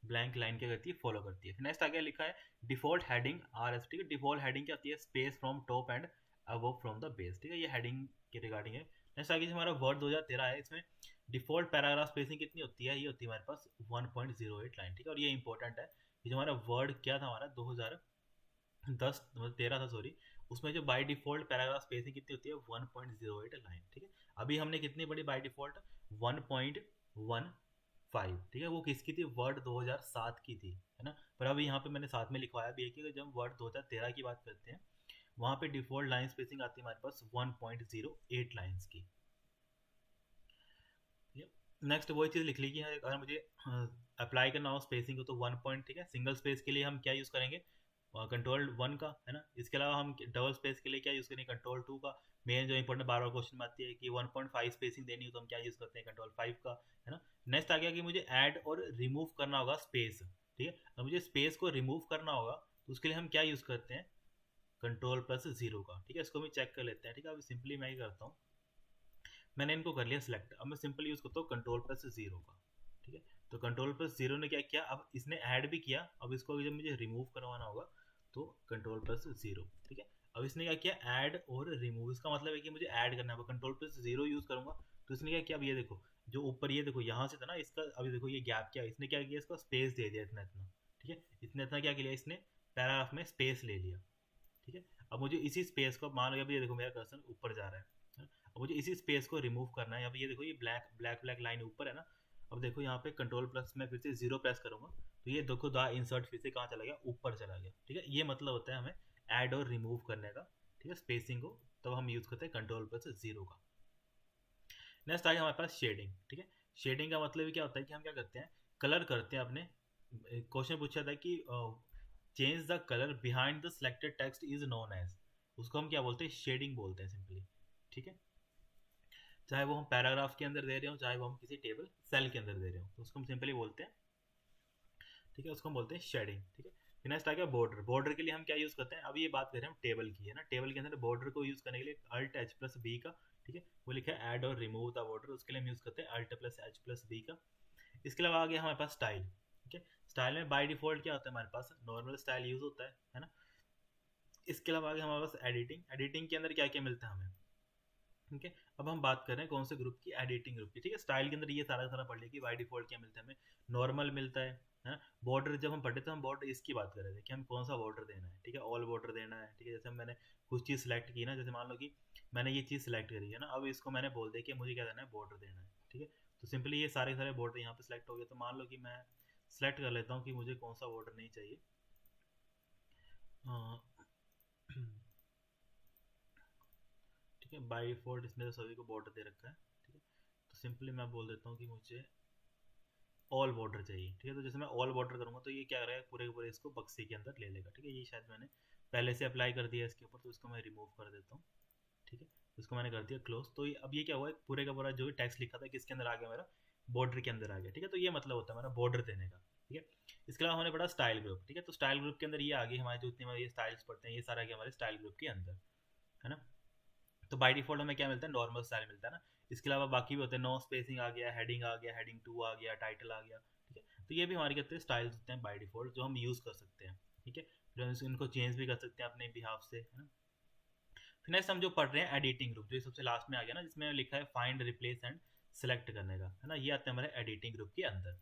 [SPEAKER 1] ब्लैंक लाइन क्या करती है, फॉलो करती है। नेक्स्ट आ गया लिखा है डिफॉल्ट हेडिंग आर एस, ठीक है। डिफॉल्ट हेडिंग क्या होती है, space from top and above from the base, ठीक है। ये हेडिंग के रिगार्डिंग है। नेक्स्ट आ गया हमारा वर्ड 2013 है, इसमें डिफॉल्ट पैराग्राफ स्पेसिंग कितनी होती है, ये होती है हमारे पास 1.08 लाइन, ठीक है। और ये इंपॉर्टेंट है, ये जो हमारा वर्ड क्या था हमारा 2010 मतलब 13 था सॉरी, उसमें जो बाय डिफॉल्ट पैराग्राफ स्पेसिंग कितनी होती है, 1.08 लाइन, ठीक है। अभी हमने कितनी पढ़ी बाय डिफॉल्ट, 1.15, ठीक है। वो किसकी थी, वर्ड 2007 की थी, है ना। पर अभी यहाँ पे मैंने साथ में लिखवाया भी है कि जब वर्ड 2013 की बात करते हैं, वहाँ पे डिफॉल्ट लाइन स्पेसिंग आती है हमारे पास 1.08 लाइन्स की। नेक्स्ट वही चीज़ लिख ली कि अगर मुझे अप्लाई करना हो स्पेसिंग को तो 1 पॉइंट, ठीक है। सिंगल स्पेस के लिए हम क्या यूज़ करेंगे, कंट्रोल 1 का, है ना। इसके अलावा हम डबल स्पेस के लिए क्या यूज़ करेंगे, कंट्रोल 2 का। मेन जो इंपॉर्टेंट बार बार क्वेश्चन में आती है कि 1.5 स्पेसिंग देनी हो तो हम क्या यूज़ करते हैं, कंट्रोल 5 का, है ना। नेक्स्ट आ गया कि मुझे ऐड और रिमूव करना होगा स्पेस, ठीक है। अगर मुझे स्पेस को रिमूव करना होगा तो उसके लिए हम क्या यूज़ करते हैं, कंट्रोल+0 का, ठीक है। इसको भी चेक कर लेते हैं, ठीक है। अभी सिंपली मैं ही करता हूँ, मैंने इनको कर लिया सिलेक्ट। अब मैं सिंपल यूज़ करता हूँ कंट्रोल+0 का, ठीक है। तो कंट्रोल+0 ने क्या किया, अब इसने ऐड भी किया, अब इसको जब मुझे रिमूव करवाना होगा तो कंट्रोल+0, ठीक है। अब इसने क्या किया, ऐड और रिमूव, इसका मतलब है कि मुझे ऐड करना है, कंट्रोल+0 यूज़ करूँगा तो इसने क्या किया, अब ये देखो जो ऊपर ये देखो यहाँ से था ना इसका, अभी देखो ये गैप क्या है, इसने क्या किया, इसको स्पेस दे दिया इतना इतना, ठीक है। इतना इतना क्या किया इसने, पैराग्राफ में स्पेस ले लिया, ठीक है। अब मुझे इसी स्पेस को, मान लो अभी ये देखो मेरा कर्सर ऊपर जा रहा है, अब मुझे इसी स्पेस को रिमूव करना है। अब ये देखो ये ब्लैक ब्लैक ब्लैक लाइन ऊपर है ना, अब देखो यहाँ पे कंट्रोल प्लस में फिर से 0 प्रेस करूंगा तो ये देखो दा इंसर्ट फिर से कहाँ चला गया, ऊपर चला गया। ठीक है, ये मतलब होता है हमें ऐड और रिमूव करने का। ठीक है, स्पेसिंग को तब हम यूज करते हैं कंट्रोल प्लस 0 का। नेक्स्ट आ गया हमारे पास शेडिंग। ठीक है, शेडिंग का मतलब क्या होता है कि हम क्या करते हैं, कलर करते हैं अपने। क्वेश्चन पूछा था कि change the colour behind the selected text is known as, उसको हम क्या बोलते हैं, शेडिंग बोलते हैं सिंपली। ठीक है, चाहे वो हम पैराग्राफ के अंदर दे रहे हो, चाहे वो हम किसी टेबल सेल के अंदर दे रहे हो, तो उसको हम सिंपली बोलते हैं, ठीक है, उसको हम बोलते हैं शेडिंग। ठीक है, फिर नेक्स्ट आ गया बॉर्डर। बॉर्डर के लिए हम क्या यूज करते हैं, अब ये बात कर रहे हैं हम टेबल की है ना, टेबल के अंदर बॉर्डर को यूज करने के लिए अल्ट एच प्लस बी का, ठीक है, वो लिखा है ऐड और रिमूव द बॉर्डर, उसके लिए हम यूज करते हैं alt plus H plus B का। इसके अलावा आ गया हमारे पास स्टाइल। ठीक है, स्टाइल में बाय डिफॉल्ट क्या होता है, हमारे पास नॉर्मल स्टाइल यूज होता है ना। इसके अलावा आ गया हमारे पास एडिटिंग। एडिटिंग के अंदर क्या क्या मिलता है हमें। ठीक है, अब हम बात कर रहे हैं कौन से ग्रुप की, एडिटिंग ग्रुप की। ठीक है, स्टाइल के अंदर ये सारा सारा पढ़ लिया कि बाय डिफॉल्ट क्या मिलता है हमें, नॉर्मल मिलता है ना। बॉर्डर जब हम पढ़े तो हम बॉर्डर इसकी बात कर रहे थे कि हम कौन सा बॉर्डर देना है। ठीक है, ऑल बॉर्डर देना है। ठीक है, जैसे मैंने कुछ चीज़ सेलेक्ट की ना, जैसे मान लो कि मैंने ये चीज़ सेलेक्ट करी है ना, अब इसको मैंने बोल दिया कि मुझे क्या देना है, बॉर्डर देना है। ठीक है, तो सिंपली ये सारे सारे बॉर्डर यहाँ पे सिलेक्ट हो गए। तो मान लो कि मैं सेलेक्ट कर लेता हूँ कि मुझे कौन सा बॉर्डर नहीं चाहिए। ठीक है, बाय डिफॉल्ट इसमें तो सभी को बॉर्डर दे रखा है। ठीक है, तो सिंपली मैं बोल देता हूँ कि मुझे ऑल बॉर्डर चाहिए। ठीक है, तो जैसे मैं ऑल बॉर्डर करूँगा तो ये क्या करेगा, पूरे के पूरे इसको बक्से के अंदर ले लेगा। ठीक है, ये शायद मैंने पहले से अप्लाई कर दिया इसके ऊपर, तो इसको मैं रिमूव कर देता हूँ। ठीक है, इसको मैंने कर दिया क्लोज। तो अब ये क्या हुआ, पूरे का पूरा जो भी टेक्स्ट लिखा था किसके अंदर आ गया, मेरा बॉर्डर के अंदर आ गया। ठीक है, तो ये मतलब होता है मेरा बॉर्डर देने का। ठीक है, इसके अलावा हमने पढ़ा स्टाइल ग्रुप। ठीक है, तो स्टाइल ग्रुप के अंदर ये आ गई हमारे जो इतने ये स्टाइल्स पढ़ते हैं, ये सारा गया हमारे स्टाइल ग्रुप के अंदर, है ना। तो बाय डिफॉल्ट हमें क्या मिलता है, नॉर्मल स्टाइल मिलता है ना। इसके अलावा बाकी भी होते हैं, नो स्पेसिंग आ गया, हेडिंग आ गया, हेडिंग 2 आ गया, टाइटल आ गया। ठीक है, तो ये भी हमारे कहते हैं स्टाइल्स होते हैं बाय डिफॉल्ट जो हम यूज़ कर सकते हैं। ठीक है, फिर हम इनको चेंज भी कर सकते हैं अपने बिहाफ से, है ना। फिर नेक्स्ट हम जो पढ़ रहे हैं एडिटिंग ग्रुप, जो सबसे लास्ट में आ गया ना, जिसमें लिखा है फाइंड, रिप्लेस एंड सेलेक्ट करने का, है ना, ये आता है हमारे एडिटिंग ग्रुप के अंदर।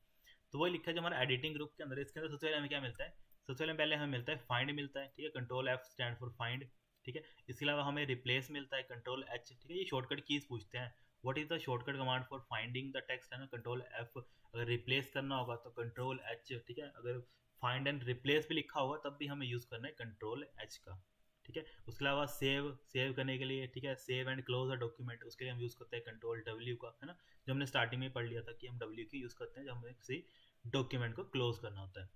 [SPEAKER 1] तो वही लिखा है जो हमारा एडिटिंग ग्रुप के अंदर है। इसके अंदर सबसे पहले हमें क्या मिलता है, सबसे पहले हमें मिलता है फाइंड मिलता है। ठीक है, control F stand for find. ठीक है, इसके अलावा हमें रिप्लेस मिलता है, कंट्रोल एच। ठीक है, ये शॉर्टकट कीज पूछते हैं, what is the shortcut command for finding the text, है ना, कंट्रोल एफ। अगर रिप्लेस करना होगा तो कंट्रोल एच। ठीक है, अगर फाइंड एंड रिप्लेस भी लिखा होगा तब भी हमें यूज करना है कंट्रोल एच का। ठीक है, उसके अलावा सेव, सेव करने के लिए, ठीक है, save and close a document, उसके लिए हम यूज करते हैं कंट्रोल डब्ल्यू का, है ना, जो हमने स्टार्टिंग में पढ़ लिया था कि हम डब्ल्यू की यूज करते हैं जब हमें किसी डॉक्यूमेंट को क्लोज करना होता है।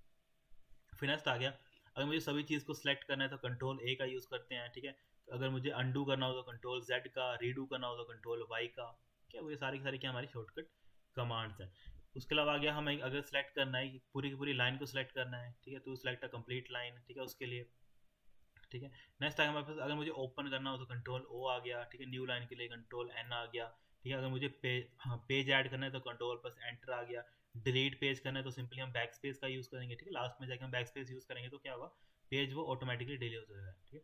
[SPEAKER 1] फिर नेक्स्ट आ गया, अगर मुझे सभी चीज़ को सिलेक्ट करना है तो कंट्रोल ए का यूज़ करते हैं। ठीक है, अगर मुझे अंडू करना हो तो कंट्रोल जेड का, रीडू करना हो तो कंट्रोल वाई का। क्या वो ये सारी सारी क्या हमारी शॉर्टकट कमांड्स हैं। उसके अलावा आ गया हमें अगर सेलेक्ट करना है, पूरी की पूरी लाइन को सिलेक्ट करना है, ठीक है, तो सिलेक्ट अ कंप्लीट लाइन। ठीक है, उसके लिए, ठीक है, नेक्स्ट आगे हमारे पास अगर मुझे ओपन करना हो तो कंट्रोल ओ आ गया। ठीक है, न्यू लाइन के लिए कंट्रोल एन आ गया। ठीक है, अगर मुझे पेज ऐड करना है तो कंट्रोल प्लस एंटर आ गया। डिलीट पेज करना है तो सिंपली हम बैक स्पेस का यूज़ करेंगे। ठीक है, लास्ट में जाकर हम बैक स्पेस यूज़ करेंगे तो क्या होगा, पेज वो ऑटोमेटिकली डिलीट हो जाएगा। ठीक है,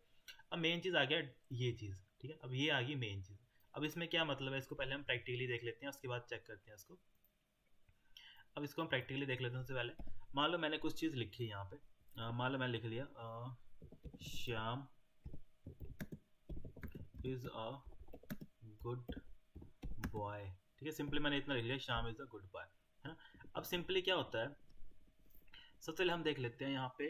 [SPEAKER 1] अब मेन चीज़ आ गया ये चीज़। ठीक है, अब ये आ गई मेन चीज़। अब इसमें क्या मतलब है, इसको पहले हम प्रैक्टिकली देख लेते हैं, उसके बाद चेक करते हैं इसको। अब इसको हम प्रैक्टिकली देख लेते हैं। सबसे पहले मान लो मैंने कुछ चीज़ लिखी है यहाँ पे, मान लो मैंने लिख लिया Shyam is a good boy. ठीक है, सिंपली मैंने इतना लिख लिया, Shyam is a good boy, है ना। अब सिंपली क्या होता है, सबसे पहले हम देख लेते हैं यहाँ पे,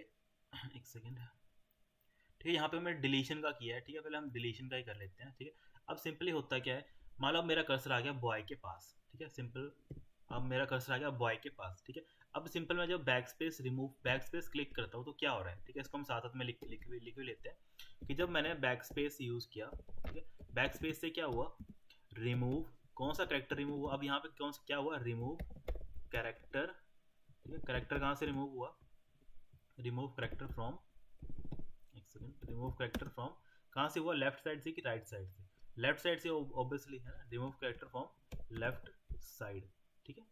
[SPEAKER 1] एक सेकेंड। ठीक है, यहाँ पे हमने डिलीशन का किया है। ठीक है, पहले हम डिलीशन का ही कर लेते हैं। ठीक है, अब सिंपली होता क्या है, मान लो अब मेरा कर्सर आ गया बॉय के पास। ठीक है, सिंपल अब मेरा कर्सर आ गया बॉय के पास। ठीक है, अब सिंपल मैं जब back space remove, back space click करता हूँ तो क्या हो रहा है। ठीक है, इसको हम साथ साथ में लिख भी लेते हैं कि जब मैंने बैक स्पेस यूज़ किया, ठीक है, बैक स्पेस से क्या हुआ, रिमूव, कौन सा कैरेक्टर रिमूव हुआ, अब यहाँ पे कौन सा क्या हुआ, रिमूव कैरेक्टर। ठीक है, कैरेक्टर कहाँ से रिमूव हुआ, रिमूव कैरेक्टर फ्रॉम, एक सेकंड, रिमूव कैरेक्टर फ्रॉम कहाँ से हुआ, लेफ्ट साइड से कि राइट साइड से, लेफ्ट साइड से ऑब्वियसली, है ना, remove character from left side. ठीक है,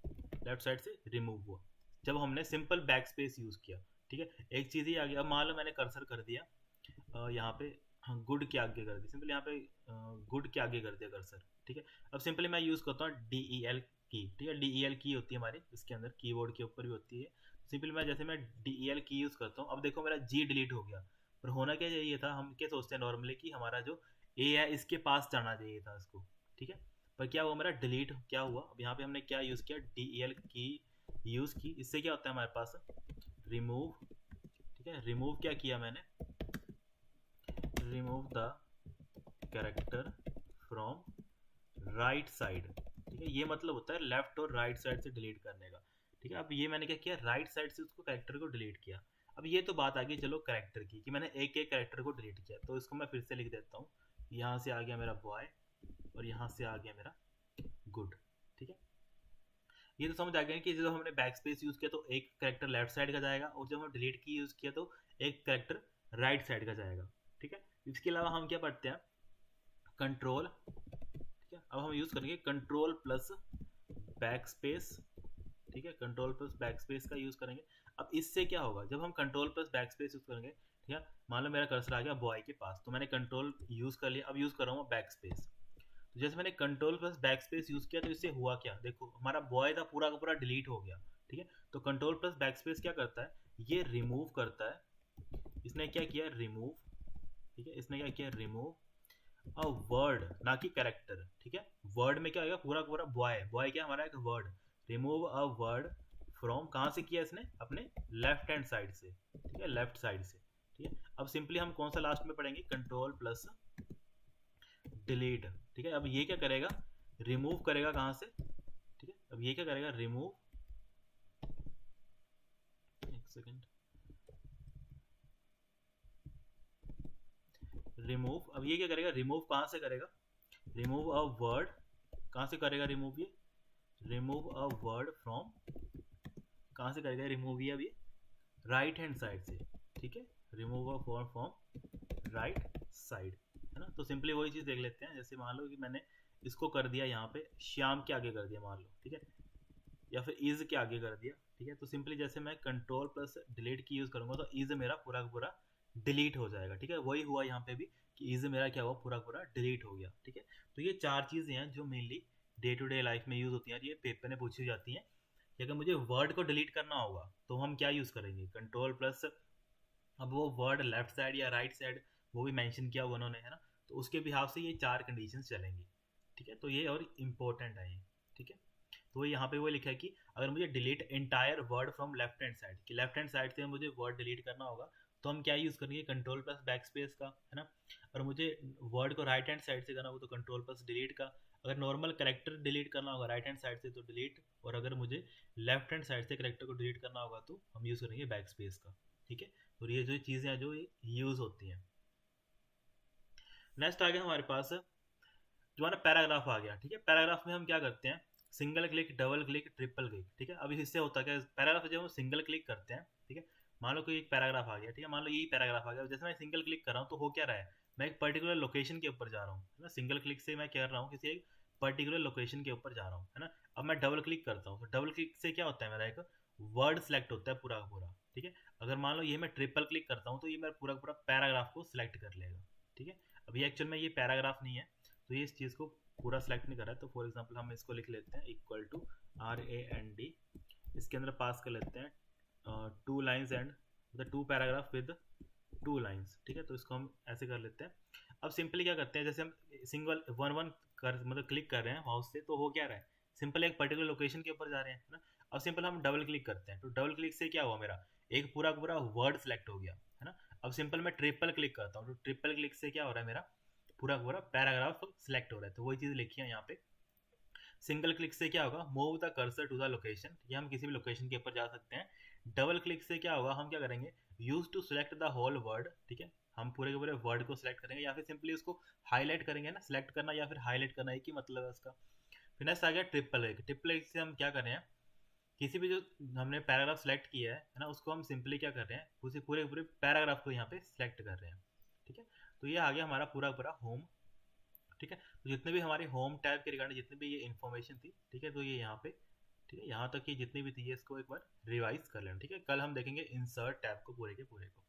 [SPEAKER 1] लेफ्ट साइड से रिमूव हुआ जब हमने सिंपल बैक स्पेस यूज किया। ठीक है, एक चीज़ ही आ गई। अब मान लो मैंने कर्सर कर दिया यहाँ पे, हाँ, गुड के आगे कर दिया, सिंपली यहाँ पे गुड के आगे कर दिया कर्सर। ठीक है, अब सिंपली मैं यूज़ करता हूँ DEL की। ठीक है, DEL की होती है हमारी इसके अंदर, कीबोर्ड के ऊपर भी होती है। सिंपली मैं जैसे मैं DEL की यूज़ करता हूँ, अब देखो मेरा G डिलीट हो गया। और होना क्या चाहिए था, हम क्या सोचते हैं नॉर्मली कि हमारा जो ए है इसके पास जाना चाहिए था इसको, ठीक है। पर क्या हुआ, मेरा डिलीट क्या हुआ, अब यहाँ पे हमने क्या यूज़ किया, DEL की यूज़ की। इससे क्या होता है हमारे पास रिमूव, ठीक है। रिमूव क्या किया मैंने, remove the character from right side, ठीक है। ये मतलब होता है लेफ्ट और राइट साइड से डिलीट करने का, ठीक है। अब ये मैंने क्या किया, राइट साइड से उसको कैरेक्टर को डिलीट किया। अब ये तो बात आ गई चलो कैरेक्टर की, कि मैंने एक एक कैरेक्टर को डिलीट किया, तो इसको मैं फिर से लिख देता हूँ। यहाँ से आ गया मेरा बॉय और यहाँ से आ गया मेरा गुड, ठीक है। ये तो समझ आ गया कि जब हमने बैक स्पेस यूज किया तो एक कैरेक्टर लेफ्ट साइड का जाएगा, और जब हम डिलीट की यूज किया तो एक कैरेक्टर राइट साइड का जाएगा, ठीक है। इसके अलावा हम क्या पढ़ते हैं, कंट्रोल, ठीक है। अब हम यूज करेंगे कंट्रोल प्लस बैक स्पेस, ठीक है। कंट्रोल प्लस बैक स्पेस का यूज करेंगे। अब इससे क्या होगा, जब हम control plus back space use करेंगे, ठीक है। मान लो मेरा कर्सर आ गया बॉय के पास, तो मैंने कंट्रोल यूज कर लिया, अब यूज कर रहा हूँ बैक स्पेस। तो जैसे मैंने control plus back space use किया तो इससे हुआ क्या, देखो हमारा बॉय था पूरा का पूरा डिलीट हो गया, ठीक है। तो कंट्रोल प्लस बैक स्पेस क्या करता है, ये रिमूव करता है। इसने क्या किया, रिमूव, ठीक है। इसने क्या किया, रिमूव अ वर्ड, ना कि कैरेक्टर, ठीक है। वर्ड में क्या होगा, पूरा का पूरा बॉय, बॉय क्या हमारा एक word, remove a word from, कहाँ से किया इसने, अपने लेफ्ट हैंड साइड से, ठीक है, लेफ्ट साइड से, ठीक है। अब सिंपली हम कौन सा लास्ट में पढ़ेंगे, कंट्रोल प्लस डिलीट, ठीक है। अब ये क्या करेगा, रिमूव करेगा कहाँ से, ठीक है। अब ये क्या करेगा, रिमूव, एक सेकेंड, रिमूव, अब ये क्या करेगा, रिमूव कहाँ से करेगा, रिमूव अ वर्ड, कहाँ से करेगा रिमूव, ये रिमूव अ वर्ड फ्रॉम, कहाँ से करेगा रिमूव ये, अब ये राइट हैंड साइड से, ठीक है। Remove a word from right side, है ना। तो सिंपली वही चीज़ देख लेते हैं, जैसे मान लो कि मैंने इसको कर दिया यहाँ पे श्याम के आगे कर दिया मान लो, ठीक है, या फिर इज के आगे कर दिया, ठीक है। तो सिंपली जैसे मैं कंट्रोल प्लस डिलीट की यूज करूंगा तो इज मेरा पूरा का पूरा डिलीट हो जाएगा, ठीक है। वही हुआ यहाँ पे भी कि इज मेरा क्या हुआ, पूरा का पूरा डिलीट हो गया, ठीक है। तो ये चार चीजें हैं जो mainly day to day life में यूज होती हैं, ये पेपर में पूछी जाती हैं कि अगर मुझे वर्ड को डिलीट करना होगा तो हम क्या यूज करेंगे, कंट्रोल प्लस, अब वो वर्ड लेफ्ट साइड या राइट साइड वो भी मेंशन किया हुआ उन्होंने, है ना। तो उसके बिहाव से ये चार कंडीशंस चलेंगी, ठीक है। तो ये और इम्पोर्टेंट है ये, ठीक है। तो यहाँ पे वो लिखा है कि अगर मुझे delete entire word from left hand side, कि लेफ्ट हैंड साइड से मुझे वर्ड डिलीट करना होगा तो हम क्या यूज़ करेंगे, कंट्रोल प्लस बैक स्पेस का, है ना। और मुझे वर्ड को राइट हैंड साइड से करना होगा तो कंट्रोल प्लस डिलीट का। अगर नॉर्मल करेक्टर डिलीट करना होगा राइट हैंड साइड से तो डिलीट, और अगर मुझे लेफ्ट हैंड साइड से करेक्टर को डिलीट करना होगा तो हम यूज़ करेंगे बैक स्पेस का, ठीक है। तो ये जो चीज़ें हैं जो यूज़ होती हैं। नेक्स्ट आ गया हमारे पास जो हमारा पैराग्राफ आ गया, ठीक है। पैराग्राफ में हम क्या करते हैं, single click, double click, triple click, ठीक है। अब इससे होता क्या है, पैराग्राफ जब हम सिंगल क्लिक करते हैं, ठीक है, मान लो कोई एक पैराग्राफ आ गया, ठीक है, मान लो यही पैराग्राफ आ गया, जैसे मैं सिंगल क्लिक कर रहा हूँ तो हो क्या रहा है, मैं एक पर्टिकुलर लोकेशन के ऊपर जा रहा हूँ, है ना। सिंगल क्लिक से मैं कर रहा हूँ किसी एक पर्टिकुलर लोकेशन के ऊपर जा रहा हूँ, है ना। अब मैं डबल क्लिक करता हूँ तो डबल क्लिक से क्या होता है, मेरा एक वर्ड सेलेक्ट होता है पूरा का पूरा, ठीक है। अगर मान लो ये मैं ट्रिपल क्लिक करता हूँ तो ये मेरा पूरा का पूरा पैराग्राफ को सिलेक्ट कर लेगा, ठीक है। अभी एक्चुअल में ये पैराग्राफ नहीं है तो ये इस चीज़ को पूरा सेलेक्ट नहीं कर रहा है, तो फॉर एग्जांपल हम इसको लिख लेते हैं इक्वल टू RAND, इसके अंदर पास कर लेते हैं 2 लाइन्स एंड मतलब 2 पैराग्राफ विद 2 लाइन्स, ठीक है। तो इसको हम ऐसे कर लेते हैं। अब सिंपली क्या करते हैं, जैसे हम सिंगल वन वन कर मतलब क्लिक कर रहे हैं माउस से तो हो क्या रहा है, सिंपल एक पर्टिकुलर लोकेशन के ऊपर जा रहे हैं, है ना। अब सिंपल हम डबल क्लिक करते हैं तो डबल क्लिक से क्या हुआ, मेरा एक पूरा पूरा वर्ड सेलेक्ट हो गया, है ना। अब सिंपल मैं ट्रिपल क्लिक करता हूँ तो ट्रिपल क्लिक से क्या हो रहा है, मेरा पूरा पूरा पैराग्राफ सिलेक्ट हो रहा है। तो वही चीज़ लिखी है यहाँ पे। सिंगल क्लिक से क्या होगा, move the cursor to the location, ये हम किसी भी लोकेशन के ऊपर जा सकते हैं। डबल क्लिक से क्या होगा, हम क्या करेंगे, use to select the whole word, ठीक है, हम पूरे के पूरे वर्ड को सिलेक्ट करेंगे या फिर सिंपली उसको हाईलाइट करेंगे ना, सिलेक्ट करना या फिर हाईलाइट करना एक ही मतलब है उसका। फिर नेक्स्ट आ गया ट्रिपल क्लिक, ट्रिपल क्लिक से हम क्या कर रहे हैं, किसी भी जो हमने पैराग्राफ सेलेक्ट किया है ना, उसको हम सिंपली क्या कर रहे हैं, उसी पूरे पूरे पैराग्राफ को यहाँ पे सिलेक्ट कर रहे हैं, ठीक है। तो ये आ गया हमारा पूरा पूरा होम, ठीक है। तो जितने भी हमारे होम टैब के रिगार्डिंग जितनी भी ये इन्फॉर्मेशन थी, ठीक है, तो ये यहाँ पे, ठीक है, यहाँ तक की जितनी भी थी ये इसको एक बार रिवाइज कर लेना, ठीक है। कल हम देखेंगे इंसर्ट टैब को पूरे के पूरे को।